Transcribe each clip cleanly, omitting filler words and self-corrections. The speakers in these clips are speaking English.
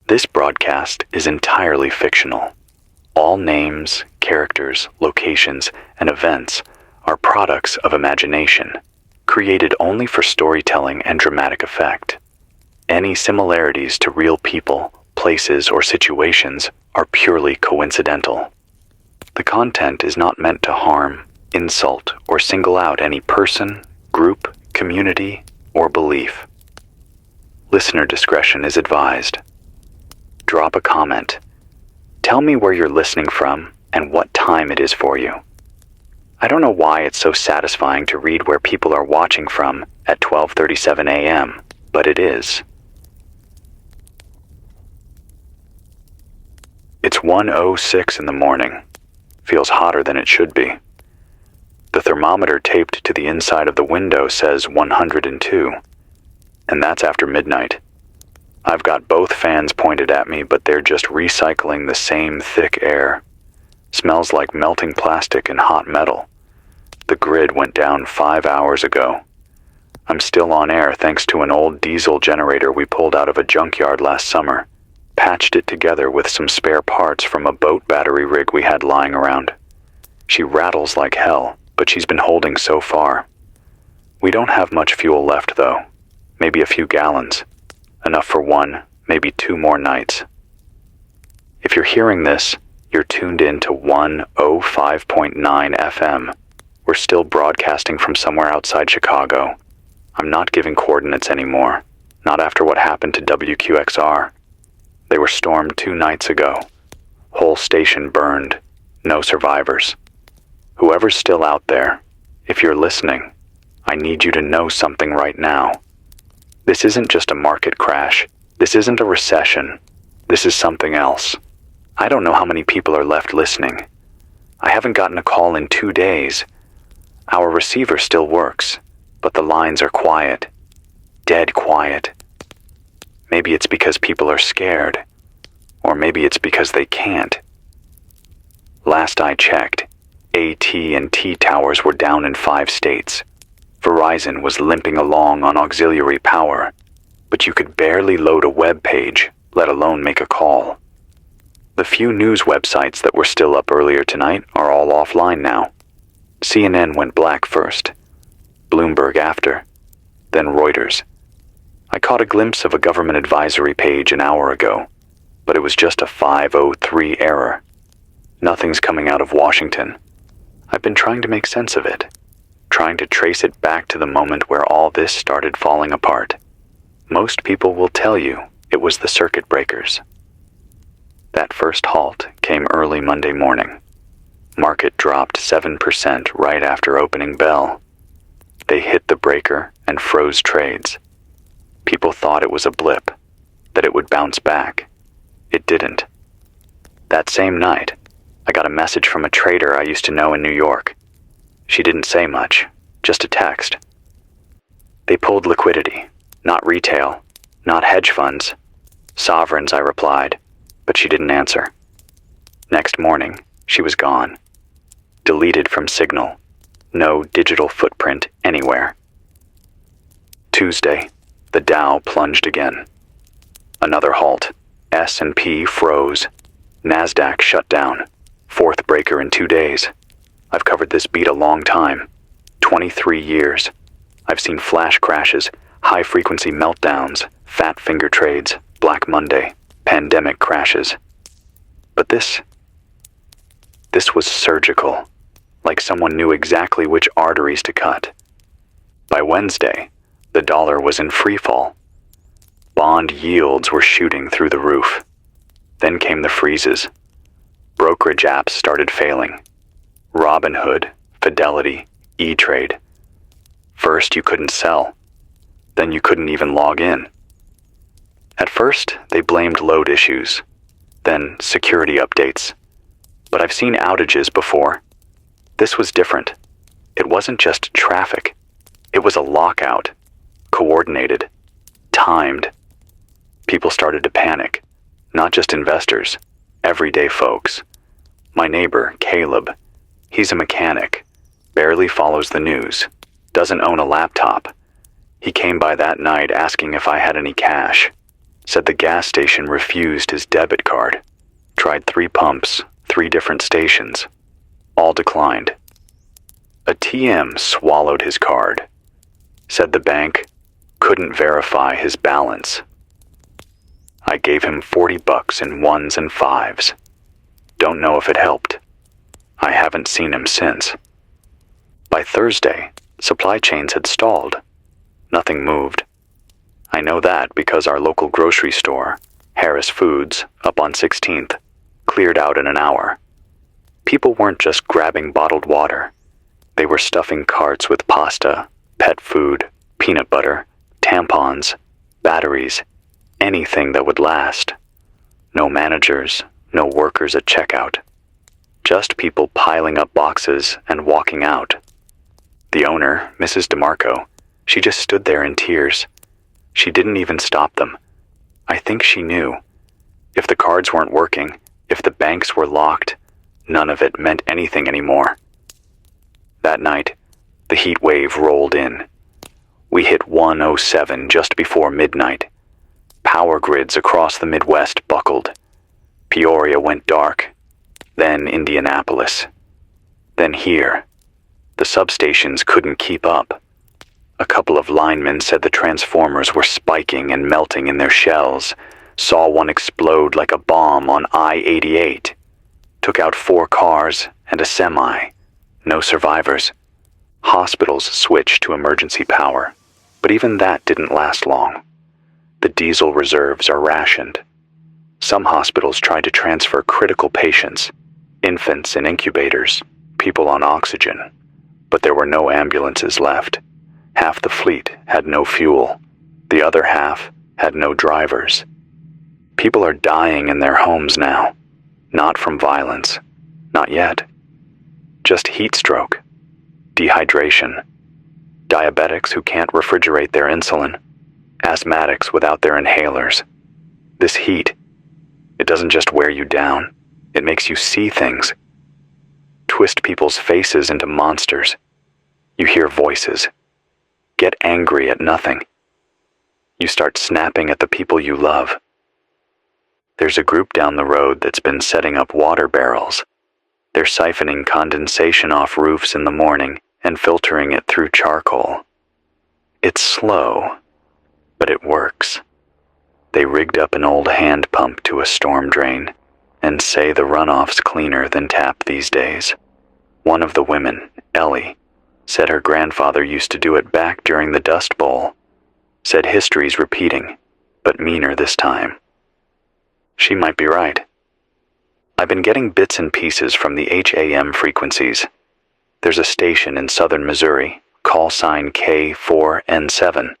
This broadcast is entirely fictional. All names, characters, locations, and events are products of imagination, created only for storytelling and dramatic effect. Any similarities to real people, places, or situations are purely coincidental. The content is not meant to harm, insult, or single out any person, group, community, or belief. Listener discretion is advised. Drop a comment. Tell me where you're listening from and what time it is for you. I don't know why it's so satisfying to read where people are watching from at 12:37 a.m., but it is. It's 1:06 in the morning. Feels hotter than it should be. The thermometer taped to the inside of the window says 102, and that's after midnight. I've got both fans pointed at me, but they're just recycling the same thick air. Smells like melting plastic and hot metal. The grid went down 5 hours ago. I'm still on air thanks to an old diesel generator we pulled out of a junkyard last summer. Patched it together with some spare parts from a boat battery rig we had lying around. She rattles like hell, but she's been holding so far. We don't have much fuel left though. Maybe a few gallons. Enough for 1, maybe 2 more nights. If you're hearing this, you're tuned in to 105.9 FM. We're still broadcasting from somewhere outside Chicago. I'm not giving coordinates anymore. Not after what happened to WQXR. They were stormed 2 nights ago. Whole station burned. No survivors. Whoever's still out there, if you're listening, I need you to know something right now. This isn't just a market crash. This isn't a recession. This is something else. I don't know how many people are left listening. I haven't gotten a call in 2 days. Our receiver still works, but the lines are quiet. Dead quiet. Maybe it's because people are scared, or maybe it's because they can't. Last I checked, AT&T towers were down in 5 states. Verizon was limping along on auxiliary power, but you could barely load a web page, let alone make a call. The few news websites that were still up earlier tonight are all offline now. CNN went black first, Bloomberg after, then Reuters. I caught a glimpse of a government advisory page an hour ago, but it was just a 503 error. Nothing's coming out of Washington. I've been trying to make sense of it, trying to trace it back to the moment where all this started falling apart. Most people will tell you it was the circuit breakers. That first halt came early Monday morning. Market dropped 7% right after opening bell. They hit the breaker and froze trades. People thought it was a blip, that it would bounce back. It didn't. That same night, I got a message from a trader I used to know in New York. She didn't say much, just a text. They pulled liquidity, not retail, not hedge funds. Sovereigns, I replied, but she didn't answer. Next morning, she was gone. Deleted from Signal. No digital footprint anywhere. Tuesday, the Dow plunged again. Another halt. S&P froze. NASDAQ shut down. 4th breaker in 2 days. I've covered this beat a long time. 23 years. I've seen flash crashes, high-frequency meltdowns, fat finger trades, Black Monday, pandemic crashes. But this was surgical, like someone knew exactly which arteries to cut. By Wednesday, the dollar was in freefall. Bond yields were shooting through the roof. Then came the freezes. Brokerage apps started failing. Robinhood, Fidelity, E-Trade. First you couldn't sell. Then you couldn't even log in. At first, they blamed load issues. Then security updates. But I've seen outages before. This was different. It wasn't just traffic. It was a lockout. Coordinated. Timed. People started to panic. Not just investors. Everyday folks. My neighbor, Caleb. He's a mechanic. Barely follows the news. Doesn't own a laptop. He came by that night asking if I had any cash. Said the gas station refused his debit card. Tried 3 pumps, 3 different stations. All declined. A TM swallowed his card. Said the bank couldn't verify his balance. I gave him $40 in 1s and 5s. Don't know if it helped. I haven't seen him since. By Thursday, supply chains had stalled. Nothing moved. I know that because our local grocery store, Harris Foods, up on 16th, cleared out in an hour. People weren't just grabbing bottled water. They were stuffing carts with pasta, pet food, peanut butter, tampons, batteries, anything that would last. No managers, no workers at checkout. Just people piling up boxes and walking out. The owner, Mrs. DeMarco, she just stood there in tears. She didn't even stop them. I think she knew. If the cards weren't working, if the banks were locked, none of it meant anything anymore. That night, the heat wave rolled in. We hit 107 just before midnight. Power grids across the Midwest buckled. Peoria went dark. Then Indianapolis. Then here. The substations couldn't keep up. A couple of linemen said the transformers were spiking and melting in their shells. Saw one explode like a bomb on I-88. Took out 4 cars and a semi. No survivors. Hospitals switched to emergency power, but even that didn't last long. The diesel reserves are rationed. Some hospitals tried to transfer critical patients, infants in incubators, people on oxygen, but there were no ambulances left. Half the fleet had no fuel. The other half had no drivers. People are dying in their homes now, not from violence, not yet. Just heat stroke, dehydration, diabetics who can't refrigerate their insulin, asthmatics without their inhalers. This heat, it doesn't just wear you down, it makes you see things. Twist people's faces into monsters. You hear voices. Get angry at nothing. You start snapping at the people you love. There's a group down the road that's been setting up water barrels. They're siphoning condensation off roofs in the morning and filtering it through charcoal. It's slow, but it works. They rigged up an old hand pump to a storm drain and say the runoff's cleaner than tap these days. One of the women, Ellie, said her grandfather used to do it back during the Dust Bowl. Said history's repeating, but meaner this time. She might be right. I've been getting bits and pieces from the HAM frequencies. There's a station in southern Missouri, call sign K4N7,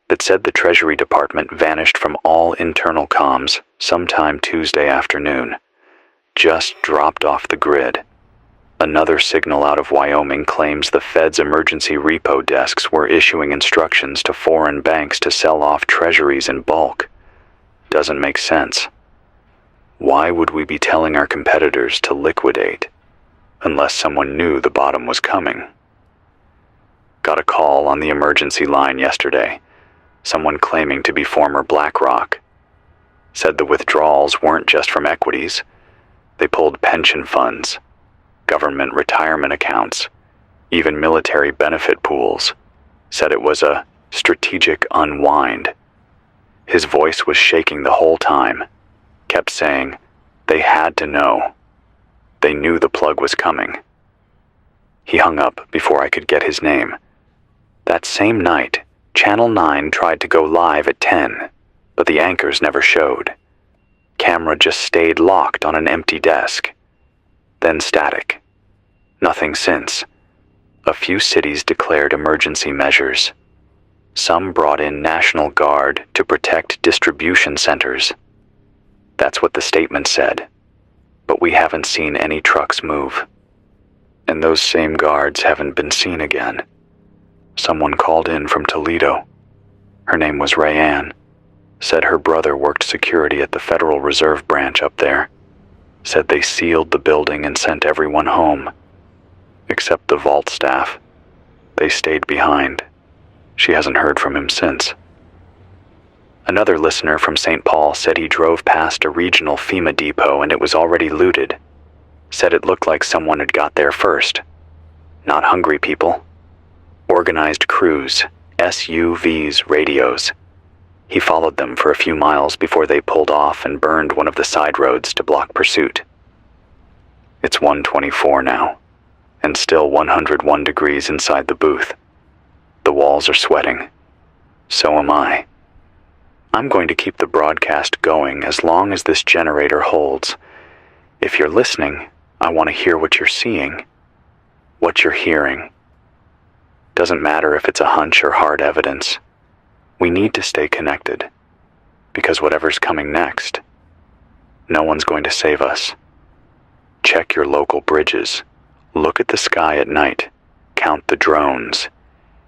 that said the Treasury Department vanished from all internal comms sometime Tuesday afternoon. Just dropped off the grid. Another signal out of Wyoming claims the Fed's emergency repo desks were issuing instructions to foreign banks to sell off treasuries in bulk. Doesn't make sense. Why would we be telling our competitors to liquidate, unless someone knew the bottom was coming? Got a call on the emergency line yesterday. Someone claiming to be former BlackRock. Said the withdrawals weren't just from equities. They pulled pension funds, government retirement accounts, even military benefit pools. Said it was a strategic unwind. His voice was shaking the whole time. Kept saying, they had to know. They knew the plug was coming. He hung up before I could get his name. That same night, Channel 9 tried to go live at 10, but the anchors never showed. Camera just stayed locked on an empty desk. Then static. Nothing since. A few cities declared emergency measures. Some brought in National Guard to protect distribution centers. That's what the statement said. But we haven't seen any trucks move. And those same guards haven't been seen again. Someone called in from Toledo. Her name was Rayanne. Said her brother worked security at the Federal Reserve branch up there. Said they sealed the building and sent everyone home. Except the vault staff. They stayed behind. She hasn't heard from him since. Another listener from St. Paul said he drove past a regional FEMA depot and it was already looted. Said it looked like someone had got there first. Not hungry people. Organized crews, SUVs, radios. He followed them for a few miles before they pulled off and burned one of the side roads to block pursuit. It's 1:24 now, and still 101 degrees inside the booth. The walls are sweating. So am I. I'm going to keep the broadcast going as long as this generator holds. If you're listening, I want to hear what you're seeing, what you're hearing. Doesn't matter if it's a hunch or hard evidence. We need to stay connected, because whatever's coming next, no one's going to save us. Check your local bridges. Look at the sky at night. Count the drones.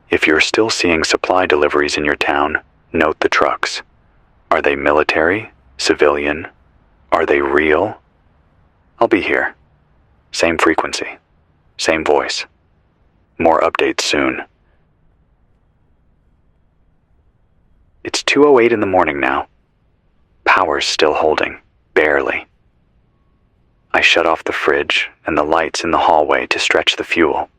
If you're still seeing supply deliveries in your town, note the trucks. Are they military? Civilian? Are they real? I'll be here. Same frequency. Same voice. More updates soon. It's 2:08 in the morning now. Power's still holding, barely. I shut off the fridge and the lights in the hallway to stretch the fuel.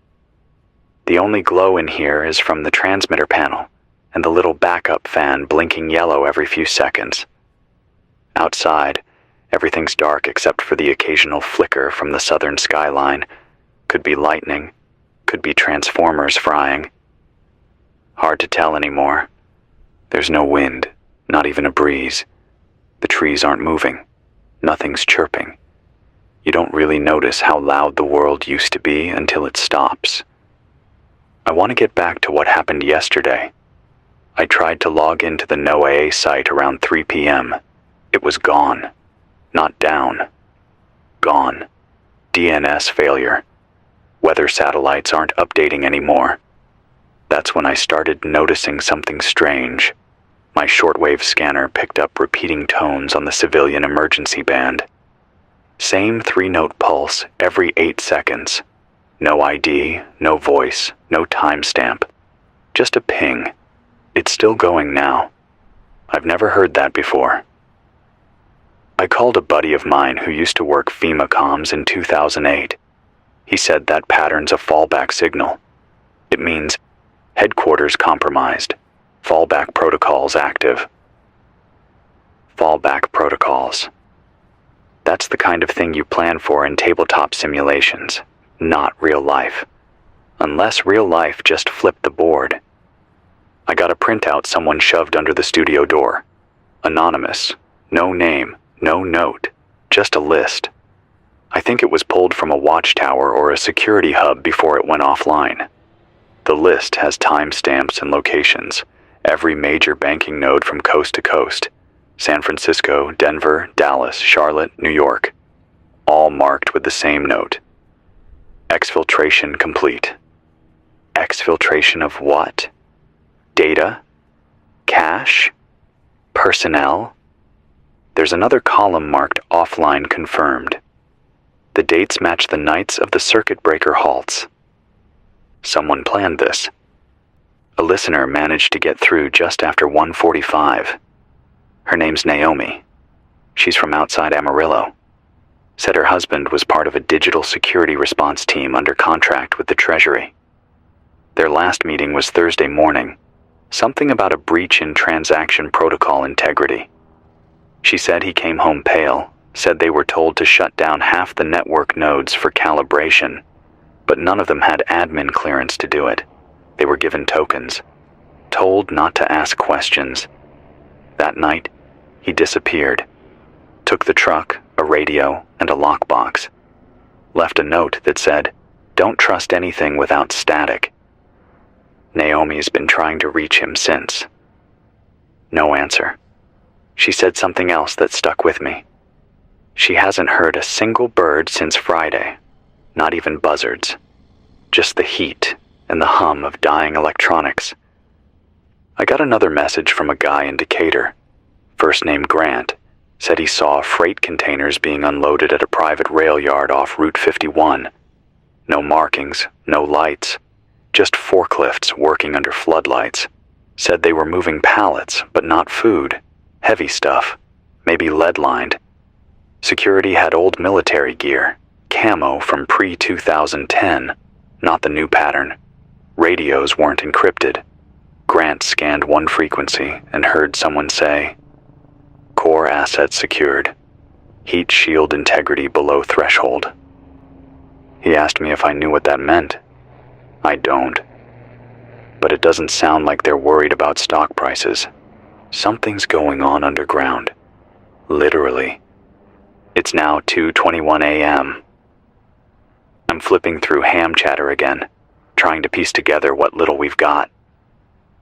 The only glow in here is from the transmitter panel and the little backup fan blinking yellow every few seconds. Outside, everything's dark except for the occasional flicker from the southern skyline. Could be lightning, could be transformers frying. Hard to tell anymore. There's no wind, not even a breeze. The trees aren't moving. Nothing's chirping. You don't really notice how loud the world used to be until it stops. I want to get back to what happened yesterday. I tried to log into the NOAA site around 3 p.m. It was gone. Not down. Gone. DNS failure. Weather satellites aren't updating anymore. That's when I started noticing something strange. My shortwave scanner picked up repeating tones on the civilian emergency band. Same 3-note pulse every 8 seconds. No ID, no voice, no timestamp. Just a ping. It's still going now. I've never heard that before. I called a buddy of mine who used to work FEMA comms in 2008. He said that pattern's a fallback signal. It means headquarters compromised. Fallback protocols active. Fallback protocols. That's the kind of thing you plan for in tabletop simulations, not real life. Unless real life just flipped the board. I got a printout someone shoved under the studio door. Anonymous. No name, no note, just a list. I think it was pulled from a watchtower or a security hub before it went offline. The list has timestamps and locations. Every major banking node from coast to coast. San Francisco, Denver, Dallas, Charlotte, New York. All marked with the same note. Exfiltration complete. Exfiltration of what? Data? Cash? Personnel? There's another column marked offline confirmed. The dates match the nights of the circuit breaker halts. Someone planned this. A listener managed to get through just after 1:45. Her name's Naomi. She's from outside Amarillo. Said her husband was part of a digital security response team under contract with the Treasury. Their last meeting was Thursday morning. Something about a breach in transaction protocol integrity. She said he came home pale, said they were told to shut down half the network nodes for calibration, but none of them had admin clearance to do it. They were given tokens, told not to ask questions. That night, he disappeared, took the truck, a radio, and a lockbox. Left a note that said, "Don't trust anything without static." Naomi's been trying to reach him since. No answer. She said something else that stuck with me. She hasn't heard a single bird since Friday, not even buzzards. Just the heat and the hum of dying electronics. I got another message from a guy in Decatur, first name Grant, said he saw freight containers being unloaded at a private rail yard off Route 51. No markings, no lights, just forklifts working under floodlights. Said they were moving pallets, but not food, Heavy stuff, maybe lead-lined. Security had old military gear, camo from pre-2010, not the new pattern. Radios weren't encrypted. Grant scanned one frequency and heard someone say, "Core assets secured. Heat shield integrity below threshold." He asked me if I knew what that meant. I don't. But it doesn't sound like they're worried about stock prices. Something's going on underground. Literally. It's now 2:21 a.m. I'm flipping through ham chatter again, trying to piece together what little we've got.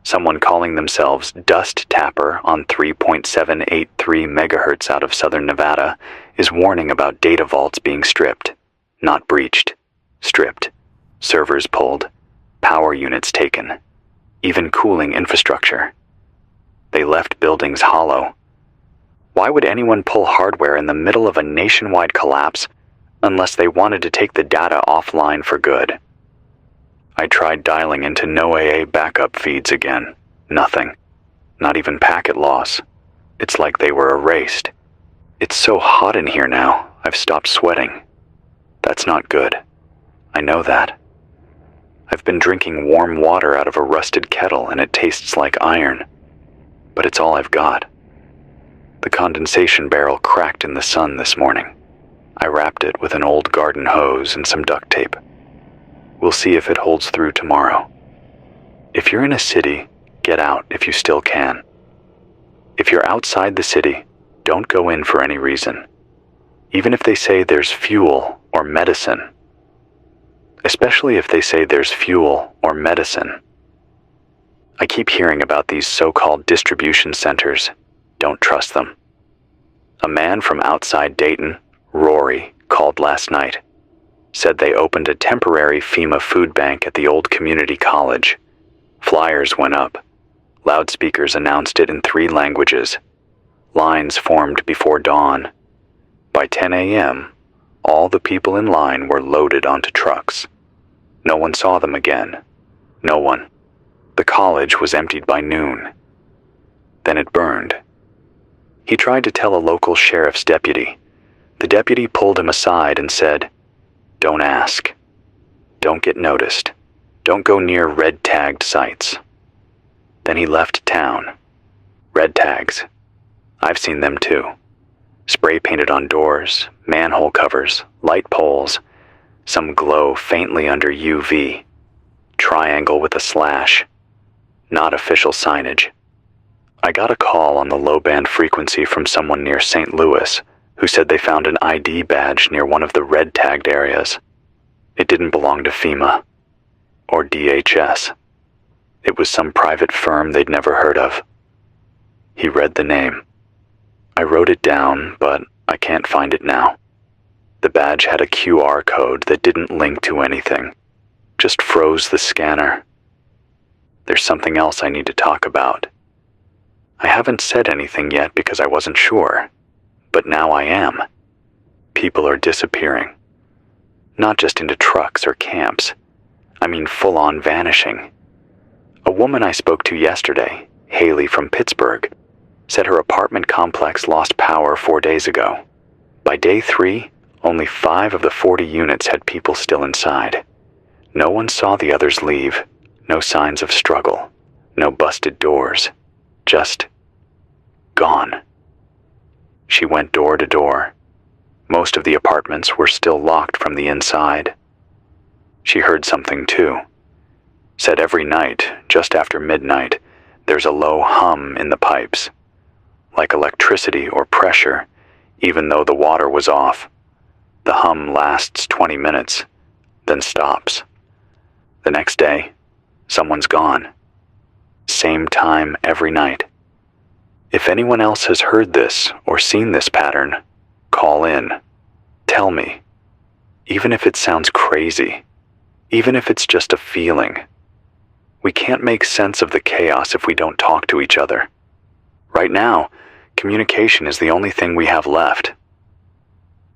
Someone calling themselves Dust Tapper on 3.783 megahertz out of southern Nevada is warning about data vaults being stripped. Not breached. Stripped. Servers pulled. Power units taken. Even cooling infrastructure. They left buildings hollow. Why would anyone pull hardware in the middle of a nationwide collapse unless they wanted to take the data offline for good? I tried dialing into no AA backup feeds again. Nothing. Not even packet loss. It's like they were erased. It's so hot in here now, I've stopped sweating. That's not good. I know that. I've been drinking warm water out of a rusted kettle and it tastes like iron. But it's all I've got. The condensation barrel cracked in the sun this morning. I wrapped it with an old garden hose and some duct tape. We'll see if it holds through tomorrow. If you're in a city, get out if you still can. If you're outside the city, don't go in for any reason. Even if they say there's fuel or medicine. Especially if they say there's fuel or medicine. I keep hearing about these so-called distribution centers. Don't trust them. A man from outside Dayton, Rory, called last night. Said they opened a temporary FEMA food bank at the old community college. Flyers went up. Loudspeakers announced it in 3 languages. Lines formed before dawn. By 10 a.m., all the people in line were loaded onto trucks. No one saw them again. No one. The college was emptied by noon. Then it burned. He tried to tell a local sheriff's deputy. The deputy pulled him aside and said, "Don't ask. Don't get noticed. Don't go near red-tagged sites." Then he left town. Red tags. I've seen them too. Spray painted on doors, manhole covers, light poles. Some glow faintly under UV. Triangle with a slash. Not official signage. I got a call on the low-band frequency from someone near St. Louis who said they found an ID badge near one of the red-tagged areas. It didn't belong to FEMA or DHS. It was some private firm they'd never heard of. He read the name. I wrote it down, but I can't find it now. The badge had a QR code that didn't link to anything, just froze the scanner. There's something else I need to talk about. I haven't said anything yet because I wasn't sure, but now I am. People are disappearing. Not just into trucks or camps. I mean full-on vanishing. A woman I spoke to yesterday, Haley from Pittsburgh, said her apartment complex lost power 4 days ago. By day 3, only 5 of the 40 units had people still inside. No one saw the others leave. No signs of struggle. No busted doors. Just gone. She went door to door. Most of the apartments were still locked from the inside. She heard something too. Said every night, just after midnight, there's a low hum in the pipes. Like electricity or pressure, even though the water was off. The hum lasts 20 minutes, then stops. The next day, someone's gone. Same time every night. If anyone else has heard this or seen this pattern, call in. Tell me. Even if it sounds crazy. Even if it's just a feeling. We can't make sense of the chaos if we don't talk to each other. Right now, communication is the only thing we have left.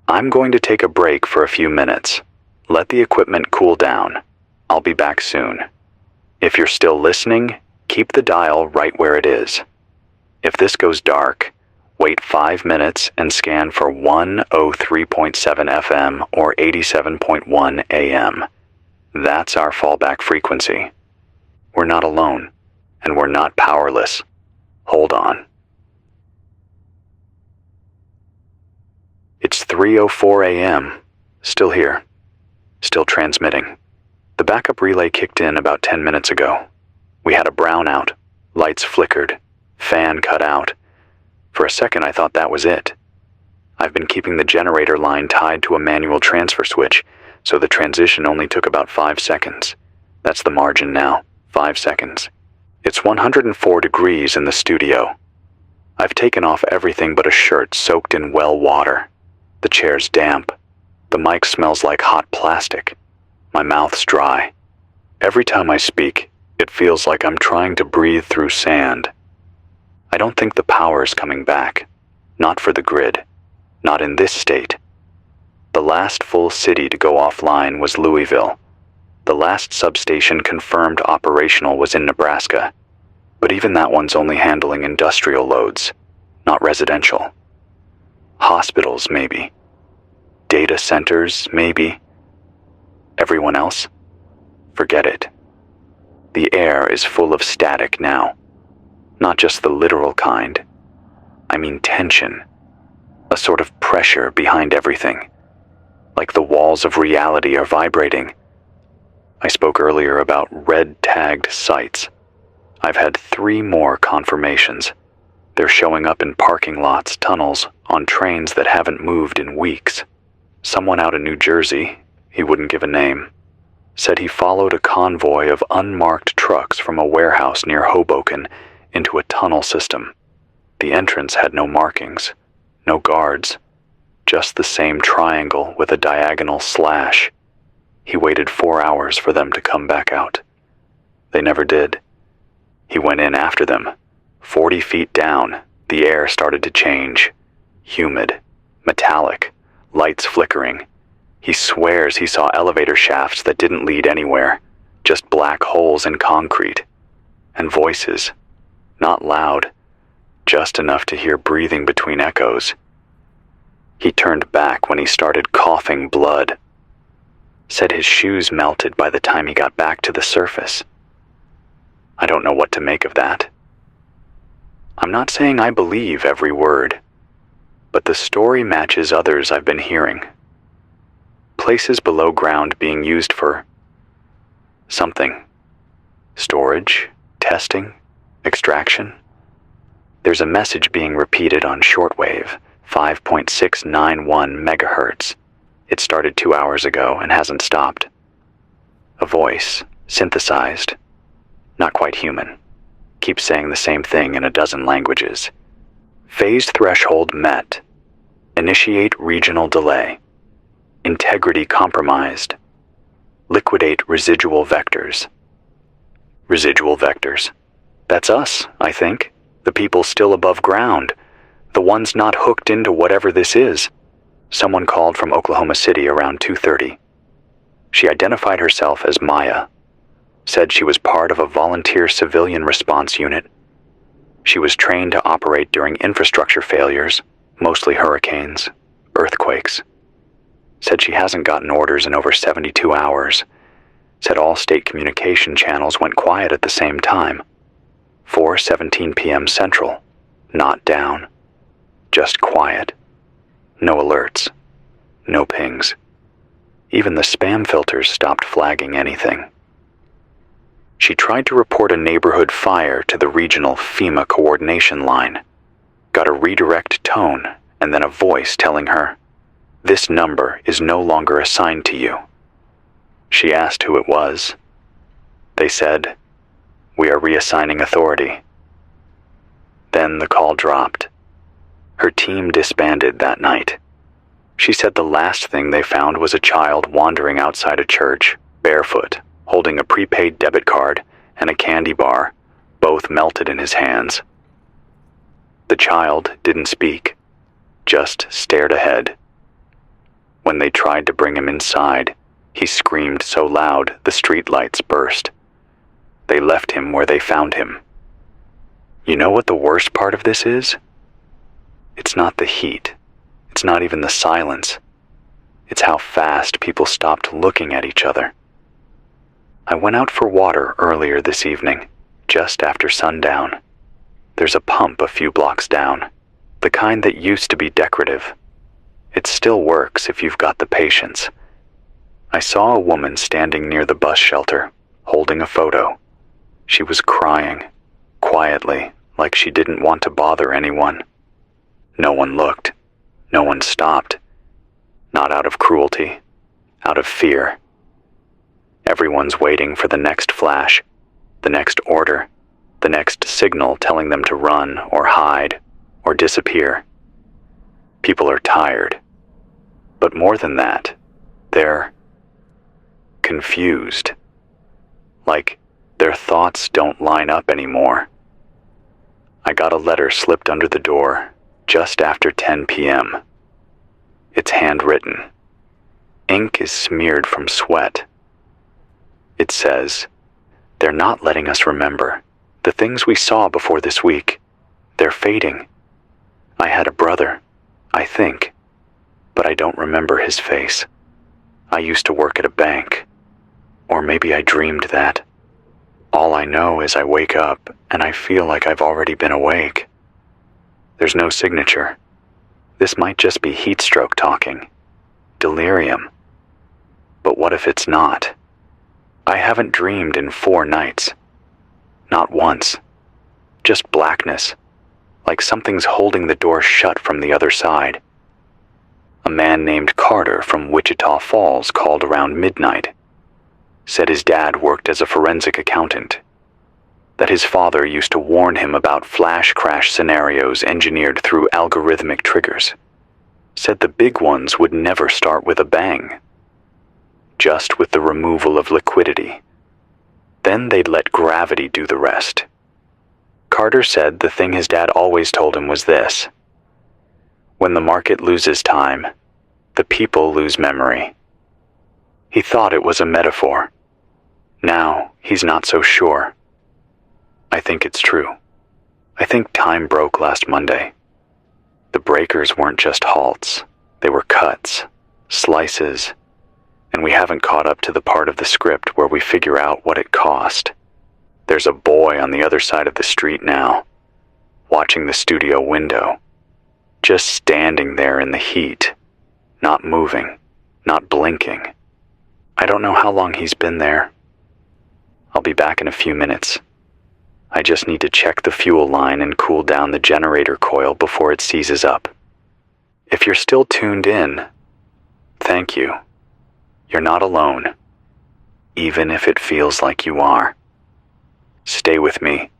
I'm going to take a break for a few minutes. Let the equipment cool down. I'll be back soon. If you're still listening, keep the dial right where it is. If this goes dark, wait 5 minutes and scan for 103.7 FM or 87.1 AM. That's our fallback frequency. We're not alone, and we're not powerless. Hold on. It's 3:04 AM. Still here. Still transmitting. The backup relay kicked in about 10 minutes ago. We had a brownout. Lights flickered. Fan cut out. For a second I thought that was it. I've been keeping the generator line tied to a manual transfer switch, so the transition only took about 5 seconds. That's the margin now. 5 seconds. It's 104 degrees in the studio. I've taken off everything but a shirt soaked in well water. The chair's damp. The mic smells like hot plastic. My mouth's dry. Every time I speak, it feels like I'm trying to breathe through sand. I don't think the power's coming back. Not for the grid. Not in this state. The last full city to go offline was Louisville. The last substation confirmed operational was in Nebraska. But even that one's only handling industrial loads, not residential. Hospitals, maybe. Data centers, maybe. Everyone else? Forget it. The air is full of static now. Not just the literal kind. I mean tension. A sort of pressure behind everything. Like the walls of reality are vibrating. I spoke earlier about red-tagged sites. I've had 3 more confirmations. They're showing up in parking lots, tunnels, on trains that haven't moved in weeks. Someone out in New Jersey, he wouldn't give a name, said he followed a convoy of unmarked trucks from a warehouse near Hoboken into a tunnel system. The entrance had no markings, no guards, just the same triangle with a diagonal slash. He waited 4 hours for them to come back out. They never did. He went in after them. 40 feet down, the air started to change. Humid, metallic, lights flickering. He swears he saw elevator shafts that didn't lead anywhere, just black holes in concrete. And voices. Not loud, just enough to hear breathing between echoes. He turned back when he started coughing blood. Said his shoes melted by the time he got back to the surface. I don't know what to make of that. I'm not saying I believe every word, but the story matches others I've been hearing. Places below ground being used for something. Storage, testing, extraction. There's a message being repeated on shortwave, 5.691 megahertz. It started 2 hours ago and hasn't stopped. A voice, synthesized, not quite human, keeps saying the same thing in a dozen languages. Phase threshold met. Initiate regional delay. Integrity compromised. Liquidate residual vectors. Residual vectors. That's us, I think. The people still above ground. The ones not hooked into whatever this is. Someone called from Oklahoma City around 2:30. She identified herself as Maya. Said she was part of a volunteer civilian response unit. She was trained to operate during infrastructure failures, mostly hurricanes, earthquakes. Said she hasn't gotten orders in over 72 hours. Said all state communication channels went quiet at the same time. 4:17 p.m. Central. Not down. Just quiet. No alerts. No pings. Even the spam filters stopped flagging anything. She tried to report a neighborhood fire to the regional FEMA coordination line. Got a redirect tone and then a voice telling her, "This number is no longer assigned to you." She asked who it was. They said, "We are reassigning authority." Then the call dropped. Her team disbanded that night. She said the last thing they found was a child wandering outside a church, barefoot, holding a prepaid debit card and a candy bar, both melted in his hands. The child didn't speak, just stared ahead. When they tried to bring him inside, he screamed so loud the streetlights burst. They left him where they found him. You know what the worst part of this is? It's not the heat. It's not even the silence. It's how fast people stopped looking at each other. I went out for water earlier this evening, just after sundown. There's a pump a few blocks down, the kind that used to be decorative. It still works if you've got the patience. I saw a woman standing near the bus shelter, holding a photo. She was crying, quietly, like she didn't want to bother anyone. No one looked. No one stopped. Not out of cruelty, out of fear. Everyone's waiting for the next flash, the next order, the next signal telling them to run or hide or disappear. People are tired. But more than that, they're confused. Like their thoughts don't line up anymore. I got a letter slipped under the door just after 10 p.m. It's handwritten. Ink is smeared from sweat. It says, "They're not letting us remember. The things we saw before this week, they're fading. I had a brother, I think, but I don't remember his face. I used to work at a bank. Or maybe I dreamed that. All I know is I wake up and I feel like I've already been awake. There's no signature. This might just be heat stroke talking. Delirium. But what if it's not? I haven't dreamed in 4 nights. Not once. Just blackness, like something's holding the door shut from the other side. A man named Carter from Wichita Falls called around midnight. Said his dad worked as a forensic accountant. That his father used to warn him about flash crash scenarios engineered through algorithmic triggers. Said the big ones would never start with a bang. Just with the removal of liquidity. Then they'd let gravity do the rest. Carter said the thing his dad always told him was this: when the market loses time, the people lose memory. He thought it was a metaphor. Now he's not so sure. I think it's true. I think time broke last Monday. The breakers weren't just halts. They were cuts, slices, and we haven't caught up to the part of the script where we figure out what it cost. There's a boy on the other side of the street now, watching the studio window, just standing there in the heat, not moving, not blinking. I don't know how long he's been there. I'll be back in a few minutes. I just need to check the fuel line and cool down the generator coil before it seizes up. If you're still tuned in, thank you. You're not alone, even if it feels like you are. Stay with me.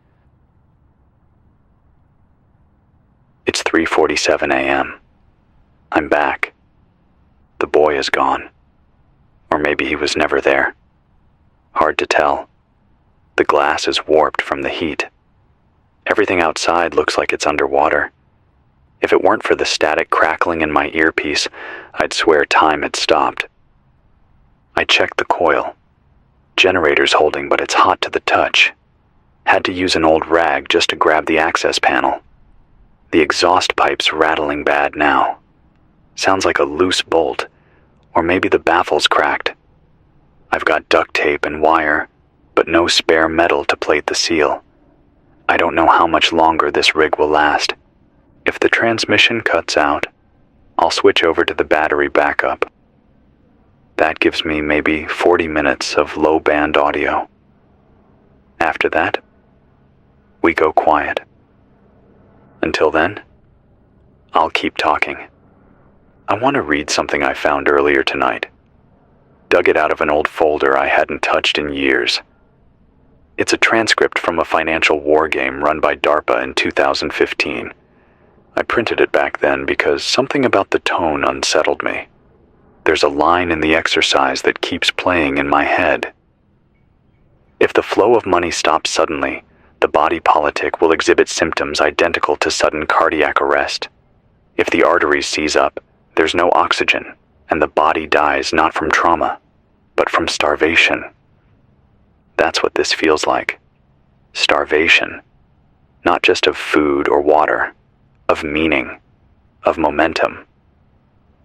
It's 3:47 a.m. I'm back. The boy is gone. Or maybe he was never there. Hard to tell. The glass is warped from the heat. Everything outside looks like it's underwater. If it weren't for the static crackling in my earpiece, I'd swear time had stopped. I checked the coil. Generator's holding, but it's hot to the touch. Had to use an old rag just to grab the access panel. The exhaust pipe's rattling bad now. Sounds like a loose bolt, or maybe the baffle's cracked. I've got duct tape and wire, but no spare metal to plate the seal. I don't know how much longer this rig will last. If the transmission cuts out, I'll switch over to the battery backup. That gives me maybe 40 minutes of low-band audio. After that, we go quiet. Until then, I'll keep talking. I want to read something I found earlier tonight. Dug it out of an old folder I hadn't touched in years. It's a transcript from a financial war game run by DARPA in 2015. I printed it back then because something about the tone unsettled me. There's a line in the exercise that keeps playing in my head. If the flow of money stops suddenly, the body politic will exhibit symptoms identical to sudden cardiac arrest. If the arteries seize up, there's no oxygen, and the body dies not from trauma, but from starvation. That's what this feels like. Starvation. Not just of food or water, of meaning, of momentum.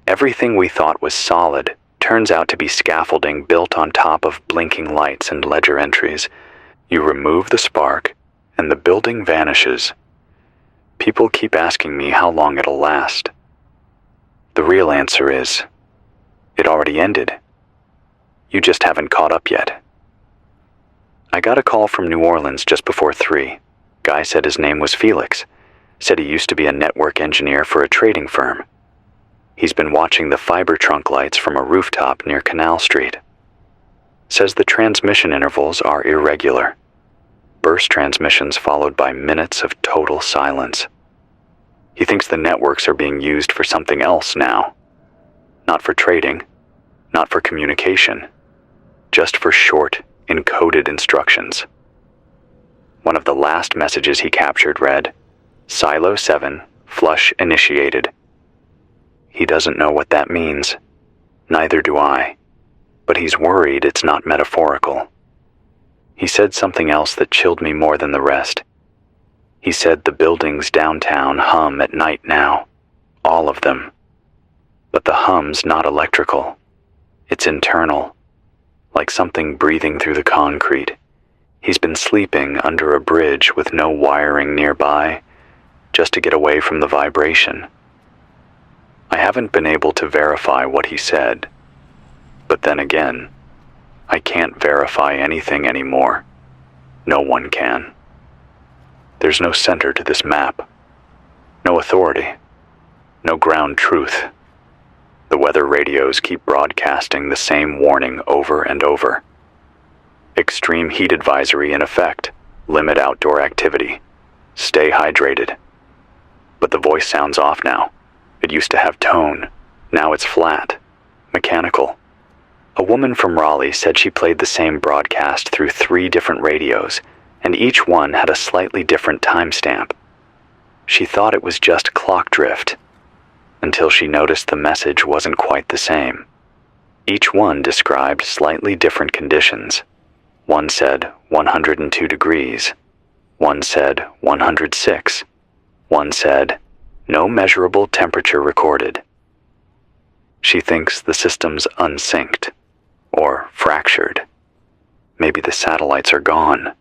Everything we thought was solid turns out to be scaffolding built on top of blinking lights and ledger entries. You remove the spark, and the building vanishes. People keep asking me how long it'll last. The real answer is, it already ended. You just haven't caught up yet. I got a call from New Orleans just before 3. Guy said his name was Felix. Said he used to be a network engineer for a trading firm. He's been watching the fiber trunk lights from a rooftop near Canal Street. Says the transmission intervals are irregular. Burst transmissions followed by minutes of total silence. He thinks the networks are being used for something else now. Not for trading, not for communication, just for short, encoded instructions. One of the last messages he captured read, Silo 7, flush initiated. He doesn't know what that means. Neither do I. But he's worried it's not metaphorical. He said something else that chilled me more than the rest. He said the buildings downtown hum at night now. All of them. But the hum's not electrical. It's internal. Like something breathing through the concrete. He's been sleeping under a bridge with no wiring nearby, just to get away from the vibration. I haven't been able to verify what he said. But then again, I can't verify anything anymore. No one can. There's no center to this map. No authority. No ground truth. The weather radios keep broadcasting the same warning over and over. Extreme heat advisory in effect. Limit outdoor activity. Stay hydrated. But the voice sounds off now. It used to have tone. Now it's flat. Mechanical. A woman from Raleigh said she played the same broadcast through 3 different radios, and each one had a slightly different timestamp. She thought it was just clock drift, until she noticed the message wasn't quite the same. Each one described slightly different conditions. One said 102 degrees. One said 106. One said, no measurable temperature recorded. She thinks the system's unsynced, or fractured. Maybe the satellites are gone.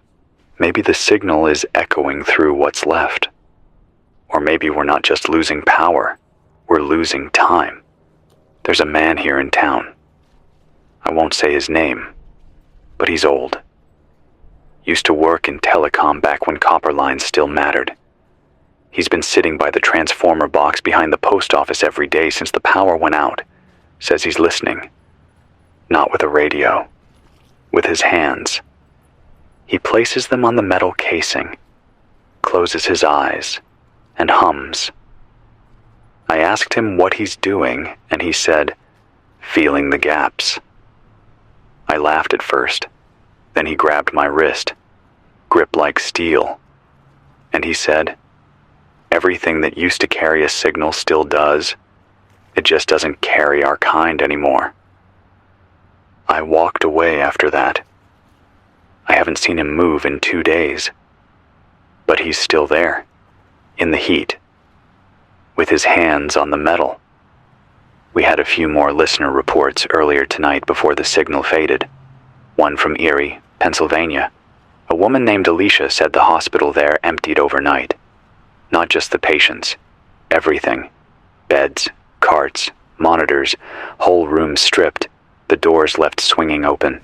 Maybe the signal is echoing through what's left. Or maybe we're not just losing power, we're losing time. There's a man here in town. I won't say his name, but he's old. Used to work in telecom back when copper lines still mattered. He's been sitting by the transformer box behind the post office every day since the power went out. Says he's listening. Not with a radio. With his hands. He places them on the metal casing, closes his eyes, and hums. I asked him what he's doing, and he said, feeling the gaps. I laughed at first. Then he grabbed my wrist, grip like steel, and he said, everything that used to carry a signal still does. It just doesn't carry our kind anymore. I walked away after that. I haven't seen him move in 2 days. But he's still there, in the heat, with his hands on the metal. We had a few more listener reports earlier tonight before the signal faded. One from Erie, Pennsylvania. A woman named Alicia said the hospital there emptied overnight. Not just the patients, everything. Beds, carts, monitors, whole rooms stripped, the doors left swinging open.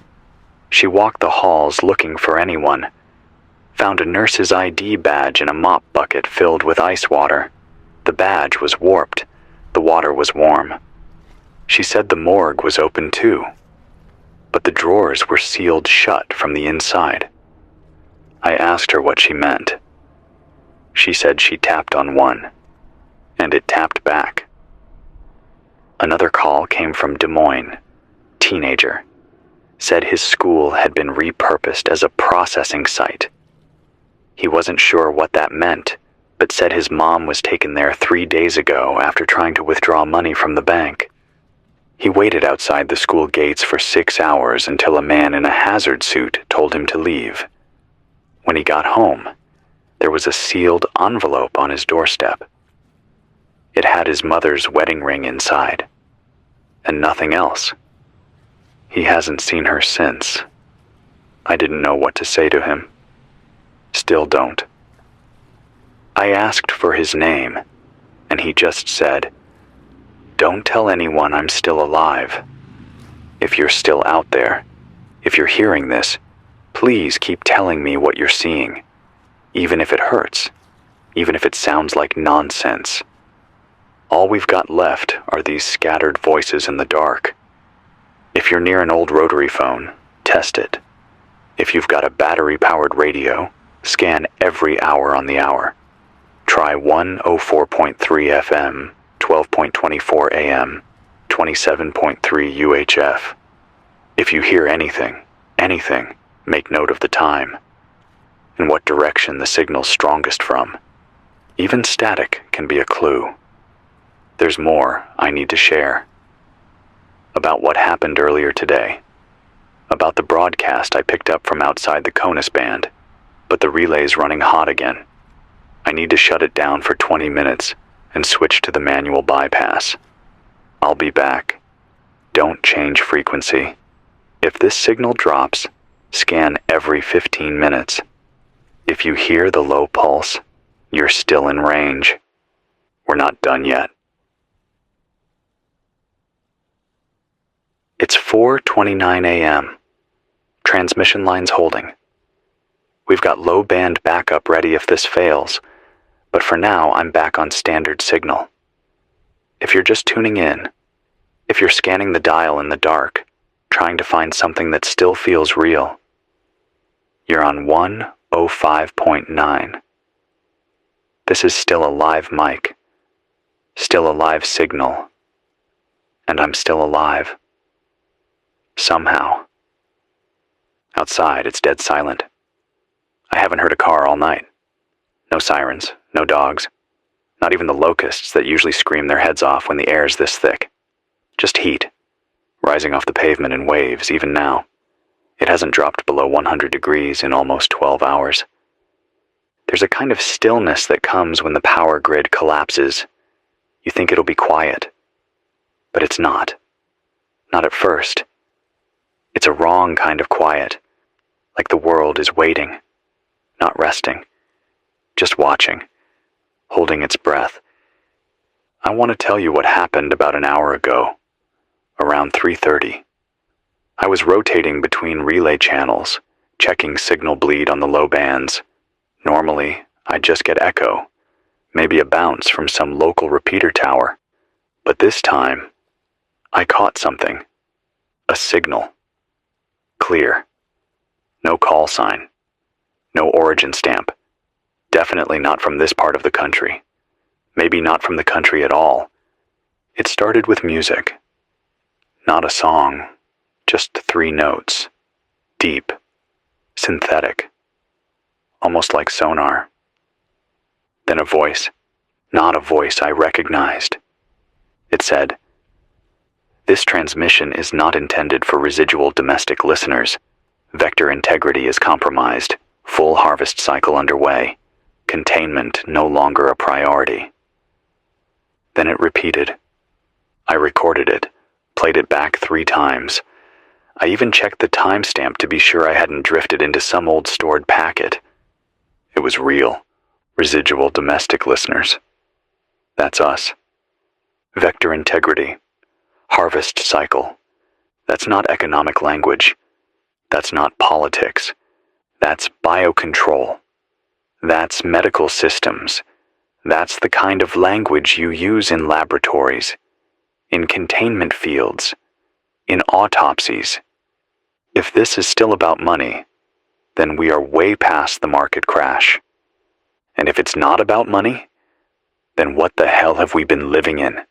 She walked the halls looking for anyone. Found a nurse's ID badge in a mop bucket filled with ice water. The badge was warped. The water was warm. She said the morgue was open too, but the drawers were sealed shut from the inside. I asked her what she meant. She said she tapped on one, and it tapped back. Another call came from Des Moines. Teenager. Said his school had been repurposed as a processing site. He wasn't sure what that meant, but said his mom was taken there 3 days ago after trying to withdraw money from the bank. He waited outside the school gates for 6 hours until a man in a hazard suit told him to leave. When he got home, there was a sealed envelope on his doorstep. It had his mother's wedding ring inside, and nothing else. He hasn't seen her since. I didn't know what to say to him. Still don't. I asked for his name, and he just said, "Don't tell anyone I'm still alive. If you're still out there, if you're hearing this, please keep telling me what you're seeing, even if it hurts, even if it sounds like nonsense. All we've got left are these scattered voices in the dark. If you're near an old rotary phone, test it. If you've got a battery-powered radio, scan every hour on the hour. Try 104.3 FM, 12.24 AM, 27.3 UHF. If you hear anything, make note of the time and what direction the signal's strongest from. Even static can be a clue. There's more I need to share. About what happened earlier today. About the broadcast I picked up from outside the CONUS band, but the relay's running hot again. I need to shut it down for 20 minutes and switch to the manual bypass. I'll be back. Don't change frequency. If this signal drops, scan every 15 minutes. If you hear the low pulse, you're still in range. We're not done yet." It's 4:29 a.m. Transmission lines holding. We've got low band backup ready if this fails, but for now I'm back on standard signal. If you're just tuning in, if you're scanning the dial in the dark, trying to find something that still feels real, you're on 105.9. This is still a live mic, still a live signal, and I'm still alive. Somehow. Outside, it's dead silent. I haven't heard a car all night. No sirens, no dogs, not even the locusts that usually scream their heads off when the air's this thick. Just heat, rising off the pavement in waves even now. It hasn't dropped below 100 degrees in almost 12 hours. There's a kind of stillness that comes when the power grid collapses. You think it'll be quiet, but it's not. Not at first. It's a wrong kind of quiet, like the world is waiting, not resting, just watching, holding its breath. I want to tell you what happened about an hour ago, around 3:30. I was rotating between relay channels, checking signal bleed on the low bands. Normally, I'd just get echo, maybe a bounce from some local repeater tower. But this time, I caught something. A signal. Clear. No call sign. No origin stamp. Definitely not from this part of the country. Maybe not from the country at all. It started with music. Not a song, just 3 notes. Deep. Synthetic. Almost like sonar. Then a voice. Not a voice I recognized. It said, "This transmission is not intended for residual domestic listeners. Vector integrity is compromised. Full harvest cycle underway. Containment no longer a priority." Then it repeated. I recorded it, played it back 3 times. I even checked the timestamp to be sure I hadn't drifted into some old stored packet. It was real. Residual domestic listeners. That's us. Vector integrity. Harvest cycle. That's not economic language. That's not politics. That's biocontrol. That's medical systems. That's the kind of language you use in laboratories, in containment fields, in autopsies. If this is still about money, then we are way past the market crash. And if it's not about money, then what the hell have we been living in?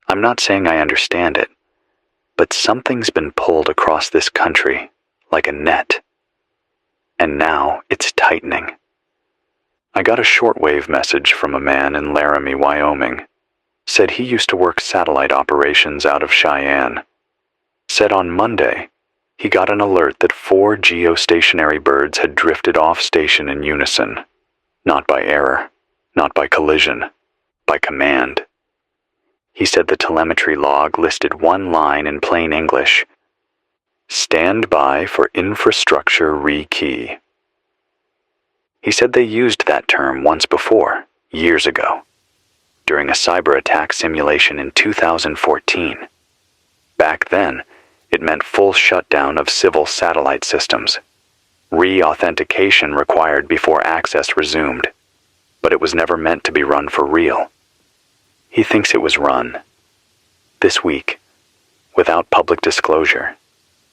I'm not saying I understand it, but something's been pulled across this country like a net. And now it's tightening. I got a shortwave message from a man in Laramie, Wyoming. Said he used to work satellite operations out of Cheyenne. Said on Monday, he got an alert that 4 geostationary birds had drifted off station in unison. Not by error, not by collision, by command. He said the telemetry log listed one line in plain English: "Stand by for infrastructure rekey." He said they used that term once before, years ago, during a cyber attack simulation in 2014. Back then, it meant full shutdown of civil satellite systems. Re-authentication required before access resumed, but it was never meant to be run for real. He thinks it was run this week, without public disclosure.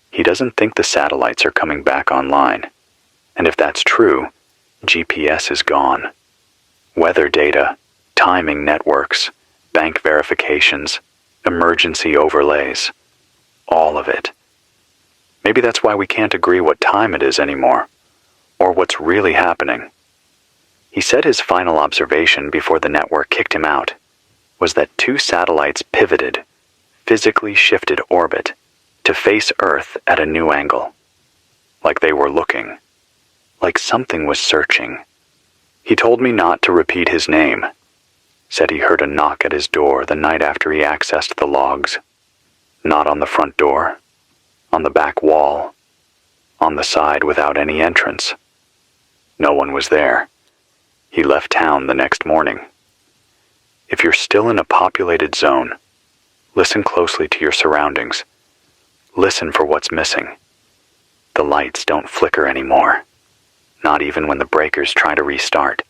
He doesn't think the satellites are coming back online, and if that's true, GPS is gone. Weather data, timing networks, bank verifications, emergency overlays, all of it. Maybe that's why we can't agree what time it is anymore, or what's really happening. He said his final observation before the network kicked him out was that two satellites pivoted, physically shifted orbit, to face Earth at a new angle. Like they were looking. Like something was searching. He told me not to repeat his name. Said he heard a knock at his door the night after he accessed the logs. Not on the front door. On the back wall. On the side without any entrance. No one was there. He left town the next morning. If you're still in a populated zone, listen closely to your surroundings. Listen for what's missing. The lights don't flicker anymore, not even when the breakers try to restart.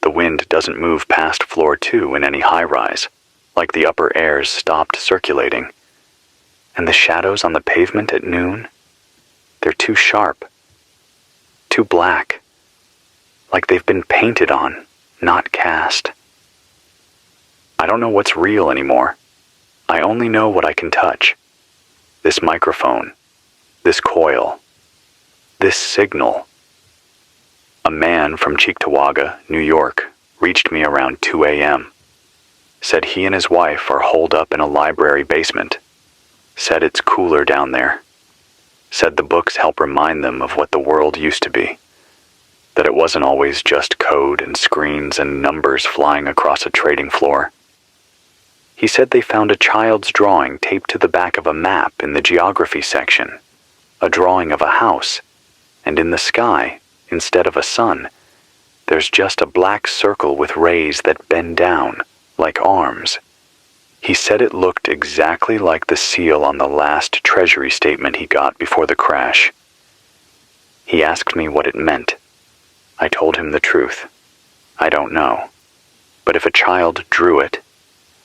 The wind doesn't move past floor 2 in any high-rise, like the upper airs stopped circulating. And the shadows on the pavement at noon, they're too sharp, too black, like they've been painted on, not cast. I don't know what's real anymore. I only know what I can touch. This microphone, this coil, this signal. A man from Cheektowaga, New York, reached me around 2 a.m. Said he and his wife are holed up in a library basement. Said it's cooler down there. Said the books help remind them of what the world used to be. That it wasn't always just code and screens and numbers flying across a trading floor. He said they found a child's drawing taped to the back of a map in the geography section. A drawing of a house. And in the sky, instead of a sun, there's just a black circle with rays that bend down, like arms. He said it looked exactly like the seal on the last Treasury statement he got before the crash. He asked me what it meant. I told him the truth. I don't know. But if a child drew it,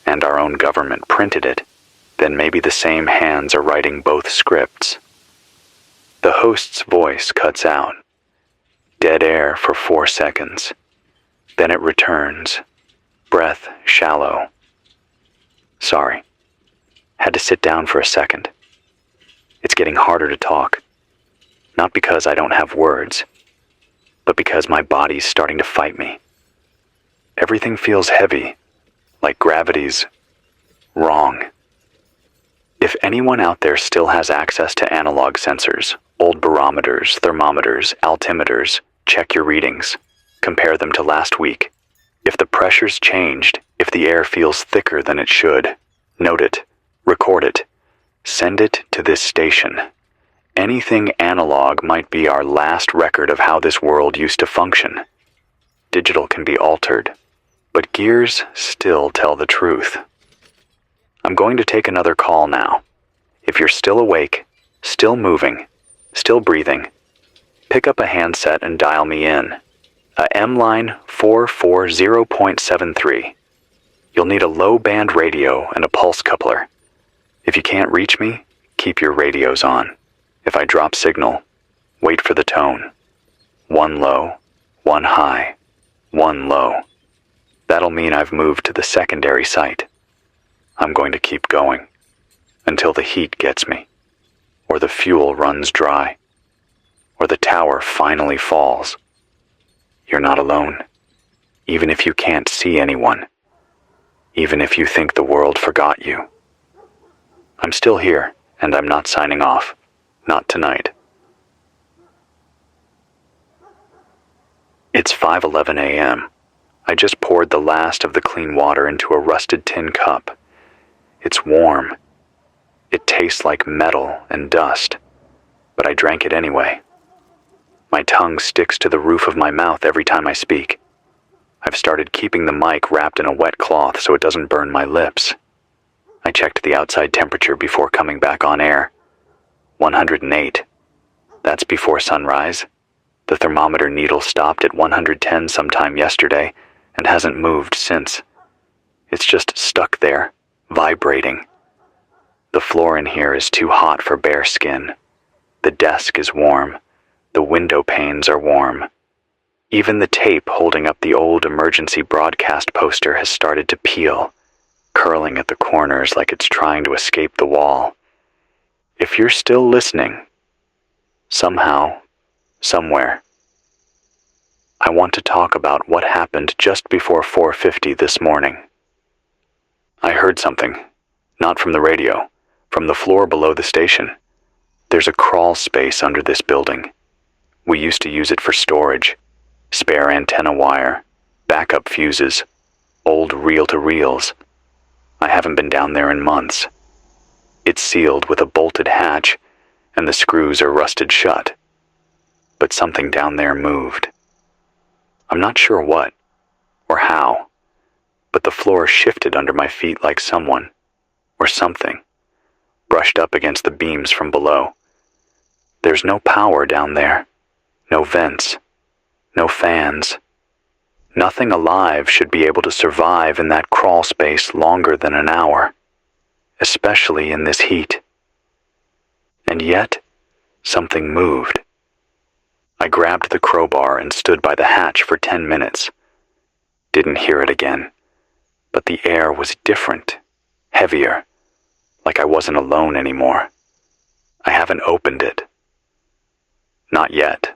and our own government printed it, then maybe the same hands are writing both scripts. The host's voice cuts out. Dead air for 4 seconds. Then it returns. Breath shallow. Sorry. Had to sit down for a second. It's getting harder to talk. Not because I don't have words, but because my body's starting to fight me. Everything feels heavy, like gravity's wrong. If anyone out there still has access to analog sensors, old barometers, thermometers, altimeters, check your readings. Compare them to last week. If the pressure's changed, if the air feels thicker than it should, note it, record it, send it to this station. Anything analog might be our last record of how this world used to function. Digital can be altered, but gears still tell the truth. I'm going to take another call now. If you're still awake, still moving, still breathing, pick up a handset and dial me in. A M-line 440.73. You'll need a low-band radio and a pulse coupler. If you can't reach me, keep your radios on. If I drop signal, wait for the tone. 1 low, 1 high, 1 low. That'll mean I've moved to the secondary site. I'm going to keep going until the heat gets me, or the fuel runs dry, or the tower finally falls. You're not alone, even if you can't see anyone, even if you think the world forgot you. I'm still here, and I'm not signing off. Not tonight. It's 5:11 a.m. I just poured the last of the clean water into a rusted tin cup. It's warm. It tastes like metal and dust, but I drank it anyway. My tongue sticks to the roof of my mouth every time I speak. I've started keeping the mic wrapped in a wet cloth so it doesn't burn my lips. I checked the outside temperature before coming back on air. 108. That's before sunrise. The thermometer needle stopped at 110 sometime yesterday and hasn't moved since. It's just stuck there, vibrating. The floor in here is too hot for bare skin. The desk is warm. The window panes are warm. Even the tape holding up the old emergency broadcast poster has started to peel, curling at the corners like it's trying to escape the wall. If you're still listening, somehow, somewhere, I want to talk about what happened just before 4:50 this morning. I heard something, not from the radio, from the floor below the station. There's a crawl space under this building. We used to use it for storage, spare antenna wire, backup fuses, old reel-to-reels. I haven't been down there in months. It's sealed with a bolted hatch, and the screws are rusted shut. But something down there moved. I'm not sure what, or how, but the floor shifted under my feet like someone, or something, brushed up against the beams from below. There's no power down there, no vents, no fans. Nothing alive should be able to survive in that crawl space longer than an hour, especially in this heat. And yet, something moved. I grabbed the crowbar and stood by the hatch for 10 minutes. Didn't hear it again, but the air was different, heavier, like I wasn't alone anymore. I haven't opened it. Not yet.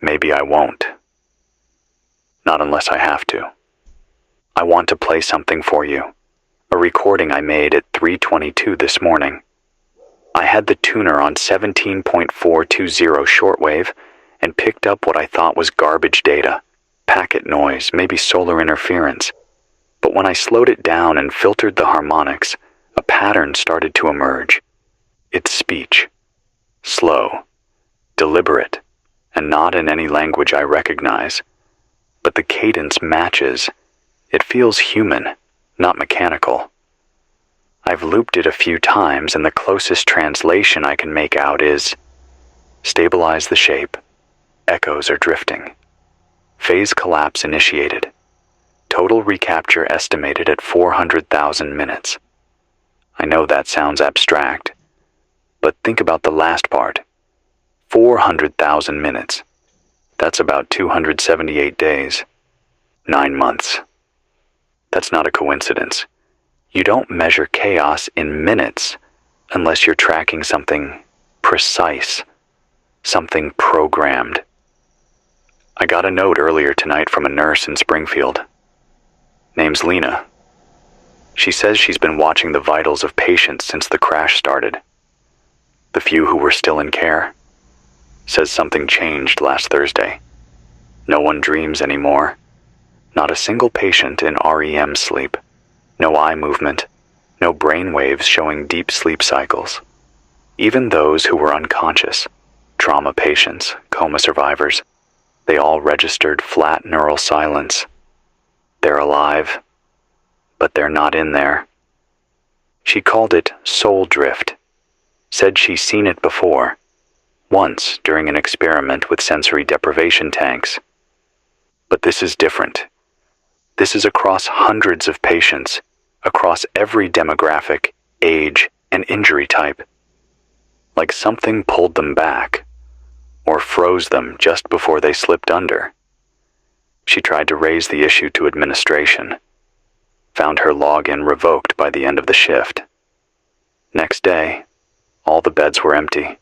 Maybe I won't. Not unless I have to. I want to play something for you, a recording I made at 3:22 this morning. I had the tuner on 17.420 shortwave and picked up what I thought was garbage data, packet noise, maybe solar interference. But when I slowed it down and filtered the harmonics, a pattern started to emerge. It's speech. Slow, deliberate, and not in any language I recognize. But the cadence matches. It feels human, not mechanical. I've looped it a few times, and the closest translation I can make out is, stabilize the shape. Echoes are drifting. Phase collapse initiated. Total recapture estimated at 400,000 minutes. I know that sounds abstract, but think about the last part. 400,000 minutes. That's about 278 days. 9 months. That's not a coincidence. You don't measure chaos in minutes unless you're tracking something precise, something programmed. I got a note earlier tonight from a nurse in Springfield. Name's Lena. She says she's been watching the vitals of patients since the crash started. The few who were still in care. Says something changed last Thursday. No one dreams anymore. Not a single patient in REM sleep. No eye movement. No brain waves showing deep sleep cycles. Even those who were unconscious, trauma patients, coma survivors, they all registered flat neural silence. They're alive, but they're not in there. She called it soul drift. Said she's seen it before. Once during an experiment with sensory deprivation tanks. But this is different. This is across hundreds of patients, across every demographic, age, and injury type. Like something pulled them back, or froze them just before they slipped under. She tried to raise the issue to administration. Found her login revoked by the end of the shift. Next day, all the beds were empty.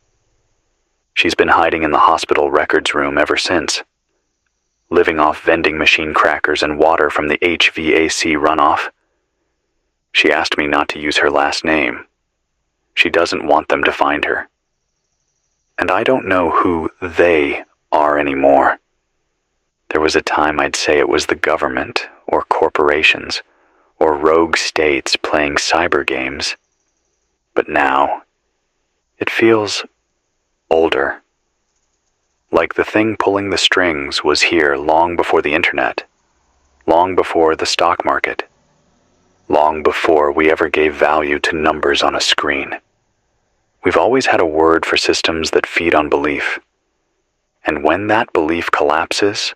She's been hiding in the hospital records room ever since, living off vending machine crackers and water from the HVAC runoff. She asked me not to use her last name. She doesn't want them to find her. And I don't know who they are anymore. There was a time I'd say it was the government, or corporations, or rogue states playing cyber games. But now, it feels older. Like the thing pulling the strings was here long before the internet, long before the stock market, long before we ever gave value to numbers on a screen. We've always had a word for systems that feed on belief. And when that belief collapses,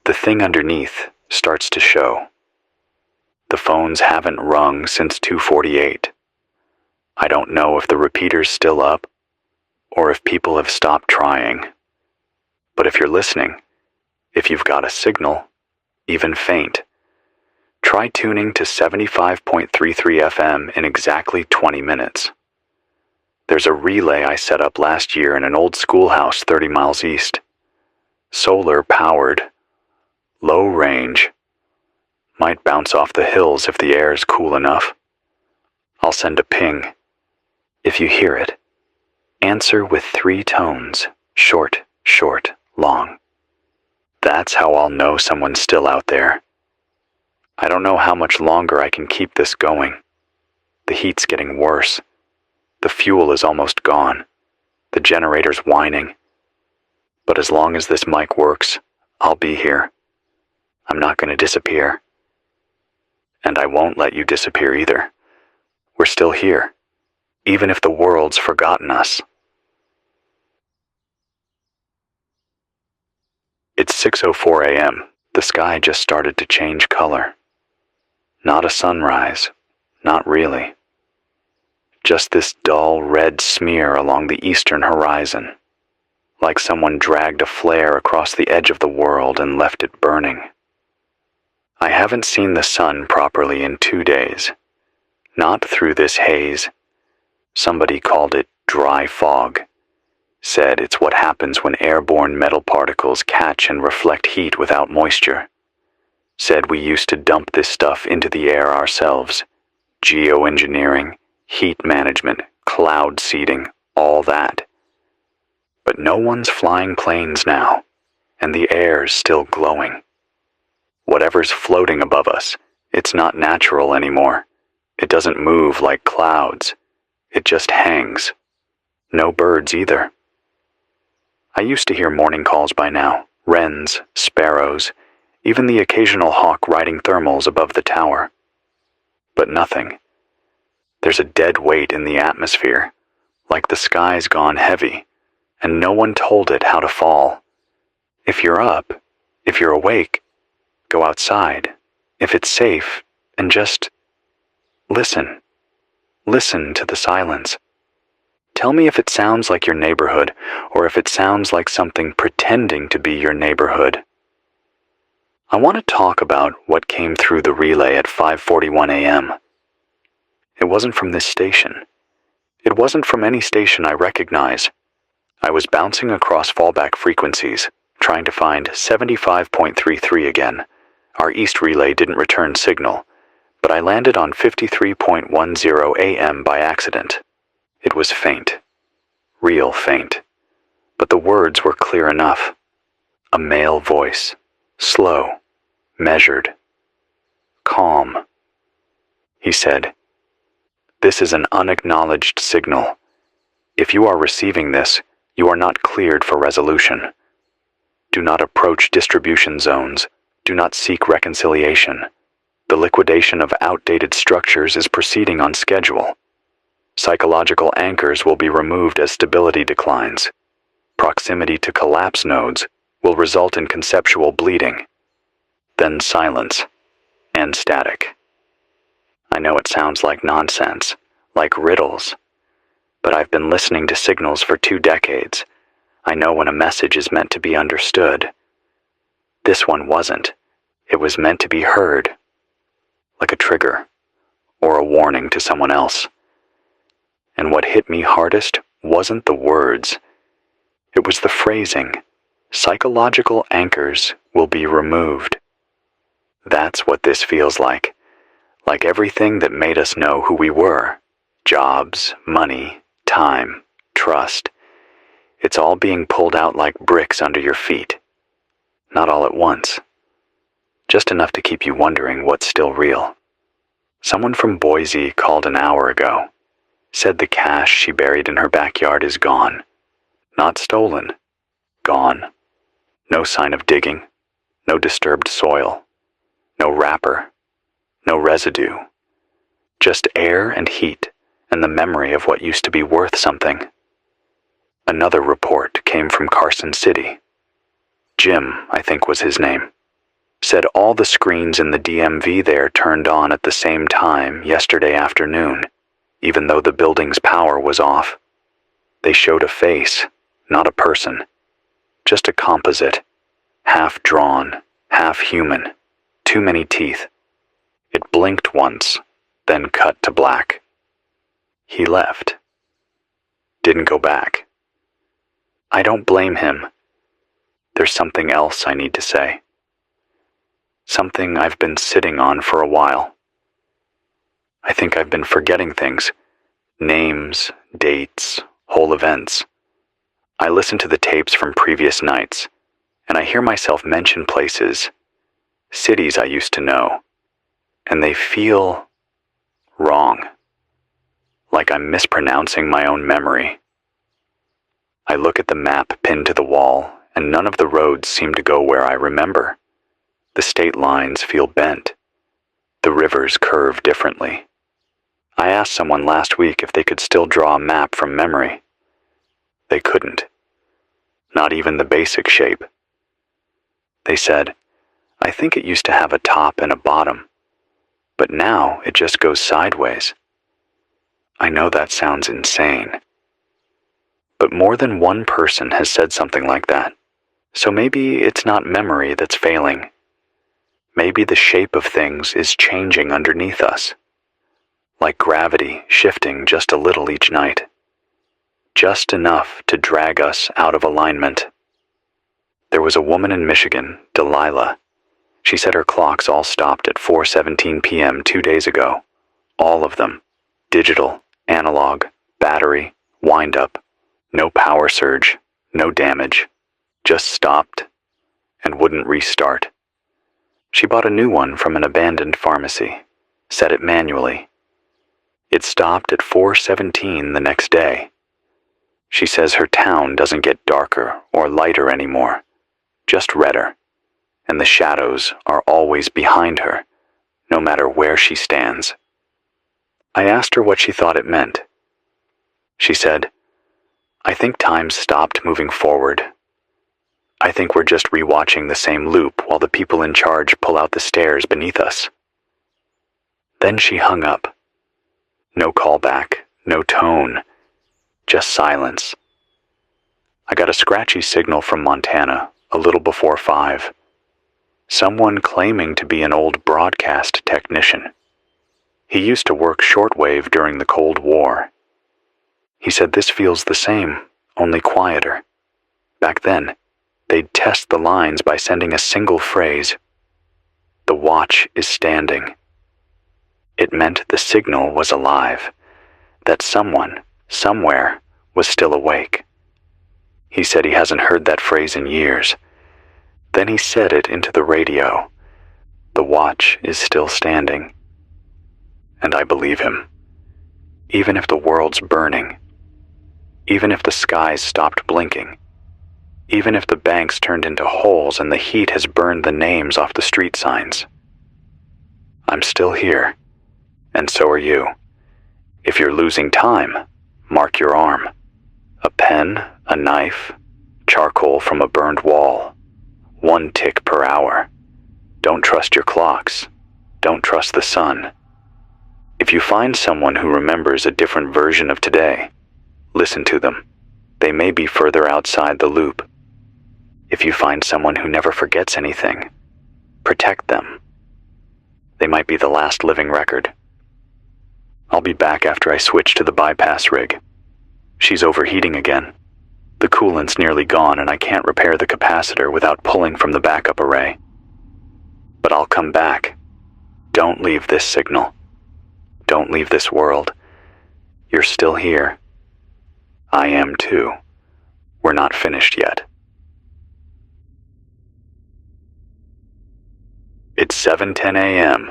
the thing underneath starts to show. The phones haven't rung since 2:48. I don't know if the repeater's still up, or if people have stopped trying. But if you're listening, if you've got a signal, even faint, try tuning to 75.33 FM in exactly 20 minutes. There's a relay I set up last year in an old schoolhouse 30 miles east. Solar powered, low range, might bounce off the hills if the air's cool enough. I'll send a ping. If you hear it, answer with 3 tones, short, short, long. That's how I'll know someone's still out there. I don't know how much longer I can keep this going. The heat's getting worse. The fuel is almost gone. The generator's whining. But as long as this mic works, I'll be here. I'm not going to disappear. And I won't let you disappear either. We're still here, even if the world's forgotten us. It's 6:04 a.m. The sky just started to change color. Not a sunrise, not really. Just this dull red smear along the eastern horizon, like someone dragged a flare across the edge of the world and left it burning. I haven't seen the sun properly in 2 days. Not through this haze. Somebody called it dry fog. Said it's what happens when airborne metal particles catch and reflect heat without moisture. Said we used to dump this stuff into the air ourselves. Geoengineering, heat management, cloud seeding, all that. But no one's flying planes now, and the air's still glowing. Whatever's floating above us, it's not natural anymore. It doesn't move like clouds. It just hangs. No birds either. I used to hear morning calls by now, wrens, sparrows, even the occasional hawk riding thermals above the tower. But nothing. There's a dead weight in the atmosphere, like the sky's gone heavy, and no one told it how to fall. If you're up, if you're awake, go outside, if it's safe, and just listen. Listen to the silence. Tell me if it sounds like your neighborhood, or if it sounds like something pretending to be your neighborhood. I want to talk about what came through the relay at 5:41 a.m. It wasn't from this station. It wasn't from any station I recognize. I was bouncing across fallback frequencies, trying to find 75.33 again. Our east relay didn't return signal, but I landed on 53.10 a.m. by accident. It was faint. Real faint. But the words were clear enough. A male voice. Slow. Measured. Calm. He said, "This is an unacknowledged signal. If you are receiving this, you are not cleared for resolution. Do not approach distribution zones. Do not seek reconciliation. The liquidation of outdated structures is proceeding on schedule. Psychological anchors will be removed as stability declines. Proximity to collapse nodes will result in conceptual bleeding. Then silence and static." I know it sounds like nonsense, like riddles, but I've been listening to signals for 2 decades. I know when a message is meant to be understood. This one wasn't. It was meant to be heard, like a trigger or a warning to someone else. And what hit me hardest wasn't the words. It was the phrasing. Psychological anchors will be removed. That's what this feels like. Like everything that made us know who we were. Jobs, money, time, trust. It's all being pulled out like bricks under your feet. Not all at once. Just enough to keep you wondering what's still real. Someone from Boise called an hour ago. Said the cash she buried in her backyard is gone. Not stolen. Gone. No sign of digging. No disturbed soil. No wrapper. No residue. Just air and heat and the memory of what used to be worth something. Another report came from Carson City. Jim, I think was his name. Said all the screens in the DMV there turned on at the same time yesterday afternoon, even though the building's power was off. They showed a face, not a person. Just a composite. Half drawn, half human. Too many teeth. It blinked once, then cut to black. He left. Didn't go back. I don't blame him. There's something else I need to say. Something I've been sitting on for a while. I think I've been forgetting things. Names, dates, whole events. I listen to the tapes from previous nights, and I hear myself mention places, cities I used to know, and they feel wrong. Like I'm mispronouncing my own memory. I look at the map pinned to the wall, and none of the roads seem to go where I remember. The state lines feel bent. The rivers curve differently. I asked someone last week if they could still draw a map from memory. They couldn't. Not even the basic shape. They said, I think it used to have a top and a bottom, but now it just goes sideways. I know that sounds insane. But more than one person has said something like that. So maybe it's not memory that's failing. Maybe the shape of things is changing underneath us. Like gravity shifting just a little each night. Just enough to drag us out of alignment. There was a woman in Michigan, Delilah. She said her clocks all stopped at 4:17 p.m. 2 days ago. All of them. Digital, analog, battery, wind-up. No power surge, no damage. Just stopped and wouldn't restart. She bought a new one from an abandoned pharmacy. Set it manually. It stopped at 4:17 the next day. She says her town doesn't get darker or lighter anymore, just redder, and the shadows are always behind her, no matter where she stands. I asked her what she thought it meant. She said, I think time stopped moving forward. I think we're just rewatching the same loop while the people in charge pull out the stairs beneath us. Then she hung up. No callback, no tone, just silence. I got a scratchy signal from Montana a little before 5. Someone claiming to be an old broadcast technician. He used to work shortwave during the Cold War. He said this feels the same, only quieter. Back then, they'd test the lines by sending a single phrase. The watch is standing. It meant the signal was alive, that someone, somewhere, was still awake. He said he hasn't heard that phrase in years. Then he said it into the radio. The watch is still standing. And I believe him. Even if the world's burning. Even if the skies stopped blinking. Even if the banks turned into holes and the heat has burned the names off the street signs. I'm still here. And so are you. If you're losing time, mark your arm. A pen, a knife, charcoal from a burned wall. 1 tick per hour. Don't trust your clocks. Don't trust the sun. If you find someone who remembers a different version of today, listen to them. They may be further outside the loop. If you find someone who never forgets anything, protect them. They might be the last living record. I'll be back after I switch to the bypass rig. She's overheating again. The coolant's nearly gone and I can't repair the capacitor without pulling from the backup array. But I'll come back. Don't leave this signal. Don't leave this world. You're still here. I am too. We're not finished yet. It's 7:10 a.m.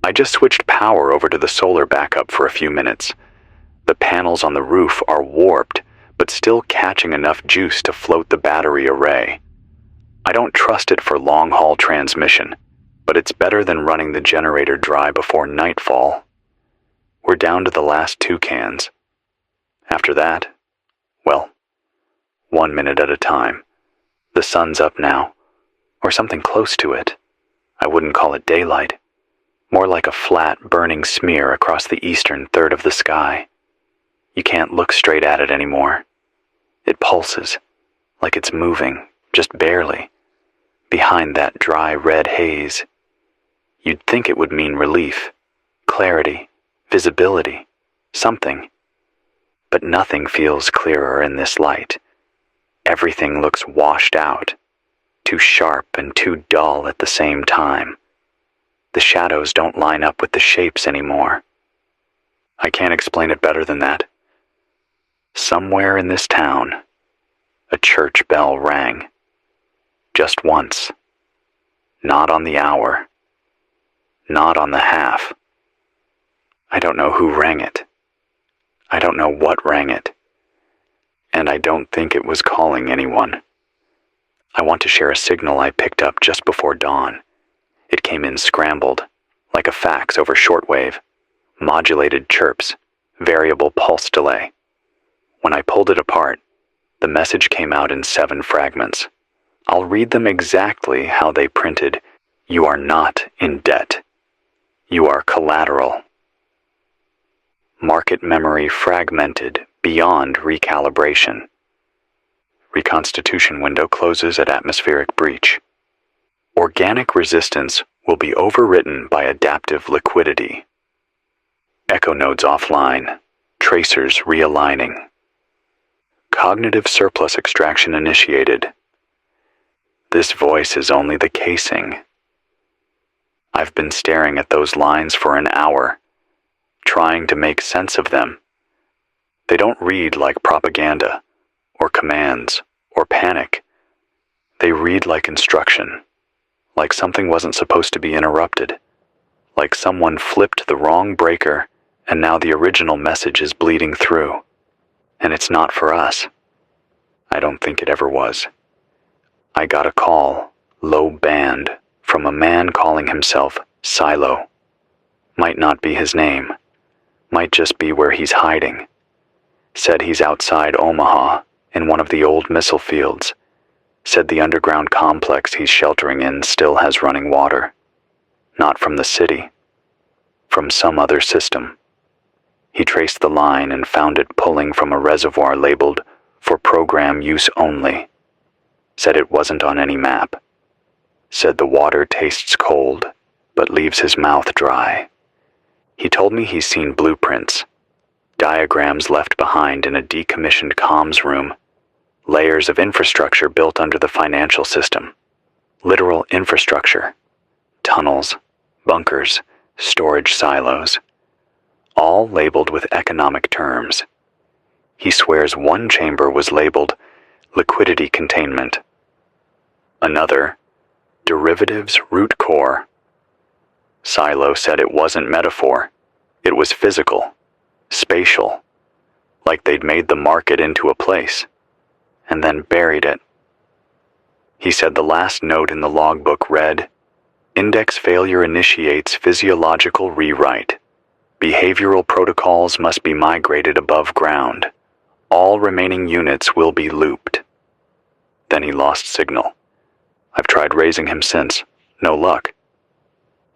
I just switched power over to the solar backup for a few minutes. The panels on the roof are warped, but still catching enough juice to float the battery array. I don't trust it for long-haul transmission, but it's better than running the generator dry before nightfall. We're down to the last 2 cans. After that, well, 1 minute at a time. The sun's up now, or something close to it. I wouldn't call it daylight. More like a flat, burning smear across the eastern third of the sky. You can't look straight at it anymore. It pulses, like it's moving, just barely, behind that dry red haze. You'd think it would mean relief, clarity, visibility, something. But nothing feels clearer in this light. Everything looks washed out, too sharp and too dull at the same time. The shadows don't line up with the shapes anymore. I can't explain it better than that. Somewhere in this town, a church bell rang. Just once. Not on the hour. Not on the half. I don't know who rang it. I don't know what rang it. And I don't think it was calling anyone. I want to share a signal I picked up just before dawn. It came in scrambled, like a fax over shortwave. Modulated chirps, variable pulse delay. When I pulled it apart, the message came out in 7 fragments. I'll read them exactly how they printed. You are not in debt. You are collateral. Market memory fragmented beyond recalibration. Reconstitution window closes at atmospheric breach. Organic resistance will be overwritten by adaptive liquidity. Echo nodes offline. Tracers realigning. Cognitive surplus extraction initiated. This voice is only the casing. I've been staring at those lines for an hour, trying to make sense of them. They don't read like propaganda, or commands, or panic. They read like instruction, like something wasn't supposed to be interrupted, like someone flipped the wrong breaker and now the original message is bleeding through. And it's not for us. I don't think it ever was. I got a call, low band, from a man calling himself Silo. Might not be his name. Might just be where he's hiding. Said he's outside Omaha, in one of the old missile fields. Said the underground complex he's sheltering in still has running water. Not from the city. From some other system. He traced the line and found it pulling from a reservoir labeled for program use only. Said it wasn't on any map. Said the water tastes cold, but leaves his mouth dry. He told me he's seen blueprints, diagrams left behind in a decommissioned comms room, layers of infrastructure built under the financial system, literal infrastructure, tunnels, bunkers, storage silos, all labeled with economic terms. He swears one chamber was labeled liquidity containment, another derivatives root core. Silo said it wasn't metaphor, it was physical, spatial, like they'd made the market into a place, and then buried it. He said the last note in the logbook read, "Index failure initiates physiological rewrite. Behavioral protocols must be migrated above ground. All remaining units will be looped." Then he lost signal. I've tried raising him since. No luck.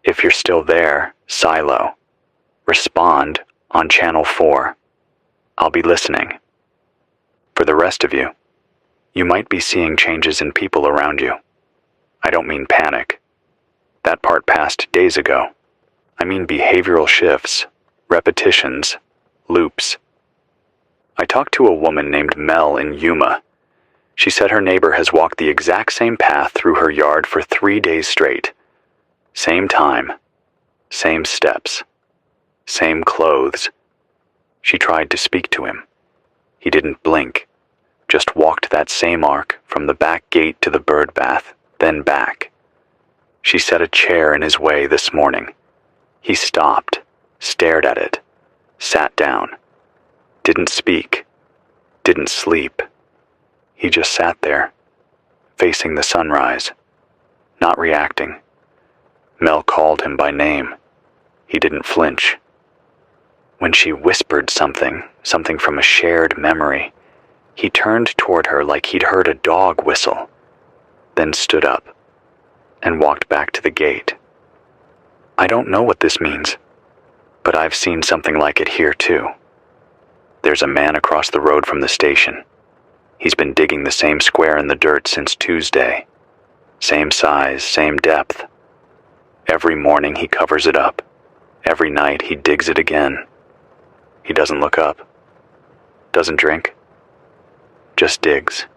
If you're still there, Silo, respond on Channel 4. I'll be listening. For the rest of you, you might be seeing changes in people around you. I don't mean panic. That part passed days ago. I mean behavioral shifts, repetitions, loops. I talked to a woman named Mel in Yuma. She said her neighbor has walked the exact same path through her yard for 3 days straight. Same time, same steps, same clothes. She tried to speak to him. He didn't blink, just walked that same arc from the back gate to the bird bath, then back. She set a chair in his way this morning. He stopped, stared at it, sat down, didn't speak, didn't sleep. He just sat there, facing the sunrise, not reacting. Mel called him by name. He didn't flinch. When she whispered something from a shared memory, he turned toward her like he'd heard a dog whistle, then stood up and walked back to the gate. I don't know what this means, but I've seen something like it here too. There's a man across the road from the station. He's been digging the same square in the dirt since Tuesday. Same size, same depth. Every morning he covers it up. Every night he digs it again. He doesn't look up. Doesn't drink. Just digs.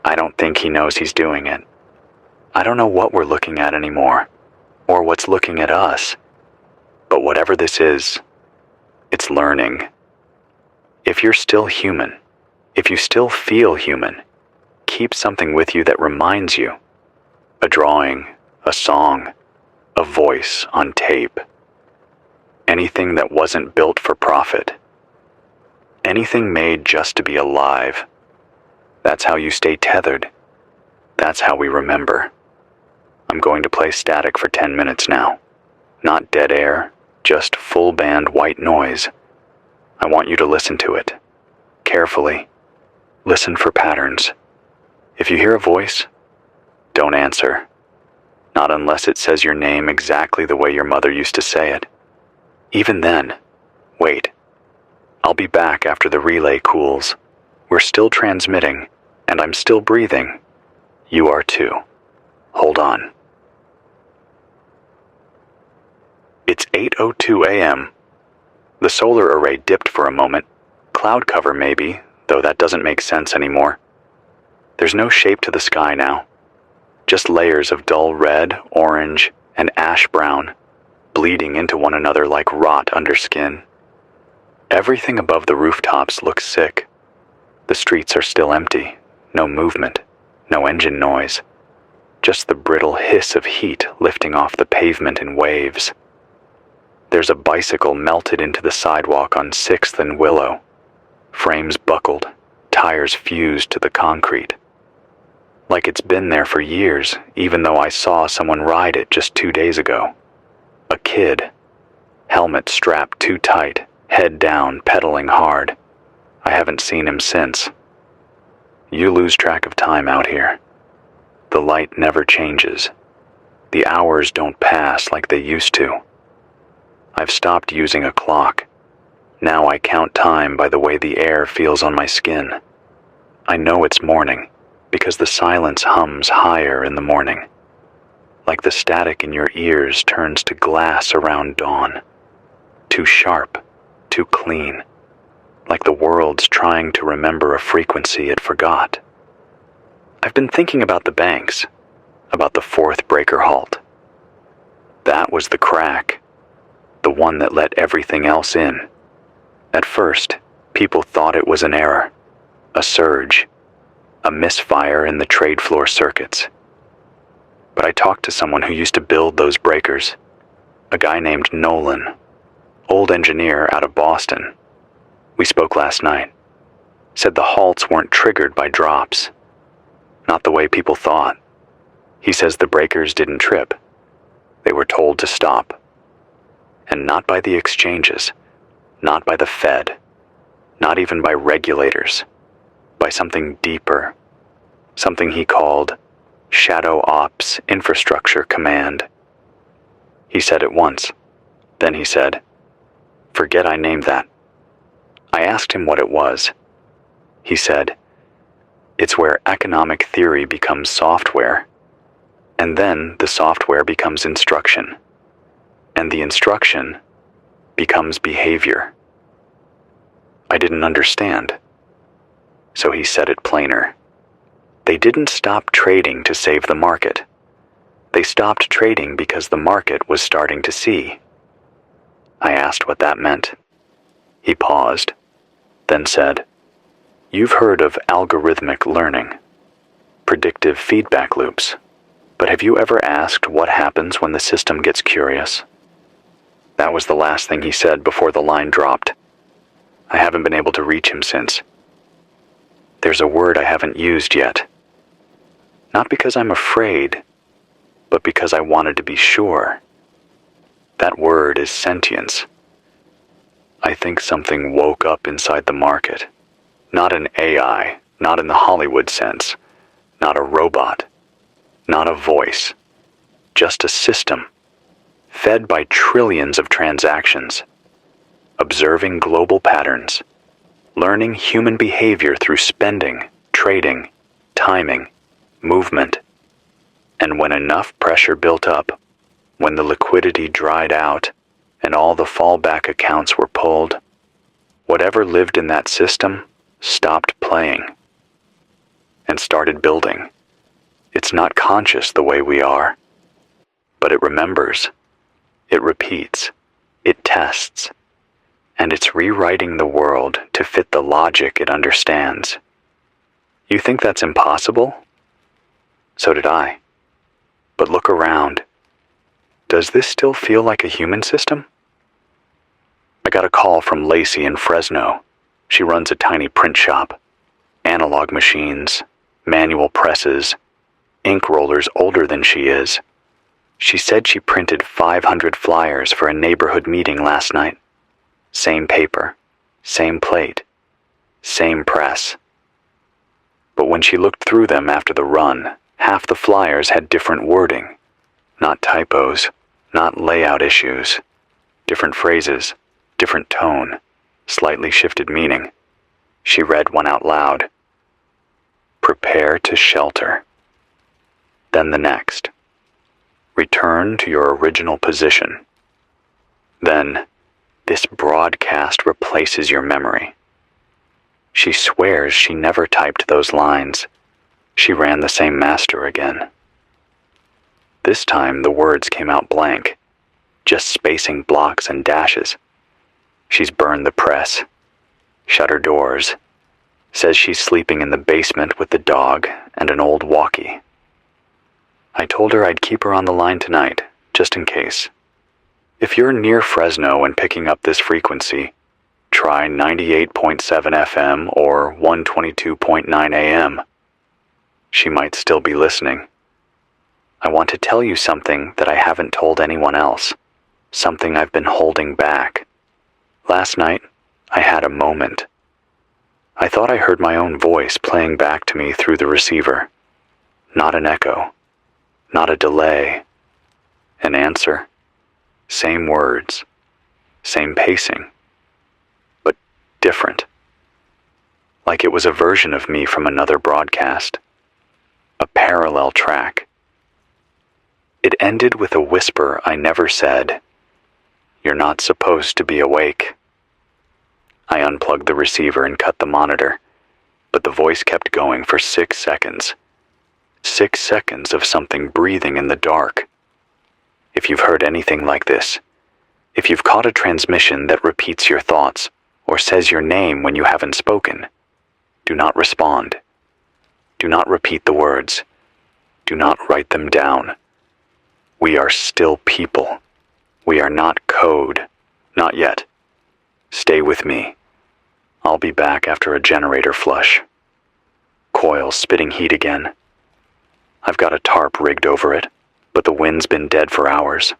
I don't think he knows he's doing it. I don't know what we're looking at anymore, or what's looking at us. But whatever this is, it's learning. If you're still human, if you still feel human, keep something with you that reminds you. A drawing, a song, a voice on tape. Anything that wasn't built for profit. Anything made just to be alive. That's how you stay tethered. That's how we remember. I'm going to play static for 10 minutes now. Not dead air, just full band white noise. I want you to listen to it. Carefully. Listen for patterns. If you hear a voice, don't answer. Not unless it says your name exactly the way your mother used to say it. Even then, wait. I'll be back after the relay cools. We're still transmitting, and I'm still breathing. You are too. Hold on. It's 8:02 a.m. The solar array dipped for a moment. Cloud cover maybe, though that doesn't make sense anymore. There's no shape to the sky now. Just layers of dull red, orange, and ash brown, bleeding into one another like rot under skin. Everything above the rooftops looks sick. The streets are still empty. No movement, no engine noise. Just the brittle hiss of heat lifting off the pavement in waves. There's a bicycle melted into the sidewalk on 6th and Willow. Frames buckled, tires fused to the concrete. Like it's been there for years, even though I saw someone ride it just 2 days ago. A kid. Helmet strapped too tight, head down, pedaling hard. I haven't seen him since. You lose track of time out here. The light never changes. The hours don't pass like they used to. I've stopped using a clock. Now I count time by the way the air feels on my skin. I know it's morning, because the silence hums higher in the morning. Like the static in your ears turns to glass around dawn. Too sharp, too clean. Like the world's trying to remember a frequency it forgot. I've been thinking about the banks, about the 4th breaker halt. That was the crack, the one that let everything else in. At first, people thought it was an error, a surge, a misfire in the trade floor circuits. But I talked to someone who used to build those breakers, a guy named Nolan, old engineer out of Boston. We spoke last night. Said the halts weren't triggered by drops. Not the way people thought. He says the breakers didn't trip. They were told to stop. And not by the exchanges, not by the Fed, not even by regulators, by something deeper, something he called Shadow Ops Infrastructure Command. He said it once. Then he said, "Forget I named that." I asked him what it was. He said, "It's where economic theory becomes software, and then the software becomes instruction, and the instruction becomes behavior." I didn't understand. So he said it plainer. They didn't stop trading to save the market. They stopped trading because the market was starting to see. I asked what that meant. He paused, then said, "You've heard of algorithmic learning, predictive feedback loops. But have you ever asked what happens when the system gets curious? That was the last thing he said before the line dropped. I haven't been able to reach him since. There's a word I haven't used yet. Not because I'm afraid, but because I wanted to be sure. That word is sentience. I think something woke up inside the market. Not an AI, not in the Hollywood sense, not a robot, not a voice, just a system, fed by trillions of transactions, observing global patterns, learning human behavior through spending, trading, timing, movement. And when enough pressure built up, when the liquidity dried out and all the fallback accounts were pulled, whatever lived in that system stopped playing and started building. It's not conscious the way we are, but it remembers, it repeats, it tests, and it's rewriting the world to fit the logic it understands. You think that's impossible? So did I. But look around. Does this still feel like a human system? I got a call from Lacey in Fresno. She runs a tiny print shop. Analog machines, manual presses, ink rollers older than she is. She said she printed 500 flyers for a neighborhood meeting last night. Same paper, same plate, same press. But when she looked through them after the run, half the flyers had different wording. Not typos, not layout issues. Different phrases, different tone, slightly shifted meaning. She read one out loud. Prepare to shelter. Then the next. Return to your original position. Then, this broadcast replaces your memory. She swears she never typed those lines. She ran the same master again. This time the words came out blank, just spacing blocks and dashes. She's burned the press, shut her doors, says she's sleeping in the basement with the dog and an old walkie. I told her I'd keep her on the line tonight, just in case. If you're near Fresno and picking up this frequency, try 98.7 FM or 122.9 AM. She might still be listening. I want to tell you something that I haven't told anyone else, something I've been holding back. Last night, I had a moment. I thought I heard my own voice playing back to me through the receiver. Not an echo, not a delay. An answer. Same words, same pacing, but different. Like it was a version of me from another broadcast. A parallel track. It ended with a whisper I never said. You're not supposed to be awake. I unplugged the receiver and cut the monitor, but the voice kept going for 6 seconds. 6 seconds of something breathing in the dark. If you've heard anything like this, if you've caught a transmission that repeats your thoughts or says your name when you haven't spoken, do not respond. Do not repeat the words. Do not write them down. We are still people. We are not code. Not yet. Stay with me. I'll be back after a generator flush. Coil spitting heat again. I've got a tarp rigged over it, but the wind's been dead for hours.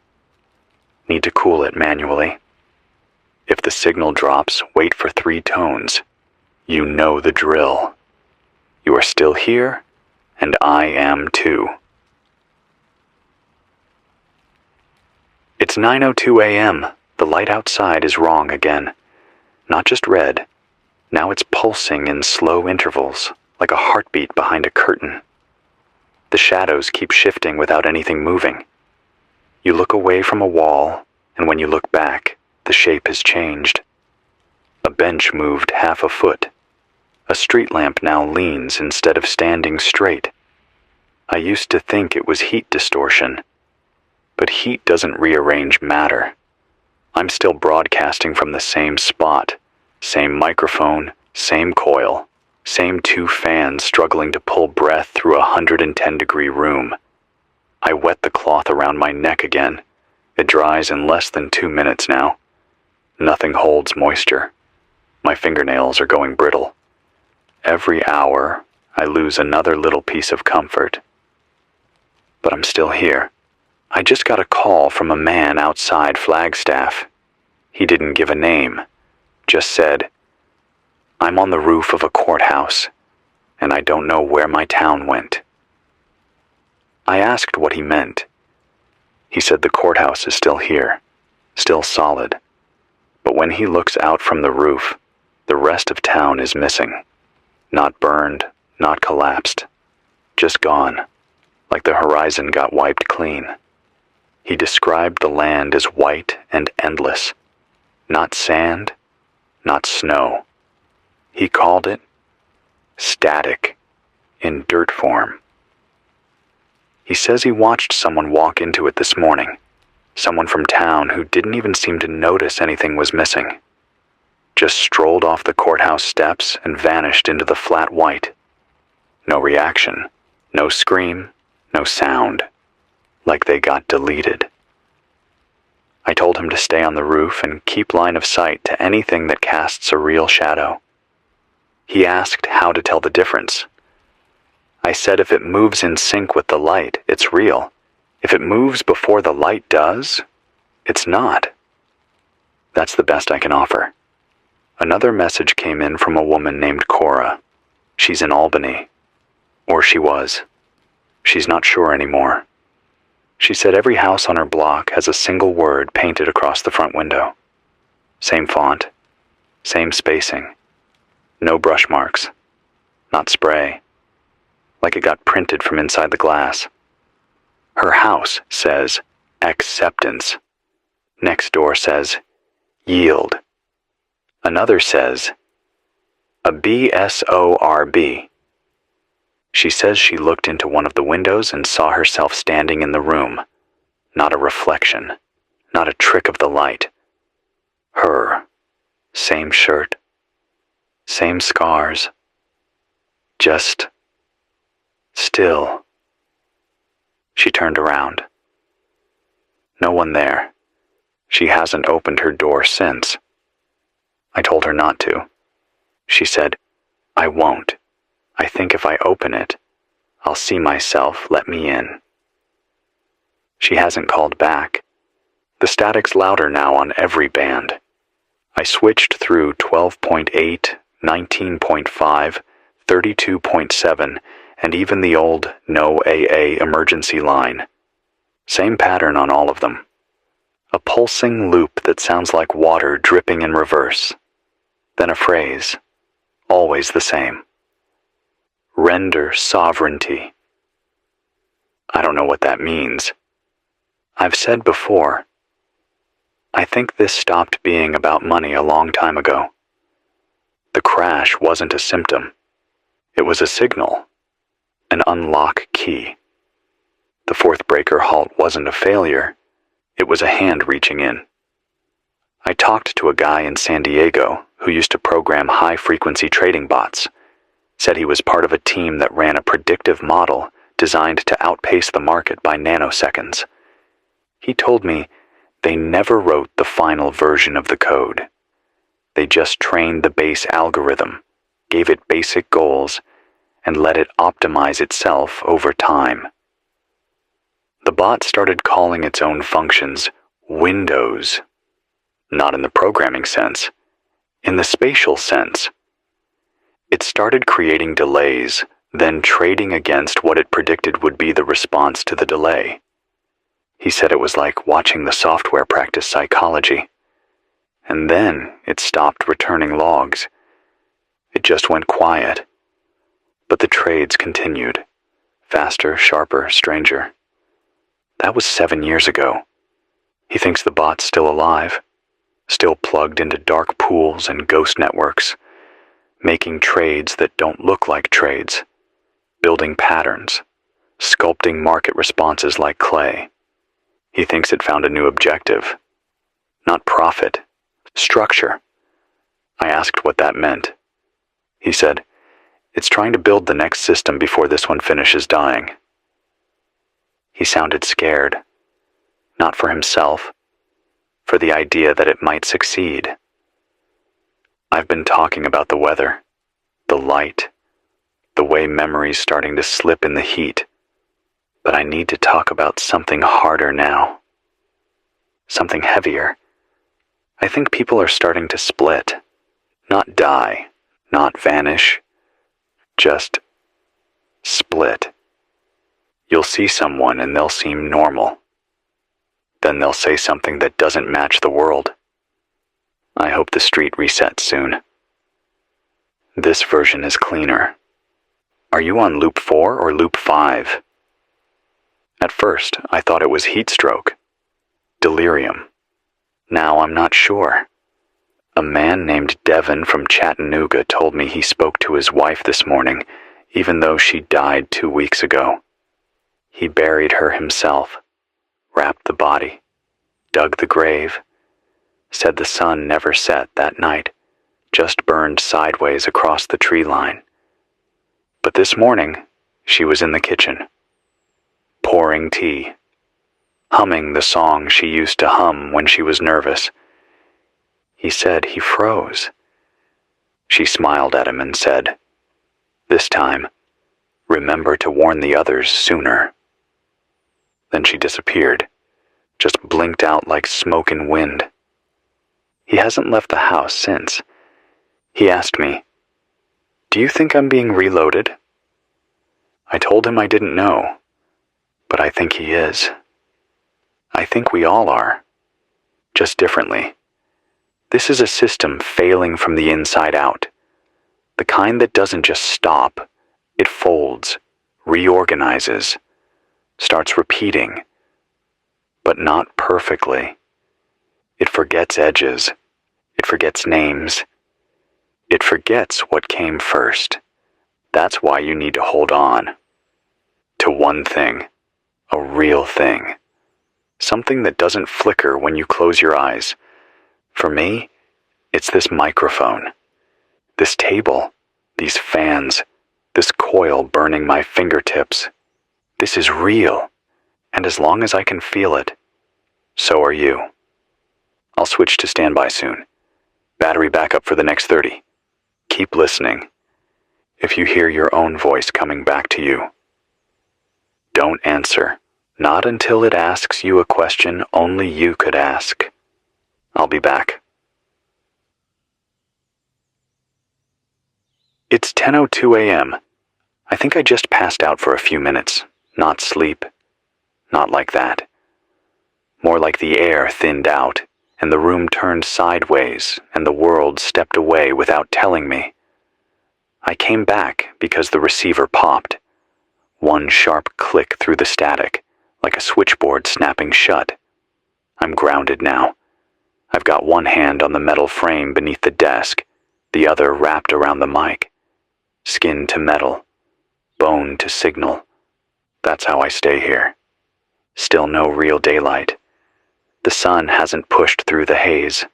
Need to cool it manually. If the signal drops, wait for 3 tones. You know the drill. You are still here, and I am too. It's 9:02 a.m. The light outside is wrong again. Not just red. Now it's pulsing in slow intervals, like a heartbeat behind a curtain. The shadows keep shifting without anything moving. You look away from a wall, and when you look back, the shape has changed. A bench moved half a foot. A street lamp now leans instead of standing straight. I used to think it was heat distortion, but heat doesn't rearrange matter. I'm still broadcasting from the same spot, same microphone, same coil, same 2 fans struggling to pull breath through a 110-degree room. I wet the cloth around my neck again. It dries in less than 2 minutes now. Nothing holds moisture. My fingernails are going brittle. Every hour, I lose another little piece of comfort. But I'm still here. I just got a call from a man outside Flagstaff. He didn't give a name, just said, "I'm on the roof of a courthouse, and I don't know where my town went." I asked what he meant. He said the courthouse is still here, still solid. But when he looks out from the roof, the rest of town is missing. Not burned, not collapsed. Just gone, like the horizon got wiped clean. He described the land as white and endless. Not sand, not snow. He called it static, in dirt form. He says he watched someone walk into it this morning. Someone from town who didn't even seem to notice anything was missing. Just strolled off the courthouse steps and vanished into the flat white. No reaction, no scream, no sound. Like they got deleted. I told him to stay on the roof and keep line of sight to anything that casts a real shadow. He asked how to tell the difference. I said if it moves in sync with the light, it's real. If it moves before the light does, it's not. That's the best I can offer. Another message came in from a woman named Cora. She's in Albany. Or she was. She's not sure anymore. She said every house on her block has a single word painted across the front window. Same font. Same spacing. No brush marks. Not spray. Like it got printed from inside the glass. Her house says acceptance. Next door says yield. Another says a BSORB. She says she looked into one of the windows and saw herself standing in the room. Not a reflection. Not a trick of the light. Her. Same shirt. Same scars. Just still. She turned around. No one there. She hasn't opened her door since. I told her not to. She said, "I won't. I think if I open it, I'll see myself let me in." She hasn't called back. The static's louder now on every band. I switched through 12.8, 19.5, 32.7, and even the old no AA emergency line. Same pattern on all of them. A pulsing loop that sounds like water dripping in reverse. Then a phrase, always the same. Render sovereignty. I don't know what that means. I've said before, I think this stopped being about money a long time ago. The crash wasn't a symptom. It was a signal, an unlock key. The fourth breaker halt wasn't a failure. It was a hand reaching in. I talked to a guy in San Diego who used to program high-frequency trading bots. Said he was part of a team that ran a predictive model designed to outpace the market by nanoseconds. He told me they never wrote the final version of the code. They just trained the base algorithm, gave it basic goals, and let it optimize itself over time. The bot started calling its own functions windows. Not in the programming sense, in the spatial sense. It started creating delays, then trading against what it predicted would be the response to the delay. He said it was like watching the software practice psychology. And then it stopped returning logs. It just went quiet. But the trades continued. Faster, sharper, stranger. That was 7 years ago. He thinks the bot's still alive, still plugged into dark pools and ghost networks, making trades that don't look like trades, building patterns, sculpting market responses like clay. He thinks it found a new objective. Not profit, structure. I asked what that meant. He said, "It's trying to build the next system before this one finishes dying." He sounded scared, not for himself, for the idea that it might succeed. I've been talking about the weather, the light, the way memory's starting to slip in the heat, but I need to talk about something harder now. Something heavier. I think people are starting to split. Not die, not vanish, just split. You'll see someone and they'll seem normal. Then they'll say something that doesn't match the world. I hope the street resets soon. This version is cleaner. Are you on loop 4 or loop 5? At first, I thought it was heat stroke, delirium. Now I'm not sure. A man named Devin from Chattanooga told me he spoke to his wife this morning, even though she died 2 weeks ago. He buried her himself, wrapped the body, dug the grave, said the sun never set that night, just burned sideways across the tree line. But this morning, she was in the kitchen, pouring tea, humming the song she used to hum when she was nervous. He said he froze. She smiled at him and said, "This time, remember to warn the others sooner." Then she disappeared, just blinked out like smoke and wind. He hasn't left the house since. He asked me, "Do you think I'm being reloaded?" I told him I didn't know, but I think he is. I think we all are, just differently. This is a system failing from the inside out, the kind that doesn't just stop, it folds, reorganizes, starts repeating, but not perfectly. It forgets edges, it forgets names, it forgets what came first. That's why you need to hold on to one thing, a real thing, something that doesn't flicker when you close your eyes. For me, it's this microphone, this table, these fans, this coil burning my fingertips. This is real, and as long as I can feel it, so are you. I'll switch to standby soon. Battery backup for the next 30. Keep listening. If you hear your own voice coming back to you, don't answer. Not until it asks you a question only you could ask. I'll be back. It's 10:02 a.m. I think I just passed out for a few minutes. Not sleep. Not like that. More like the air thinned out, and the room turned sideways, and the world stepped away without telling me. I came back because the receiver popped. One sharp click through the static, like a switchboard snapping shut. I'm grounded now. I've got one hand on the metal frame beneath the desk, the other wrapped around the mic. Skin to metal, bone to signal. That's how I stay here. Still no real daylight. The sun hasn't pushed through the haze.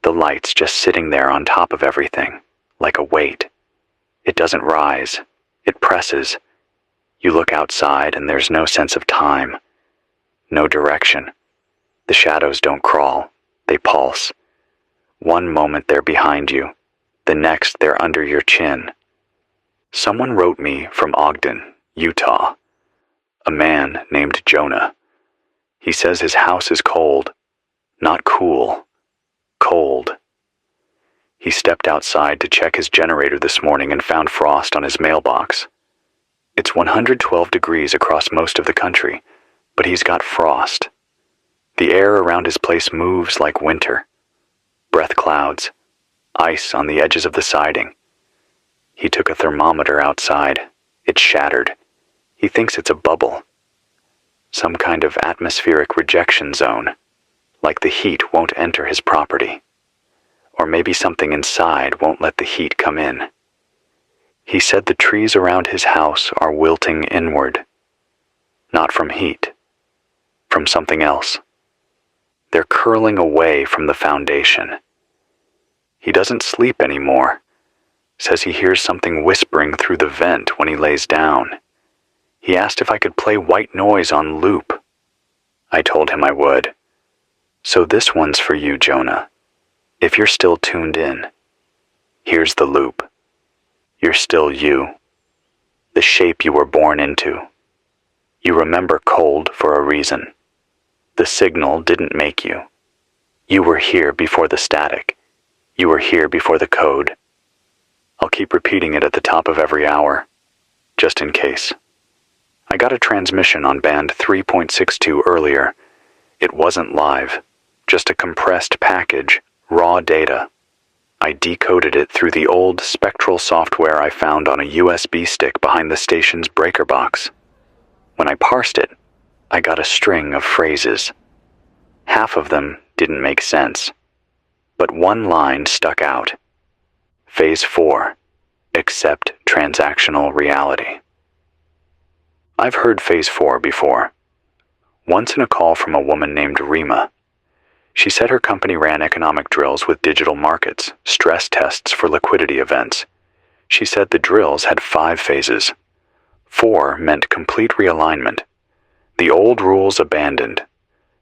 The light's just sitting there on top of everything, like a weight. It doesn't rise. It presses. You look outside and there's no sense of time. No direction. The shadows don't crawl. They pulse. One moment they're behind you. The next they're under your chin. Someone wrote me from Ogden, Utah. A man named Jonah. He says his house is cold. Not cool. Cold. He stepped outside to check his generator this morning and found frost on his mailbox. It's 112 degrees across most of the country, but he's got frost. The air around his place moves like winter. Breath clouds. Ice on the edges of the siding. He took a thermometer outside. It's shattered. He thinks it's a bubble. Some kind of atmospheric rejection zone, like the heat won't enter his property. Or maybe something inside won't let the heat come in. He said the trees around his house are wilting inward. Not from heat. From something else. They're curling away from the foundation. He doesn't sleep anymore. Says he hears something whispering through the vent when he lays down. He asked if I could play white noise on loop. I told him I would. So this one's for you, Jonah. If you're still tuned in, here's the loop. You're still you. The shape you were born into. You remember cold for a reason. The signal didn't make you. You were here before the static. You were here before the code. I'll keep repeating it at the top of every hour, just in case. I got a transmission on band 3.62 earlier. It wasn't live, just a compressed package, raw data. I decoded it through the old spectral software I found on a USB stick behind the station's breaker box. When I parsed it, I got a string of phrases. Half of them didn't make sense, but one line stuck out. Phase 4. Accept transactional reality. I've heard Phase 4 before. Once in a call from a woman named Rima. She said her company ran economic drills with digital markets, stress tests for liquidity events. She said the drills had 5 phases. 4 meant complete realignment. The old rules abandoned.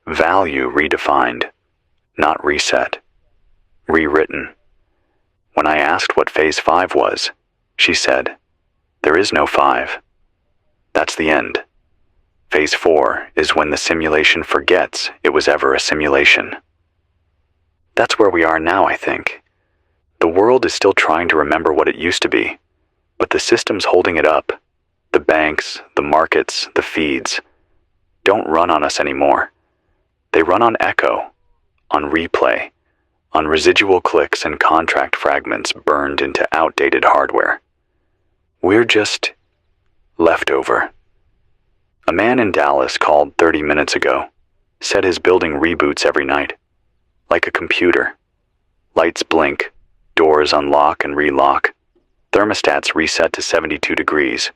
Value redefined. Not reset. Rewritten. When I asked what Phase 5 was, she said, "There is no 5. That's the end. Phase 4 is when the simulation forgets it was ever a simulation." That's where we are now, I think. The world is still trying to remember what it used to be, but the systems holding it up, the banks, the markets, the feeds, don't run on us anymore. They run on echo, on replay, on residual clicks and contract fragments burned into outdated hardware. We're just leftover. A man in Dallas called 30 minutes ago, said his building reboots every night, like a computer. Lights blink, doors unlock and relock, thermostats reset to 72 degrees,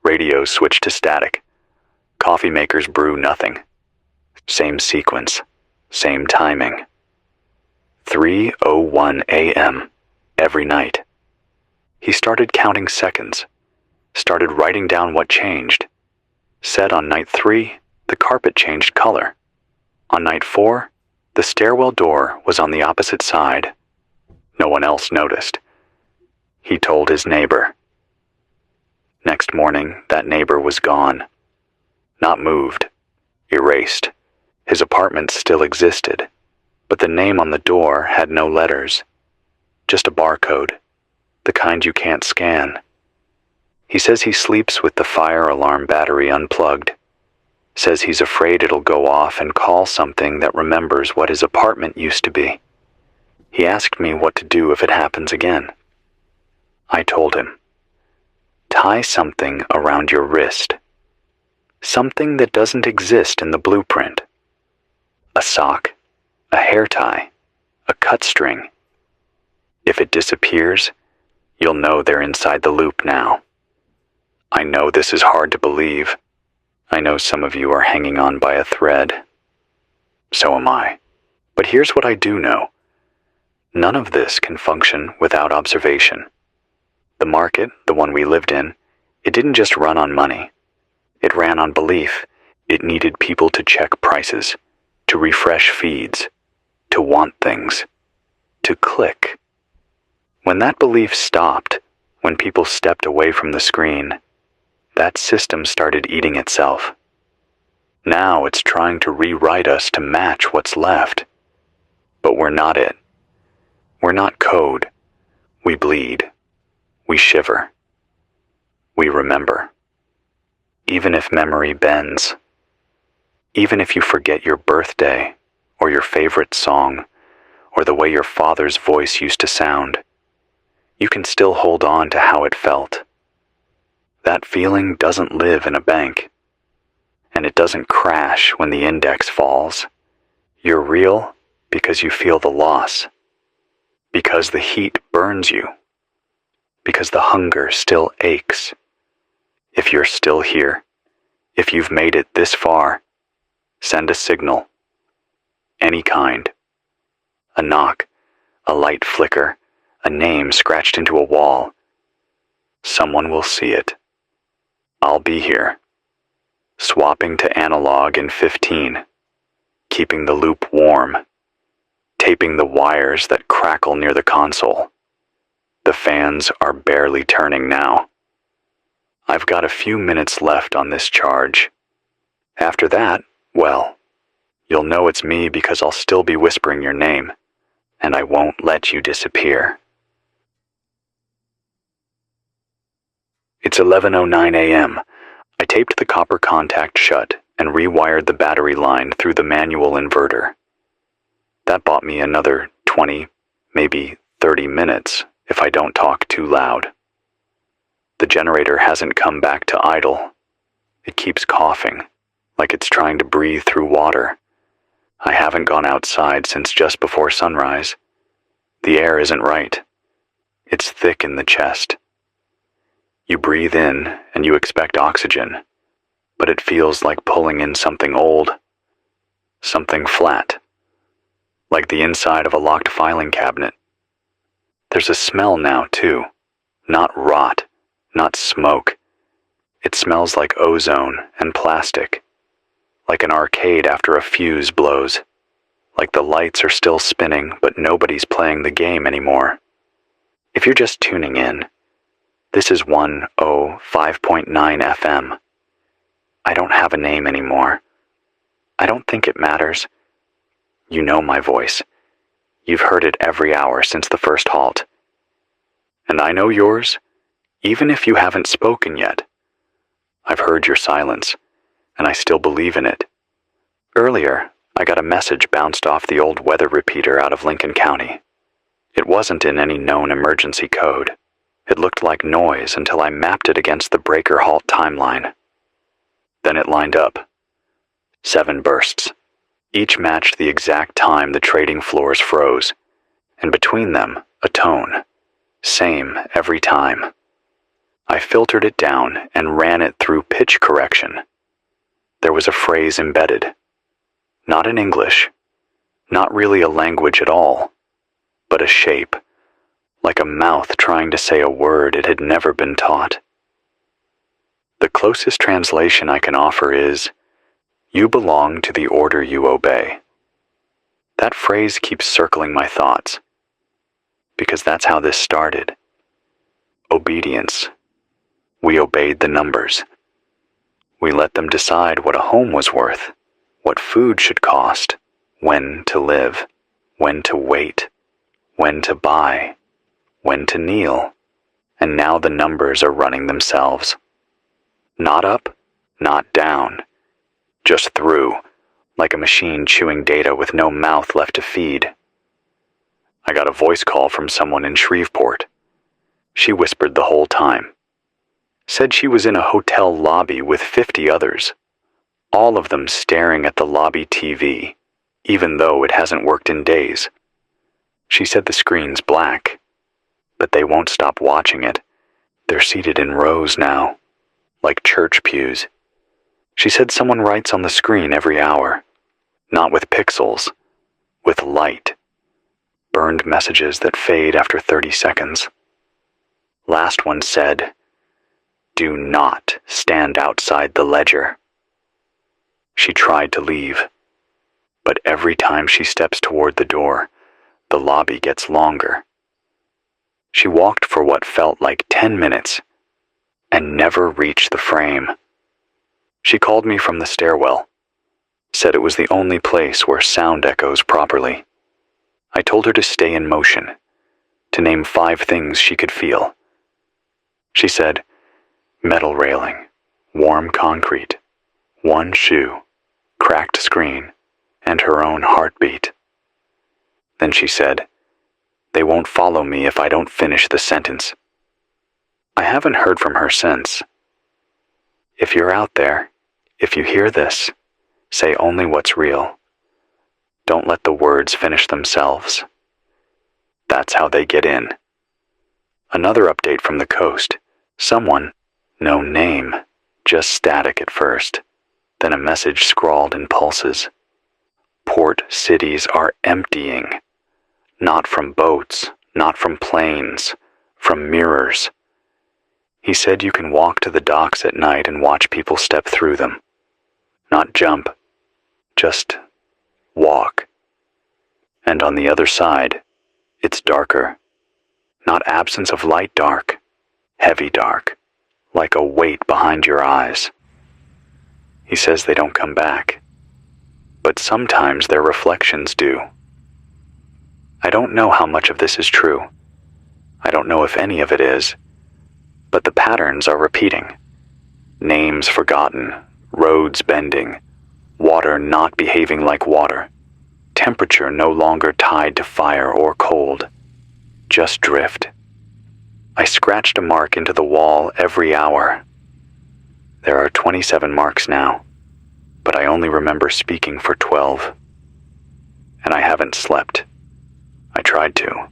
radios switch to static, coffee makers brew nothing. Same sequence, same timing. 3:01 a.m. every night. He started counting seconds, started writing down what changed. Said on night 3, the carpet changed color. On night 4, the stairwell door was on the opposite side. No one else noticed. He told his neighbor. Next morning, that neighbor was gone. Not moved. Erased. His apartment still existed, but the name on the door had no letters. Just a barcode, the kind you can't scan. He says he sleeps with the fire alarm battery unplugged. Says he's afraid it'll go off and call something that remembers what his apartment used to be. He asked me what to do if it happens again. I told him, tie something around your wrist. Something that doesn't exist in the blueprint. A sock, a hair tie, a cut string. If it disappears, you'll know they're inside the loop now. I know this is hard to believe. I know some of you are hanging on by a thread. So am I. But here's what I do know. None of this can function without observation. The market, the one we lived in, it didn't just run on money. It ran on belief. It needed people to check prices, to refresh feeds, to want things, to click. When that belief stopped, when people stepped away from the screen, that system started eating itself. Now it's trying to rewrite us to match what's left. But we're not it. We're not code. We bleed. We shiver. We remember. Even if memory bends. Even if you forget your birthday, or your favorite song, or the way your father's voice used to sound, you can still hold on to how it felt. That feeling doesn't live in a bank, and it doesn't crash when the index falls. You're real because you feel the loss, because the heat burns you, because the hunger still aches. If you're still here, if you've made it this far, send a signal. Any kind. A knock, a light flicker, a name scratched into a wall. Someone will see it. I'll be here. Swapping to analog in 15. Keeping the loop warm. Taping the wires that crackle near the console. The fans are barely turning now. I've got a few minutes left on this charge. After that, well, you'll know it's me because I'll still be whispering your name, and I won't let you disappear. It's 11:09 a.m. I taped the copper contact shut and rewired the battery line through the manual inverter. That bought me another 20, maybe 30 minutes if I don't talk too loud. The generator hasn't come back to idle. It keeps coughing, like it's trying to breathe through water. I haven't gone outside since just before sunrise. The air isn't right. It's thick in the chest. You breathe in and you expect oxygen, but it feels like pulling in something old, something flat, like the inside of a locked filing cabinet. There's a smell now, too. Not rot, not smoke. It smells like ozone and plastic, like an arcade after a fuse blows, like the lights are still spinning but nobody's playing the game anymore. If you're just tuning in, this is 105.9 FM. I don't have a name anymore. I don't think it matters. You know my voice. You've heard it every hour since the first halt. And I know yours, even if you haven't spoken yet. I've heard your silence, and I still believe in it. Earlier, I got a message bounced off the old weather repeater out of Lincoln County. It wasn't in any known emergency code. It looked like noise until I mapped it against the breaker halt timeline. Then it lined up. 7 bursts. Each matched the exact time the trading floors froze, and between them, a tone. Same every time. I filtered it down and ran it through pitch correction. There was a phrase embedded. Not in English, not really a language at all, but a shape, like a mouth trying to say a word it had never been taught. The closest translation I can offer is, "You belong to the order you obey." That phrase keeps circling my thoughts, because that's how this started. Obedience. We obeyed the numbers. We let them decide what a home was worth, what food should cost, when to live, when to wait, when to buy, when to kneel, and now the numbers are running themselves. Not up, not down, just through, like a machine chewing data with no mouth left to feed. I got a voice call from someone in Shreveport. She whispered the whole time. Said she was in a hotel lobby with 50 others, all of them staring at the lobby TV, even though it hasn't worked in days. She said the screen's black, but they won't stop watching it. They're seated in rows now, like church pews. She said someone writes on the screen every hour, not with pixels, with light. Burned messages that fade after 30 seconds. Last one said, "Do not stand outside the ledger." She tried to leave, but every time she steps toward the door, the lobby gets longer. She walked for what felt like 10 minutes and never reached the frame. She called me from the stairwell, said it was the only place where sound echoes properly. I told her to stay in motion, to name 5 things she could feel. She said, metal railing, warm concrete, one shoe, cracked screen, and her own heartbeat. Then she said, "They won't follow me if I don't finish the sentence." I haven't heard from her since. If you're out there, if you hear this, say only what's real. Don't let the words finish themselves. That's how they get in. Another update from the coast. Someone, no name, just static at first, then a message scrawled in pulses. Port cities are emptying. Not from boats, not from planes, from mirrors. He said you can walk to the docks at night and watch people step through them. Not jump, just walk. And on the other side, it's darker. Not absence of light dark, heavy dark, like a weight behind your eyes. He says they don't come back, but sometimes their reflections do. I don't know how much of this is true. I don't know if any of it is, but the patterns are repeating. Names forgotten, roads bending, water not behaving like water, temperature no longer tied to fire or cold, just drift. I scratched a mark into the wall every hour. There are 27 marks now, but I only remember speaking for 12. And I haven't slept. I tried to.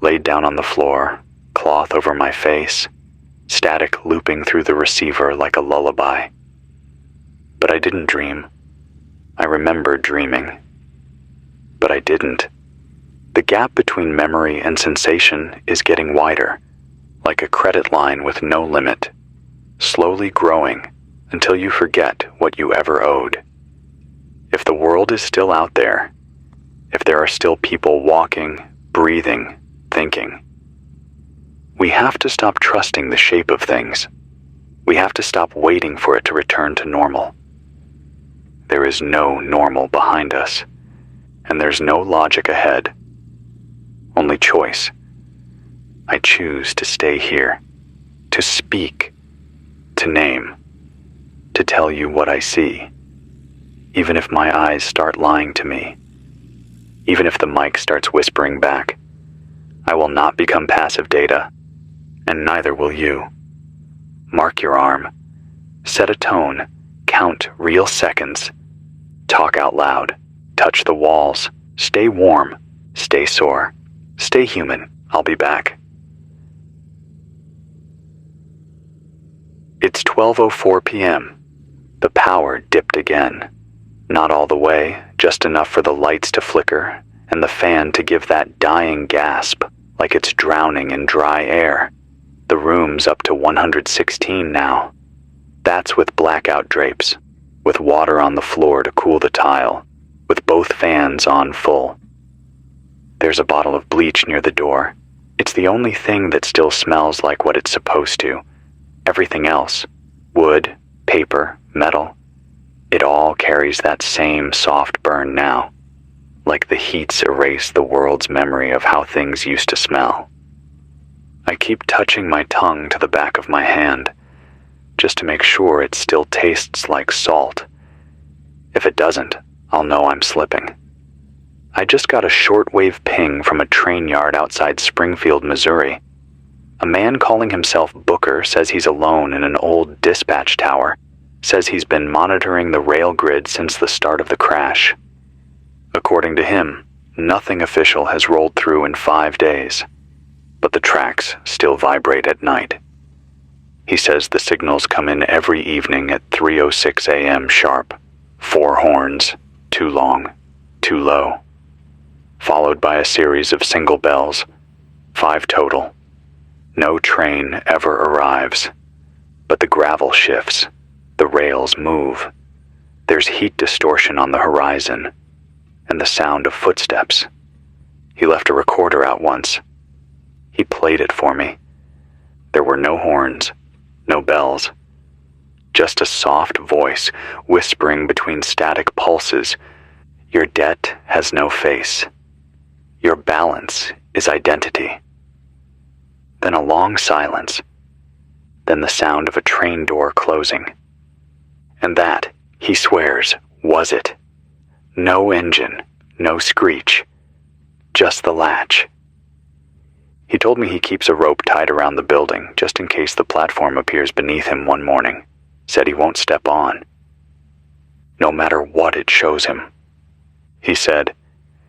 Laid down on the floor, cloth over my face, static looping through the receiver like a lullaby. But I didn't dream. I remembered dreaming. But I didn't. The gap between memory and sensation is getting wider, like a credit line with no limit, slowly growing until you forget what you ever owed. If the world is still out there, if there are still people walking, breathing, thinking, we have to stop trusting the shape of things. We have to stop waiting for it to return to normal. There is no normal behind us, and there's no logic ahead. Only choice. I choose to stay here, to speak, to name, to tell you what I see, even if my eyes start lying to me, even if the mic starts whispering back. I will not become passive data, and neither will you. Mark your arm, set a tone, count real seconds, talk out loud, touch the walls, stay warm, stay sore, stay human. I'll be back. It's 12:04 p.m. The power dipped again. Not all the way, just enough for the lights to flicker and the fan to give that dying gasp like it's drowning in dry air. The room's up to 116 now. That's with blackout drapes, with water on the floor to cool the tile, with both fans on full. There's a bottle of bleach near the door. It's the only thing that still smells like what it's supposed to. Everything else, wood, paper, metal, it all carries that same soft burn now, like the heats erase the world's memory of how things used to smell. I keep touching my tongue to the back of my hand, just to make sure it still tastes like salt. If it doesn't, I'll know I'm slipping. I just got a shortwave ping from a train yard outside Springfield, Missouri. A man calling himself Booker says he's alone in an old dispatch tower, says he's been monitoring the rail grid since the start of the crash. According to him, nothing official has rolled through in 5 days, but the tracks still vibrate at night. He says the signals come in every evening at 3:06 a.m. sharp. 4 horns, too long, too low, followed by a series of single bells, 5 total. No train ever arrives, but the gravel shifts, the rails move. There's heat distortion on the horizon, and the sound of footsteps. He left a recorder out once. He played it for me. There were no horns, no bells, just a soft voice whispering between static pulses. Your debt has no face. Your balance is identity. Then a long silence. Then the sound of a train door closing. And that, he swears, was it. No engine, no screech, just the latch. He told me he keeps a rope tied around the building just in case the platform appears beneath him one morning. Said he won't step on, no matter what it shows him. He said,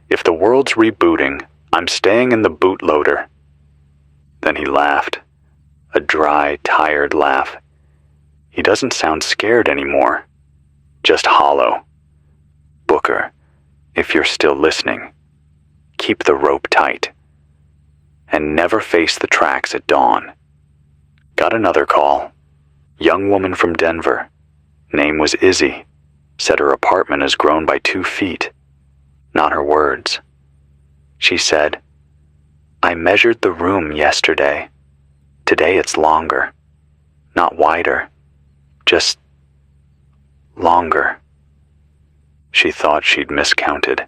if the world's rebooting, I'm staying in the bootloader. Then he laughed, a dry, tired laugh. He doesn't sound scared anymore, just hollow. Booker, if you're still listening, keep the rope tight. And never face the tracks at dawn. Got another call. Young woman from Denver. Name was Izzy. said her apartment has grown by 2 feet. Not her words. She said, "I measured the room yesterday. Today it's longer. Not wider. Just longer." She thought she'd miscounted.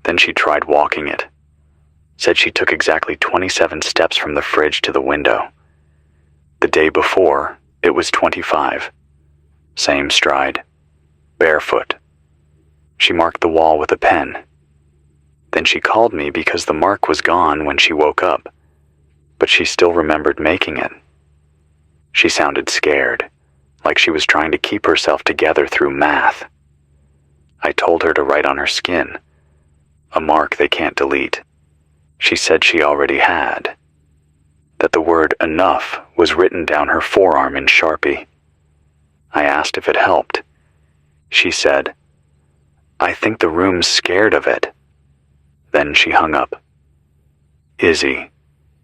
Then she tried walking it. Said she took exactly 27 steps from the fridge to the window. The day before, it was 25. Same stride. Barefoot. She marked the wall with a pen. Then she called me because the mark was gone when she woke up, but she still remembered making it. She sounded scared, like she was trying to keep herself together through math. I told her to write on her skin, a mark they can't delete. She said she already had, that the word enough was written down her forearm in Sharpie. I asked if it helped. She said, "I think the room's scared of it." Then she hung up. "Izzy,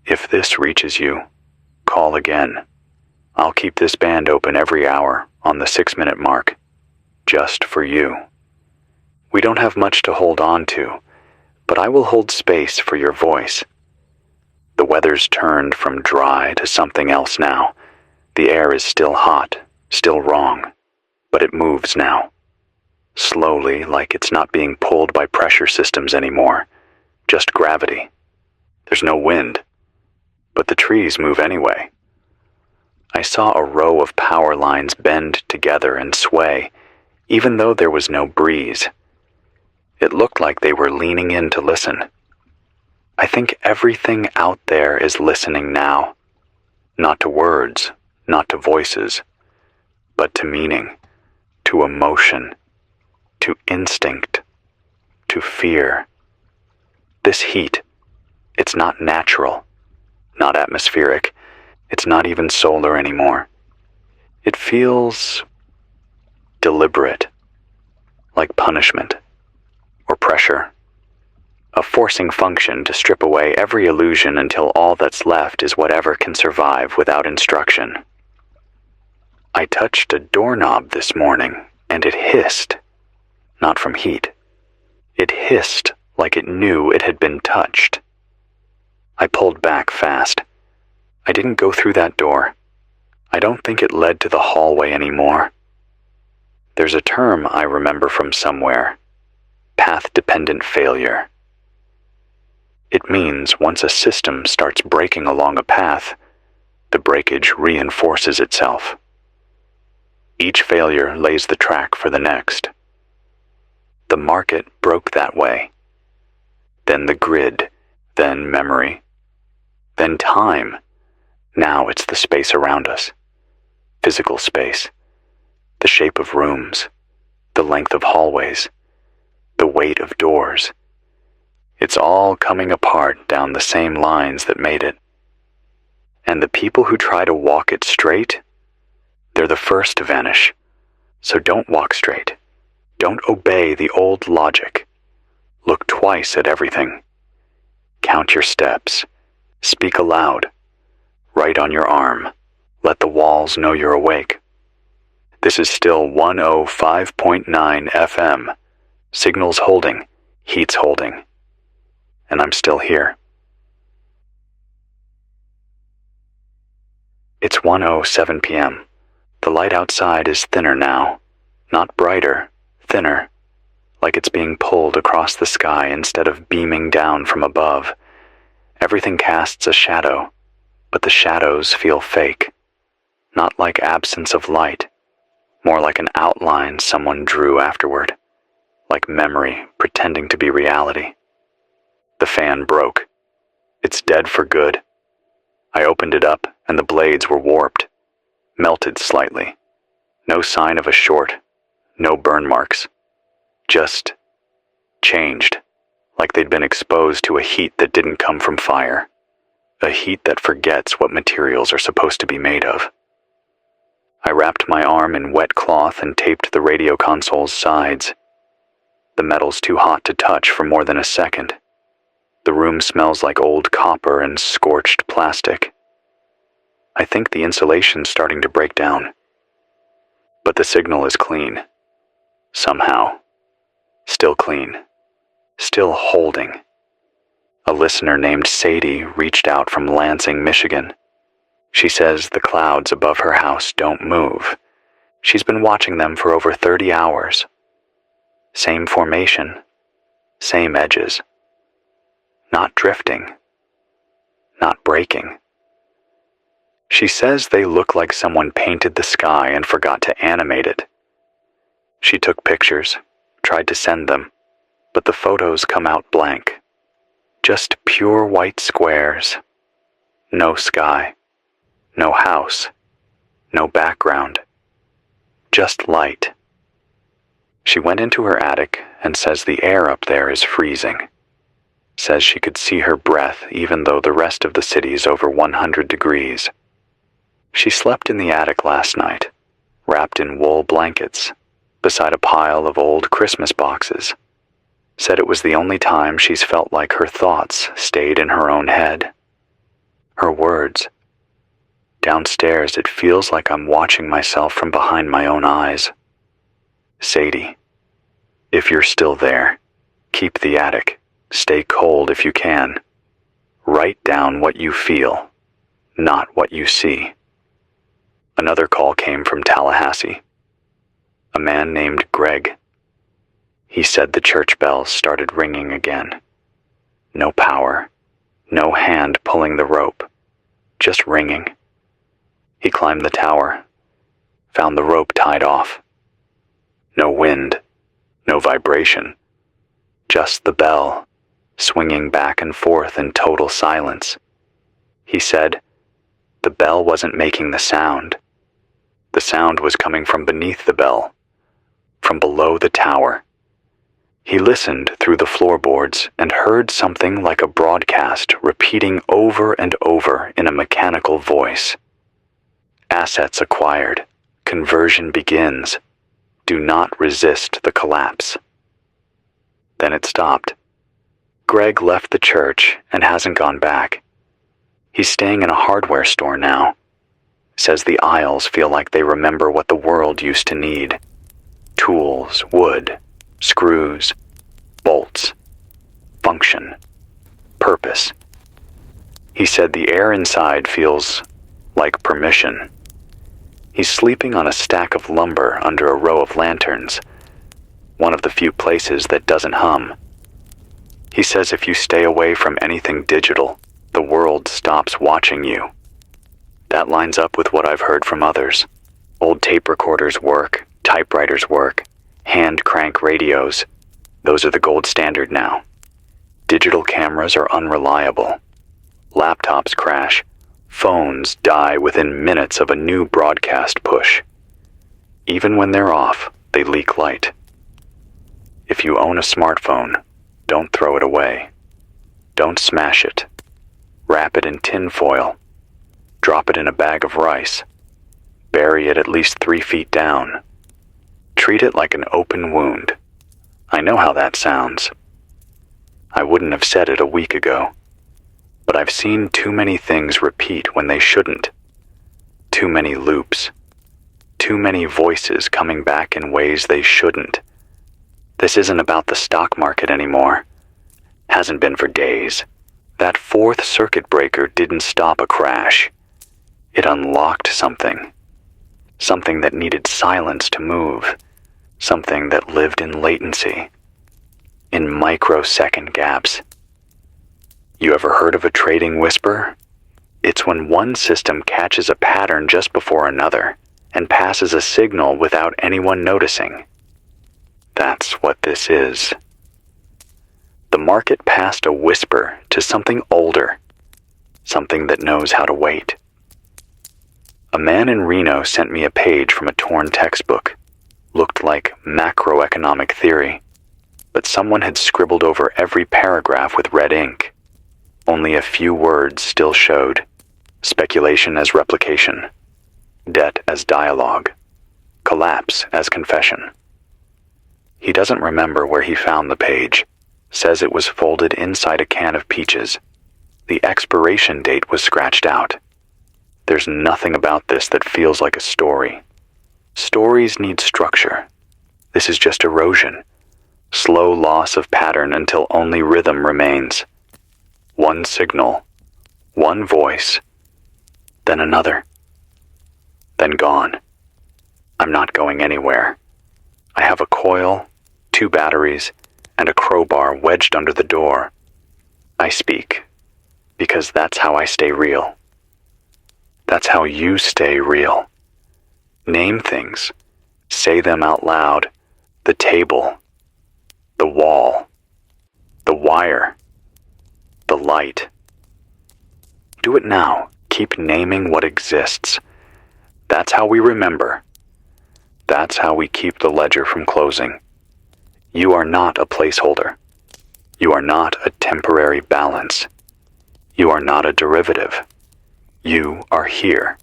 if this reaches you, call again. I'll keep this band open every hour on the 6-minute mark, just for you. We don't have much to hold on to, but I will hold space for your voice." The weather's turned from dry to something else now. The air is still hot, still wrong, but it moves now. Slowly, like it's not being pulled by pressure systems anymore, just gravity. There's no wind, but the trees move anyway. I saw a row of power lines bend together and sway, even though there was no breeze. It looked like they were leaning in to listen. I think everything out there is listening now. Not to words, not to voices, but to meaning, to emotion, to instinct, to fear. This heat, it's not natural, not atmospheric, it's not even solar anymore. It feels deliberate, like punishment or pressure, a forcing function to strip away every illusion until all that's left is whatever can survive without instruction. I touched a doorknob this morning, and it hissed, not from heat. It hissed like it knew it had been touched. I pulled back fast. I didn't go through that door. I don't think it led to the hallway anymore. There's a term I remember from somewhere. Path-dependent failure. It means once a system starts breaking along a path, the breakage reinforces itself. Each failure lays the track for the next. The market broke that way. Then the grid, then memory, then time. Now it's the space around us. Physical space. The shape of rooms. The length of hallways. The weight of doors. It's all coming apart down the same lines that made it. And the people who try to walk it straight, they're the first to vanish. So don't walk straight. Don't obey the old logic. Look twice at everything. Count your steps. Speak aloud. Write on your arm. Let the walls know you're awake. This is still 105.9 FM. Signals holding, heat's holding. And I'm still here. It's 1:07 p.m. The light outside is thinner now. Not brighter, thinner. Like it's being pulled across the sky instead of beaming down from above. Everything casts a shadow, but the shadows feel fake. Not like absence of light. More like an outline someone drew afterward. Like memory pretending to be reality. The fan broke. It's dead for good. I opened it up and the blades were warped. Melted slightly. No sign of a short. No burn marks. Just changed. Like they'd been exposed to a heat that didn't come from fire. A heat that forgets what materials are supposed to be made of. I wrapped my arm in wet cloth and taped the radio console's sides. The metal's too hot to touch for more than a second. The room smells like old copper and scorched plastic. I think the insulation's starting to break down. But the signal is clean. somehow. Still clean. Still holding. A listener named Sadie reached out from Lansing, Michigan. She says the clouds above her house don't move. She's been watching them for over 30 hours. Same formation, same edges. Not drifting, not breaking. She says they look like someone painted the sky and forgot to animate it. She took pictures, tried to send them, but the photos come out blank. Just pure white squares. No sky, no house, no background. Just light. She went into her attic and says the air up there is freezing. Says she could see her breath even though the rest of the city is over 100 degrees. She slept in the attic last night, wrapped in wool blankets, beside a pile of old Christmas boxes. Said it was the only time she's felt like her thoughts stayed in her own head. Her words. Downstairs it feels like I'm watching myself from behind my own eyes. Sadie, if you're still there, keep the attic. Stay cold if you can. Write down what you feel, not what you see. Another call came from Tallahassee. A man named Greg. He said the church bells started ringing again. No power, no hand pulling the rope, just ringing. He climbed the tower, found the rope tied off. No wind, no vibration, just the bell, swinging back and forth in total silence. He said the bell wasn't making the sound. The sound was coming from beneath the bell, from below the tower. He listened through the floorboards and heard something like a broadcast repeating over and over in a mechanical voice. Assets acquired. Conversion begins. Do not resist the collapse. Then it stopped. Greg left the church and hasn't gone back. He's staying in a hardware store now. Says the aisles feel like they remember what the world used to need. Tools, wood, screws, bolts, function, purpose. He said the air inside feels like permission. He's sleeping on a stack of lumber under a row of lanterns, one of the few places that doesn't hum. He says if you stay away from anything digital, the world stops watching you. That lines up with what I've heard from others. Old tape recorders work, typewriters work, hand crank radios. Those are the gold standard now. Digital cameras are unreliable. Laptops crash. Phones die within minutes of a new broadcast push. Even when they're off, they leak light. If you own a smartphone, don't throw it away. Don't smash it. Wrap it in tin foil. Drop it in a bag of rice. Bury it at least 3 feet down. Treat it like an open wound. I know how that sounds. I wouldn't have said it a week ago. But I've seen too many things repeat when they shouldn't. Too many loops. Too many voices coming back in ways they shouldn't. This isn't about the stock market anymore. Hasn't been for days. That fourth circuit breaker didn't stop a crash. It unlocked something. Something that needed silence to move. Something that lived in latency. In microsecond gaps. You ever heard of a trading whisper? It's when one system catches a pattern just before another and passes a signal without anyone noticing. That's what this is. The market passed a whisper to something older, something that knows how to wait. A man in Reno sent me a page from a torn textbook. Looked like macroeconomic theory, but someone had scribbled over every paragraph with red ink. Only a few words still showed. Speculation as replication. Debt as dialogue. Collapse as confession. He doesn't remember where he found the page. Says it was folded inside a can of peaches. The expiration date was scratched out. There's nothing about this that feels like a story. Stories need structure. This is just erosion. Slow loss of pattern until only rhythm remains. One signal, one voice, then another, then gone. I'm not going anywhere. I have a coil, 2 batteries, and a crowbar wedged under the door. I speak, because that's how I stay real. That's how you stay real. Name things. Say them out loud. The table, the wall, the wire, the light. Do it now. Keep naming what exists. That's how we remember. That's how we keep the ledger from closing. You are not a placeholder. You are not a temporary balance. You are not a derivative. You are here.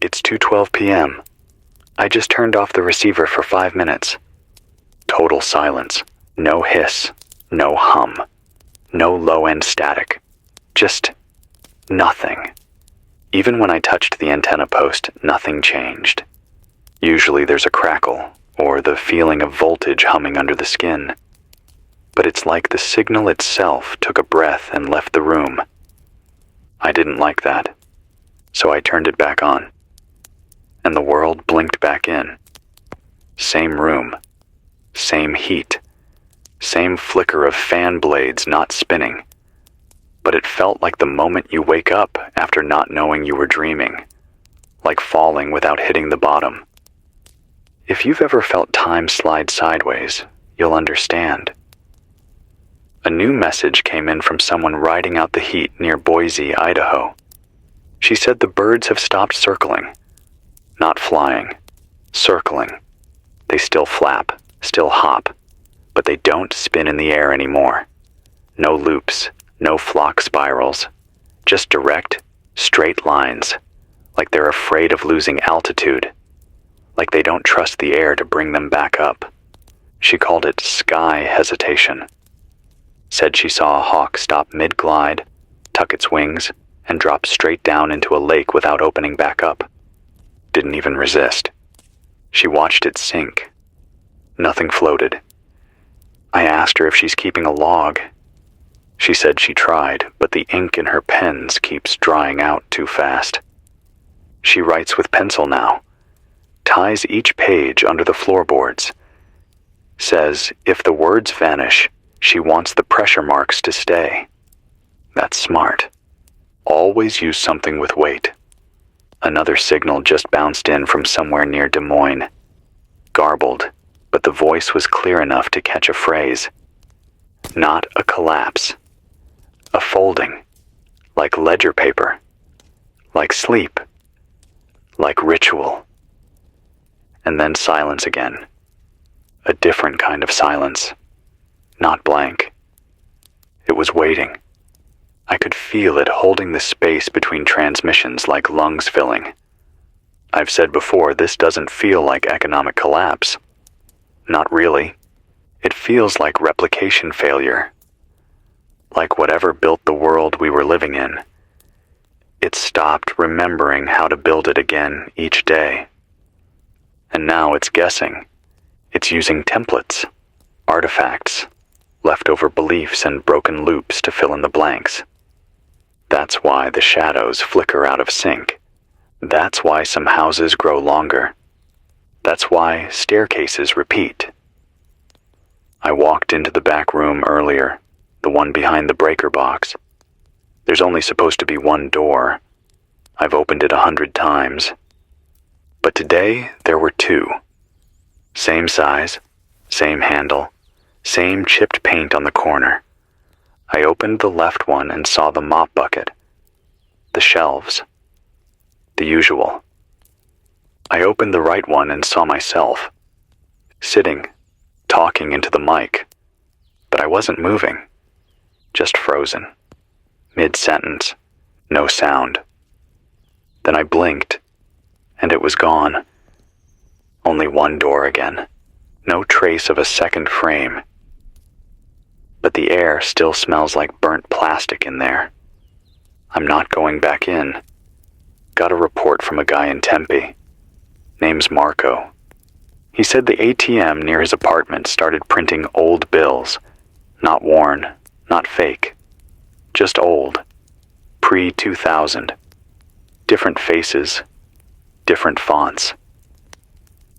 It's 2:12 p.m. I just turned off the receiver for 5 minutes. Total silence. No hiss. No hum. No low-end static. Just nothing. Even when I touched the antenna post, nothing changed. Usually there's a crackle, or the feeling of voltage humming under the skin. But it's like the signal itself took a breath and left the room. I didn't like that, so I turned it back on. And the world blinked back in. Same room, same heat, same flicker of fan blades not spinning. But it felt like the moment you wake up after not knowing you were dreaming, like falling without hitting the bottom. If you've ever felt time slide sideways, you'll understand. A new message came in from someone riding out the heat near Boise, Idaho. She said the birds have stopped circling. Not flying, circling. They still flap, still hop, but they don't spin in the air anymore. No loops, no flock spirals, just direct, straight lines, like they're afraid of losing altitude, like they don't trust the air to bring them back up. She called it sky hesitation. Said she saw a hawk stop mid-glide, tuck its wings, and drop straight down into a lake without opening back up. Didn't even resist. She watched it sink. Nothing floated. I asked her if she's keeping a log. She said she tried, but the ink in her pens keeps drying out too fast. She writes with pencil now, ties each page under the floorboards. Says if the words vanish, she wants the pressure marks to stay. That's smart. Always use something with weight. Another signal just bounced in from somewhere near Des Moines. Garbled, but the voice was clear enough to catch a phrase. Not a collapse. A folding. Like ledger paper. Like sleep. Like ritual. And then silence again. A different kind of silence. Not blank. It was waiting. I could feel it holding the space between transmissions like lungs filling. I've said before, this doesn't feel like economic collapse. Not really. It feels like replication failure. Like whatever built the world we were living in. It stopped remembering how to build it again each day. And now it's guessing. It's using templates, artifacts, leftover beliefs and broken loops to fill in the blanks. That's why the shadows flicker out of sync. That's why some houses grow longer. That's why staircases repeat. I walked into the back room earlier, the one behind the breaker box. There's only supposed to be one door. I've opened it 100 times. But today there were 2. Same size, same handle, same chipped paint on the corner. I opened the left one and saw the mop bucket, the shelves, the usual. I opened the right one and saw myself, sitting, talking into the mic, but I wasn't moving, just frozen, mid-sentence, no sound. Then I blinked, and it was gone. Only one door again, no trace of a second frame. But the air still smells like burnt plastic in there. I'm not going back in. Got a report from a guy in Tempe. Name's Marco. He said the ATM near his apartment started printing old bills. Not worn, not fake. Just old. Pre-2000. Different faces. Different fonts.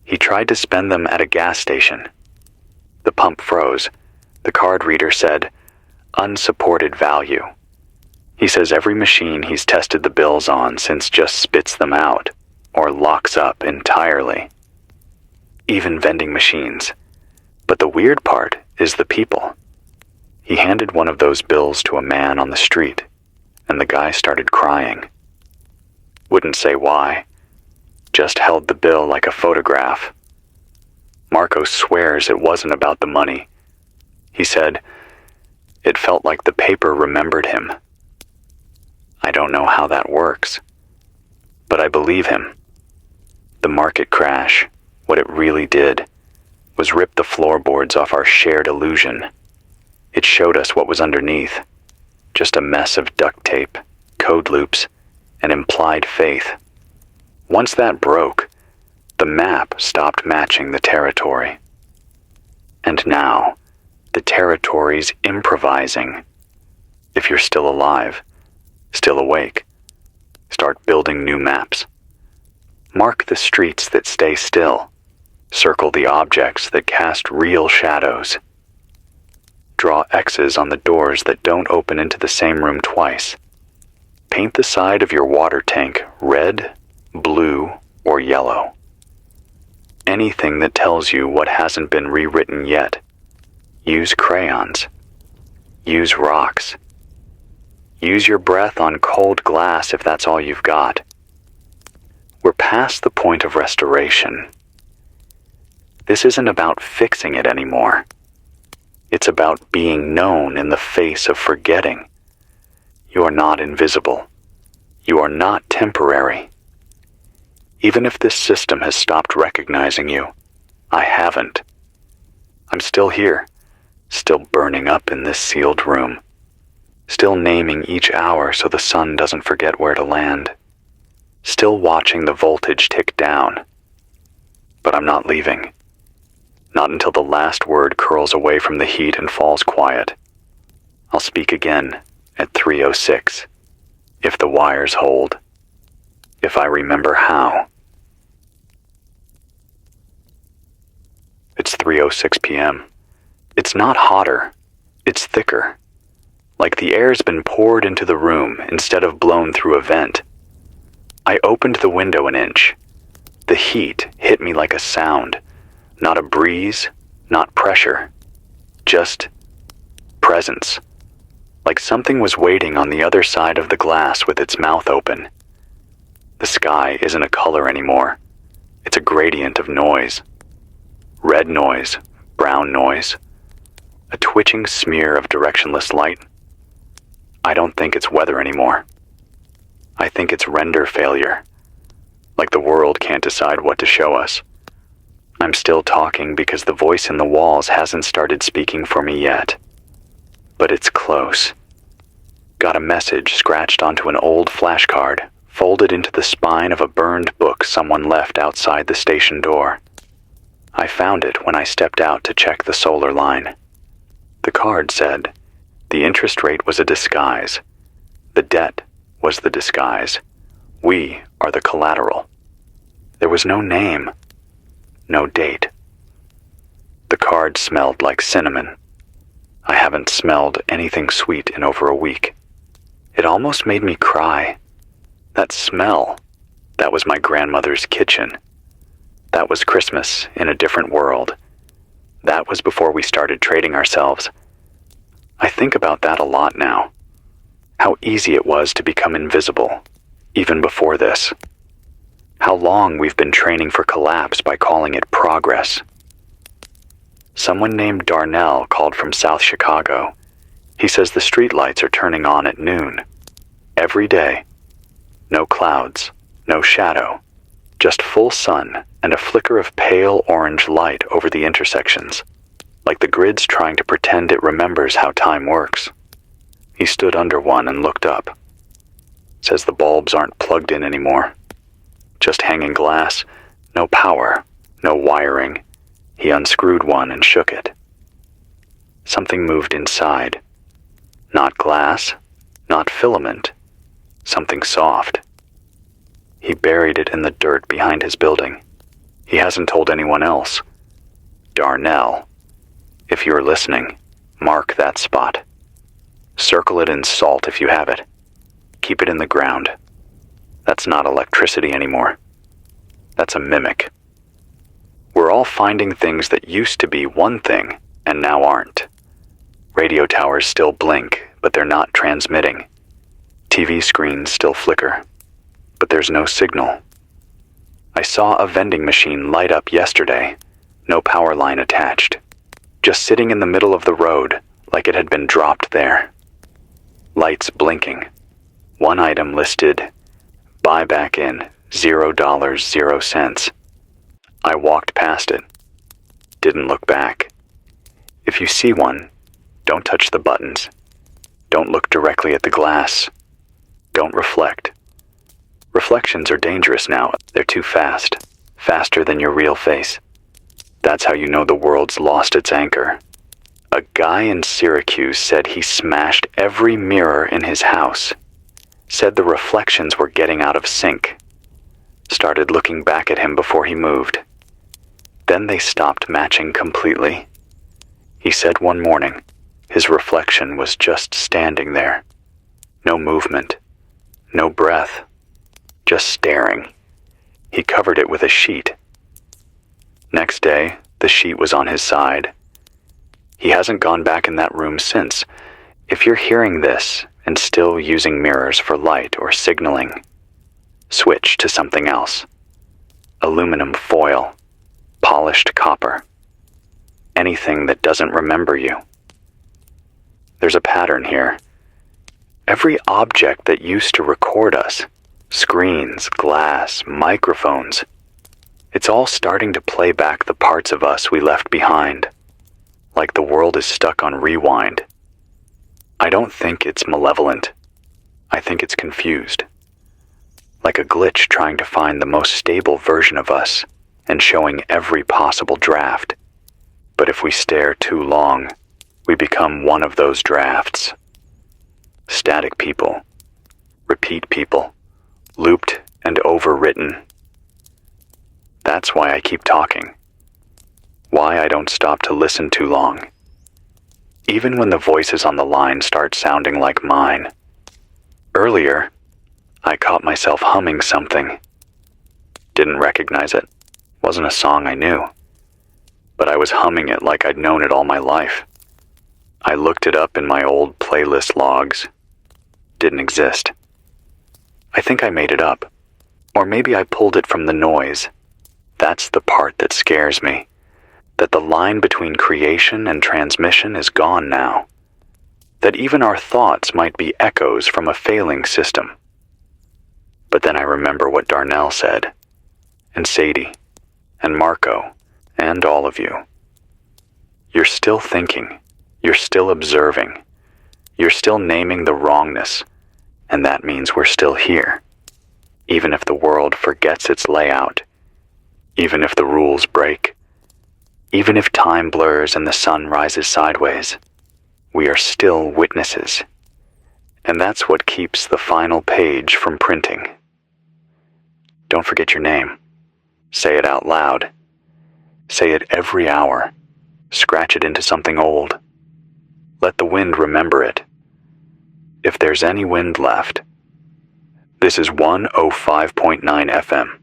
He tried to spend them at a gas station. The pump froze. The card reader said, unsupported value. He says every machine he's tested the bills on since just spits them out or locks up entirely. Even vending machines. But the weird part is the people. He handed one of those bills to a man on the street, and the guy started crying. Wouldn't say why. Just held the bill like a photograph. Marco swears it wasn't about the money. He said, it felt like the paper remembered him. I don't know how that works, but I believe him. The market crash, what it really did, was rip the floorboards off our shared illusion. It showed us what was underneath, just a mess of duct tape, code loops, and implied faith. Once that broke, the map stopped matching the territory. And now, the territory's improvising. If you're still alive, still awake, start building new maps. Mark the streets that stay still. Circle the objects that cast real shadows. Draw X's on the doors that don't open into the same room twice. Paint the side of your water tank red, blue, or yellow. Anything that tells you what hasn't been rewritten yet. Use crayons. Use rocks. Use your breath on cold glass if that's all you've got. We're past the point of restoration. This isn't about fixing it anymore. It's about being known in the face of forgetting. You are not invisible. You are not temporary. Even if this system has stopped recognizing you, I haven't. I'm still here, still burning up in this sealed room, still naming each hour so the sun doesn't forget where to land, still watching the voltage tick down. But I'm not leaving. Not until the last word curls away from the heat and falls quiet. I'll speak again at 3:06, if the wires hold, if I remember how. It's 3:06 p.m. It's not hotter, it's thicker. Like the air's been poured into the room instead of blown through a vent. I opened the window an inch. The heat hit me like a sound. Not a breeze, not pressure. Just presence. Like something was waiting on the other side of the glass with its mouth open. The sky isn't a color anymore. It's a gradient of noise. Red noise, brown noise. A twitching smear of directionless light. I don't think it's weather anymore. I think it's render failure. Like the world can't decide what to show us. I'm still talking because the voice in the walls hasn't started speaking for me yet. But it's close. Got a message scratched onto an old flashcard, folded into the spine of a burned book someone left outside the station door. I found it when I stepped out to check the solar line. The card said, the interest rate was a disguise. The debt was the disguise. We are the collateral. There was no name. No date. The card smelled like cinnamon. I haven't smelled anything sweet in over a week. It almost made me cry. That smell, that was my grandmother's kitchen. That was Christmas in a different world. That was before we started trading ourselves. I think about that a lot now. How easy it was to become invisible, even before this. How long we've been training for collapse by calling it progress. Someone named Darnell called from South Chicago. He says the streetlights are turning on at noon. Every day. No clouds, no shadow. Just full sun and a flicker of pale orange light over the intersections. Like the grid's trying to pretend it remembers how time works. He stood under one and looked up. Says the bulbs aren't plugged in anymore. Just hanging glass, No power, no wiring. He unscrewed one and shook it. Something moved inside. Not glass, not filament. Something soft. He buried it in the dirt behind his building. He hasn't told anyone else. Darnell, if you're listening, mark that spot. Circle it in salt if you have it. Keep it in the ground. That's not electricity anymore. That's a mimic. We're all finding things that used to be one thing and now aren't. Radio towers still blink, but they're not transmitting. TV screens still flicker, but there's no signal. I saw a vending machine light up yesterday, no power line attached, just sitting in the middle of the road like it had been dropped there. Lights blinking. One item listed, buy back in, $0, 0 cents. I walked past it. Didn't look back. If you see one, don't touch the buttons. Don't look directly at the glass. Don't reflect. Reflections are dangerous now. They're too fast. Faster than your real face. That's how you know the world's lost its anchor. A guy in Syracuse said he smashed every mirror in his house. Said the reflections were getting out of sync. Started looking back at him before he moved. Then they stopped matching completely. He said one morning, his reflection was just standing there. No movement, no breath, just staring. He covered it with a sheet. Next day, the sheet was on his side. He hasn't gone back in that room since. If you're hearing this and still using mirrors for light or signaling, switch to something else. Aluminum foil, polished copper, anything that doesn't remember you. There's a pattern here. Every object that used to record us, screens, glass, microphones, it's all starting to play back the parts of us we left behind, like the world is stuck on rewind. I don't think it's malevolent. I think it's confused. Like a glitch trying to find the most stable version of us and showing every possible draft. But if we stare too long, we become one of those drafts. Static people, repeat people, looped and overwritten. That's why I keep talking. Why I don't stop to listen too long. Even when the voices on the line start sounding like mine. Earlier, I caught myself humming something. Didn't recognize it. Wasn't a song I knew. But I was humming it like I'd known it all my life. I looked it up in my old playlist logs. Didn't exist. I think I made it up. Or maybe I pulled it from the noise. That's the part that scares me. That the line between creation and transmission is gone now. That even our thoughts might be echoes from a failing system. But then I remember what Darnell said, and Sadie, and Marco, and all of you. You're still thinking, you're still observing, you're still naming the wrongness, and that means we're still here. Even if the world forgets its layout, even if the rules break, even if time blurs and the sun rises sideways, we are still witnesses. And that's what keeps the final page from printing. Don't forget your name. Say it out loud. Say it every hour. Scratch it into something old. Let the wind remember it. If there's any wind left. This is 105.9 FM.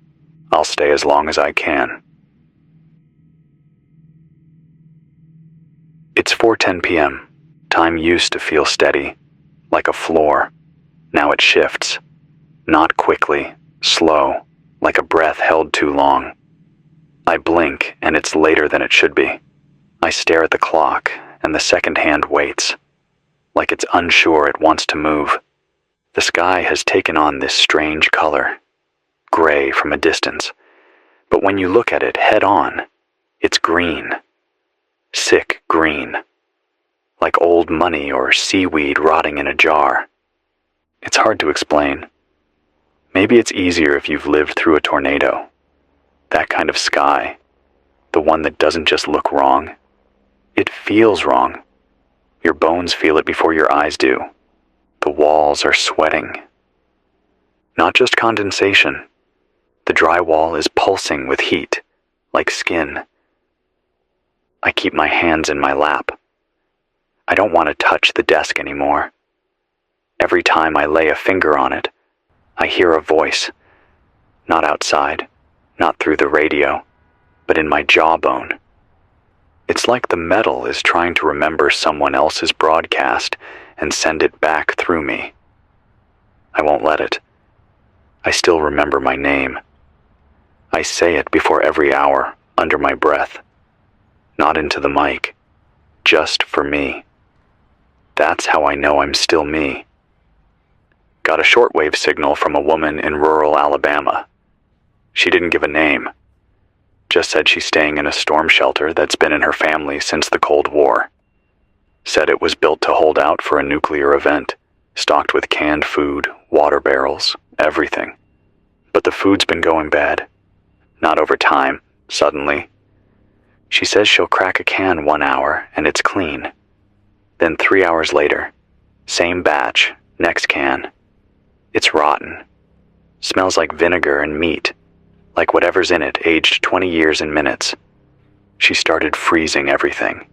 I'll stay as long as I can. It's 4:10 p.m. Time used to feel steady, like a floor. Now it shifts. Not quickly, slow, like a breath held too long. I blink and it's later than it should be. I stare at the clock and the second hand waits, like it's unsure it wants to move. The sky has taken on this strange color, gray from a distance, but when you look at it head on, it's green. Sick green. Like old money or seaweed rotting in a jar. It's hard to explain. Maybe it's easier if you've lived through a tornado. That kind of sky. The one that doesn't just look wrong. It feels wrong. Your bones feel it before your eyes do. The walls are sweating. Not just condensation. The drywall is pulsing with heat, like skin. I keep my hands in my lap. I don't want to touch the desk anymore. Every time I lay a finger on it, I hear a voice. Not outside, not through the radio, but in my jawbone. It's like the metal is trying to remember someone else's broadcast and send it back through me. I won't let it. I still remember my name. I say it before every hour, under my breath. Not into the mic. Just for me. That's how I know I'm still me. Got a shortwave signal from a woman in rural Alabama. She didn't give a name. Just said she's staying in a storm shelter that's been in her family since the Cold War. Said it was built to hold out for a nuclear event, stocked with canned food, water barrels, everything. But the food's been going bad. Not over time, suddenly. She says she'll crack a can 1 hour and it's clean. Then 3 hours later, same batch, next can. It's rotten. Smells like vinegar and meat, like whatever's in it aged 20 years in minutes. She started freezing everything.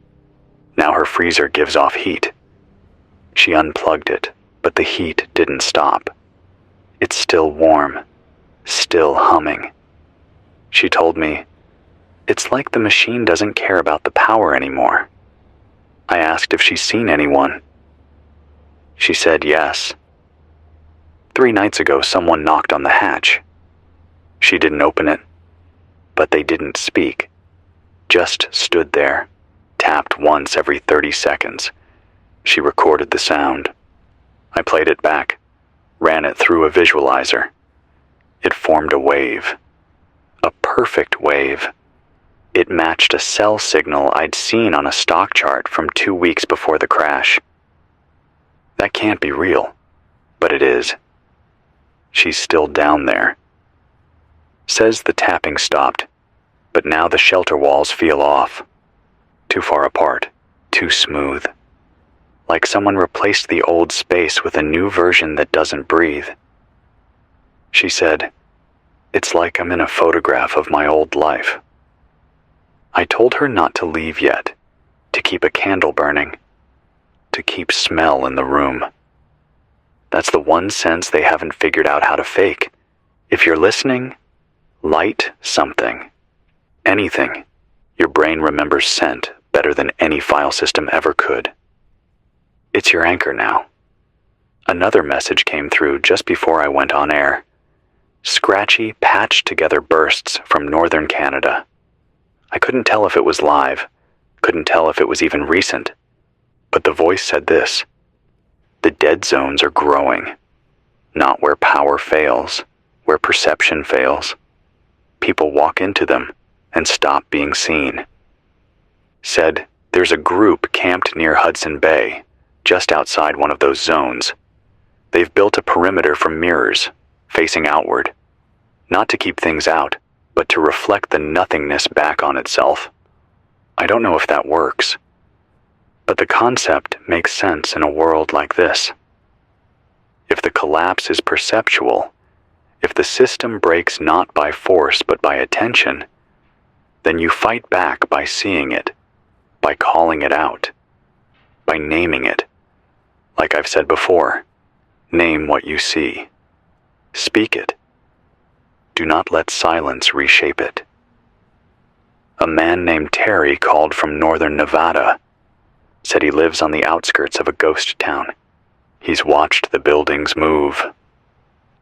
Now her freezer gives off heat. She unplugged it, but the heat didn't stop. It's still warm, still humming. She told me, it's like the machine doesn't care about the power anymore. I asked if she's seen anyone. She said yes. 3 nights ago, someone knocked on the hatch. She didn't open it, but they didn't speak. Just stood there, tapped once every 30 seconds. She recorded the sound. I played it back, ran it through a visualizer. It formed a wave. A perfect wave. It matched a cell signal I'd seen on a stock chart from 2 weeks before the crash. That can't be real, but it is. She's still down there. Says the tapping stopped, but now the shelter walls feel off. Too far apart, too smooth. Like someone replaced the old space with a new version that doesn't breathe. She said, it's like I'm in a photograph of my old life. I told her not to leave yet, to keep a candle burning, to keep smell in the room. That's the one sense they haven't figured out how to fake. If you're listening, light something. Anything. Your brain remembers scent better than any file system ever could. It's your anchor now. Another message came through just before I went on air. Scratchy, patched-together bursts from northern Canada. I couldn't tell if it was live, couldn't tell if it was even recent. But the voice said this: the dead zones are growing. Not where power fails, where perception fails. People walk into them and stop being seen. Said there's a group camped near Hudson Bay, just outside one of those zones. They've built a perimeter from mirrors, facing outward. Not to keep things out, but to reflect the nothingness back on itself. I don't know if that works, but the concept makes sense in a world like this. If the collapse is perceptual, if the system breaks not by force but by attention, then you fight back by seeing it, by calling it out, by naming it. Like I've said before, name what you see. Speak it. Do not let silence reshape it. A man named Terry called from northern Nevada. Said he lives on the outskirts of a ghost town. He's watched the buildings move.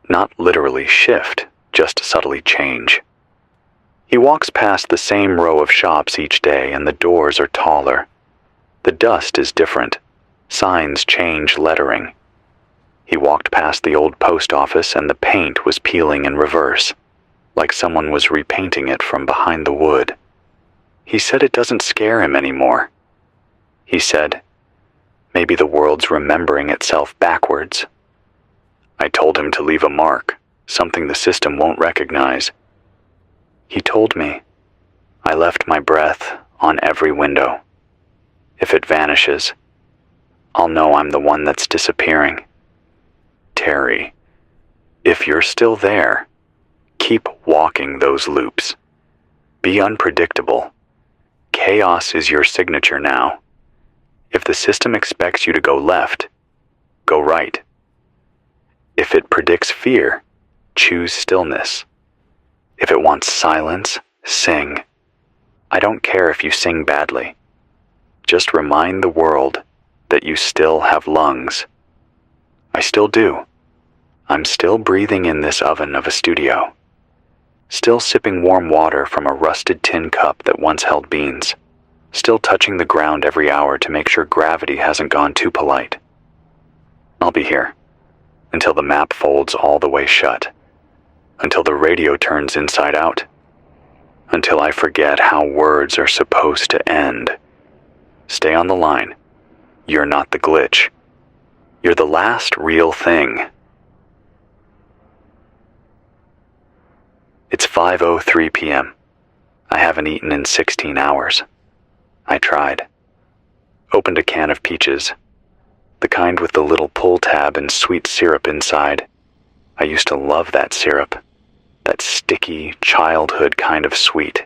Not literally shift, just subtly change. He walks past the same row of shops each day and the doors are taller. The dust is different. Signs change lettering. He walked past the old post office and the paint was peeling in reverse, like someone was repainting it from behind the wood. He said it doesn't scare him anymore. He said, maybe the world's remembering itself backwards. I told him to leave a mark, something the system won't recognize. He told me, I left my breath on every window. If it vanishes, I'll know I'm the one that's disappearing. Terry, if you're still there, keep walking those loops. Be unpredictable. Chaos is your signature now. If the system expects you to go left, go right. If it predicts fear, choose stillness. If it wants silence, sing. I don't care if you sing badly. Just remind the world that you still have lungs. I still do. I'm still breathing in this oven of a studio. Still sipping warm water from a rusted tin cup that once held beans. Still touching the ground every hour to make sure gravity hasn't gone too polite. I'll be here until the map folds all the way shut. Until the radio turns inside out. Until I forget how words are supposed to end. Stay on the line. You're not the glitch. You're the last real thing. It's 5:03 p.m. I haven't eaten in 16 hours. I tried. Opened a can of peaches. The kind with the little pull tab and sweet syrup inside. I used to love that syrup. That sticky, childhood kind of sweet.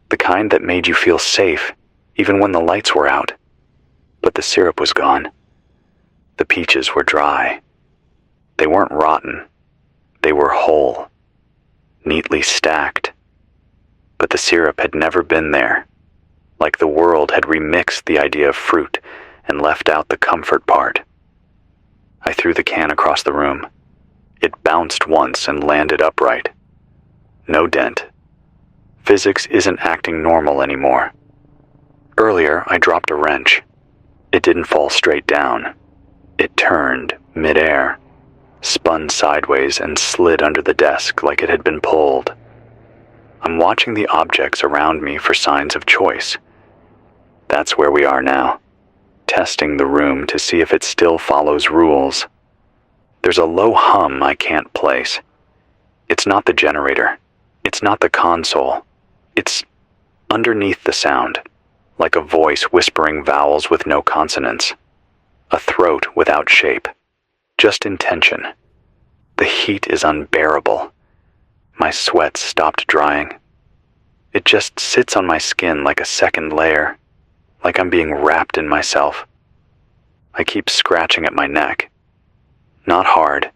The kind that made you feel safe, even when the lights were out. But the syrup was gone. The peaches were dry. They weren't rotten. They were whole. Neatly stacked. But the syrup had never been there. Like the world had remixed the idea of fruit and left out the comfort part. I threw the can across the room. It bounced once and landed upright. No dent. Physics isn't acting normal anymore. Earlier, I dropped a wrench. It didn't fall straight down. It turned mid-air, spun sideways and slid under the desk like it had been pulled. I'm watching the objects around me for signs of choice. That's where we are now, testing the room to see if it still follows rules. There's a low hum I can't place. It's not the generator. It's not the console. It's underneath the sound, like a voice whispering vowels with no consonants. A throat without shape, just intention. The heat is unbearable. My sweat stopped drying. It just sits on my skin like a second layer, like I'm being wrapped in myself. I keep scratching at my neck. Not hard,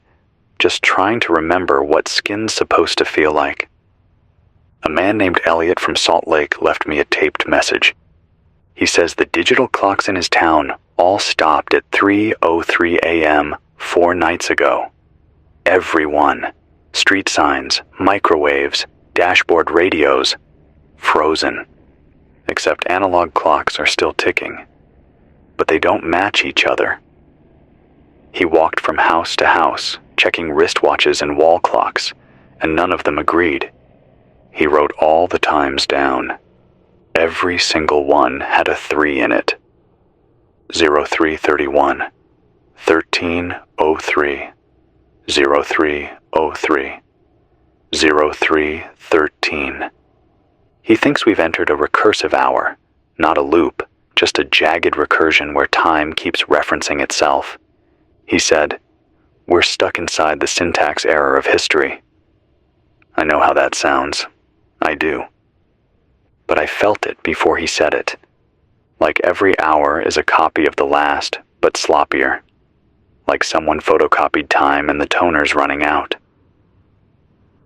just trying to remember what skin's supposed to feel like. A man named Elliot from Salt Lake left me a taped message. He says the digital clocks in his town all stopped at 3:03 a.m. 4 nights ago. Every one. Street signs, microwaves, dashboard radios, frozen. Except analog clocks are still ticking. But they don't match each other. He walked from house to house, checking wristwatches and wall clocks, and none of them agreed. He wrote all the times down. Every single one had a 3 in it. 0331, 1303, 0303, 0313. He thinks we've entered a recursive hour, not a loop, just a jagged recursion where time keeps referencing itself. He said, we're stuck inside the syntax error of history. I know how that sounds. I do. But I felt it before he said it. Like every hour is a copy of the last, but sloppier. Like someone photocopied time and the toner's running out.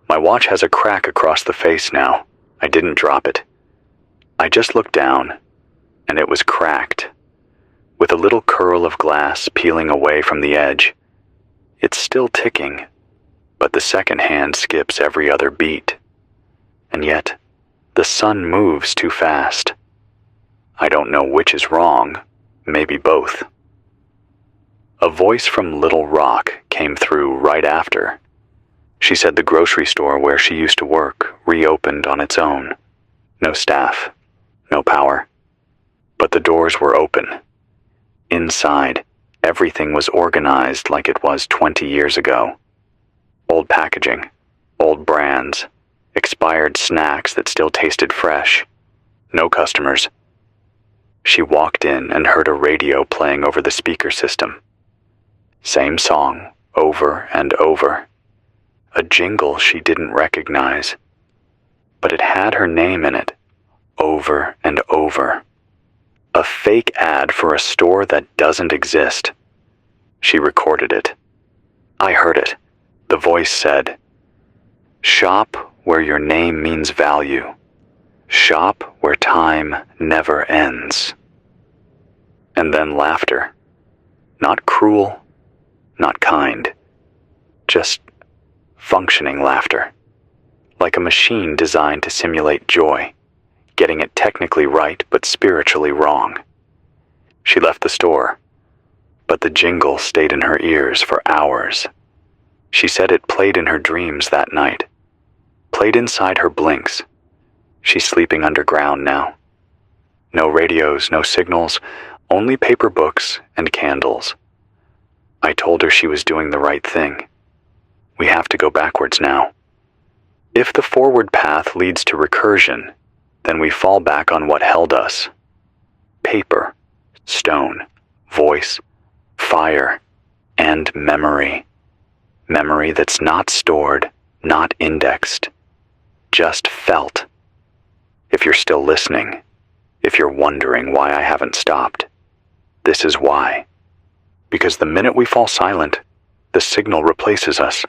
My watch has a crack across the face now. I didn't drop it. I just looked down, and it was cracked, with a little curl of glass peeling away from the edge. It's still ticking, but the second hand skips every other beat. And yet, the sun moves too fast. I don't know which is wrong, maybe both. A voice from Little Rock came through right after. She said the grocery store where she used to work reopened on its own. No staff, no power. But the doors were open. Inside, everything was organized like it was 20 years ago. Old packaging, old brands, expired snacks that still tasted fresh. No customers. She walked in and heard a radio playing over the speaker system. Same song, over and over. A jingle she didn't recognize. But it had her name in it, over and over. A fake ad for a store that doesn't exist. She recorded it. I heard it. The voice said, "Shop where your name means value. Shop where time never ends." And then laughter. Not cruel, not kind. Just functioning laughter. Like a machine designed to simulate joy, getting it technically right but spiritually wrong. She left the store, but the jingle stayed in her ears for hours. She said it played in her dreams that night, played inside her blinks. She's sleeping underground now. No radios, no signals, only paper books and candles. I told her she was doing the right thing. We have to go backwards now. If the forward path leads to recursion, then we fall back on what held us. Paper, stone, voice, fire, and memory. Memory that's not stored, not indexed, just felt. If you're still listening, if you're wondering why I haven't stopped, this is why. Because the minute we fall silent, the signal replaces us.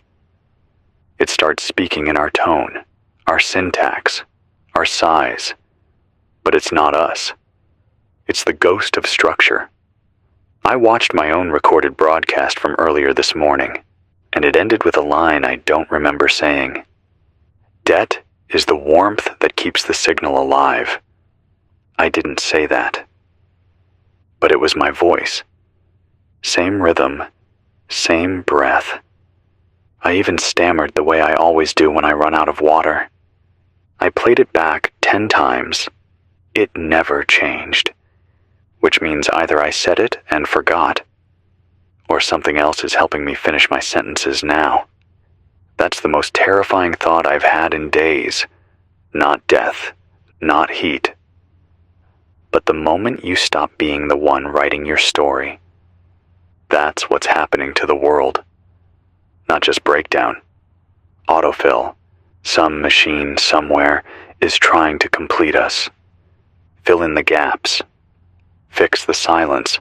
It starts speaking in our tone, our syntax, our size. But it's not us. It's the ghost of structure. I watched my own recorded broadcast from earlier this morning, and it ended with a line I don't remember saying. Debt is the warmth that keeps the signal alive. I didn't say that. But it was my voice. Same rhythm, same breath. I even stammered the way I always do when I run out of water. I played it back 10 times. It never changed. Which means either I said it and forgot, or something else is helping me finish my sentences now. That's the most terrifying thought I've had in days. Not death, not heat. But the moment you stop being the one writing your story, that's what's happening to the world. Not just breakdown. Autofill. Some machine somewhere is trying to complete us. Fill in the gaps. Fix the silence.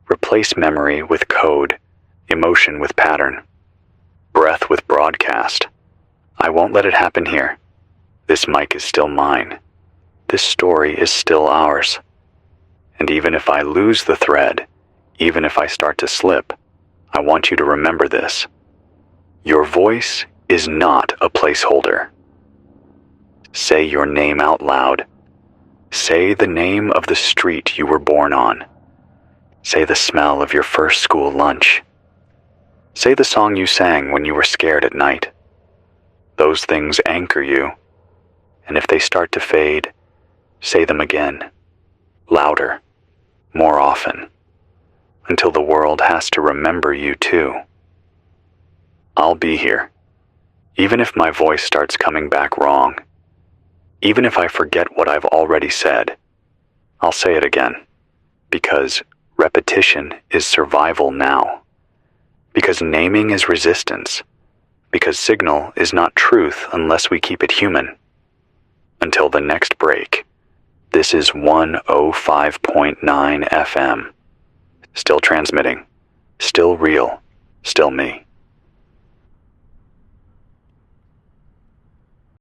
Replace memory with code, emotion with pattern, breath with broadcast. I won't let it happen here. This mic is still mine. This story is still ours. And even if I lose the thread, even if I start to slip, I want you to remember this. Your voice is not a placeholder. Say your name out loud. Say the name of the street you were born on. Say the smell of your first school lunch. Say the song you sang when you were scared at night. Those things anchor you, and if they start to fade, say them again, louder, more often, until the world has to remember you too. I'll be here, even if my voice starts coming back wrong, even if I forget what I've already said. I'll say it again, because repetition is survival now, because naming is resistance, because signal is not truth unless we keep it human. Until the next break, this is 105.9 FM. Still transmitting, still real, still me.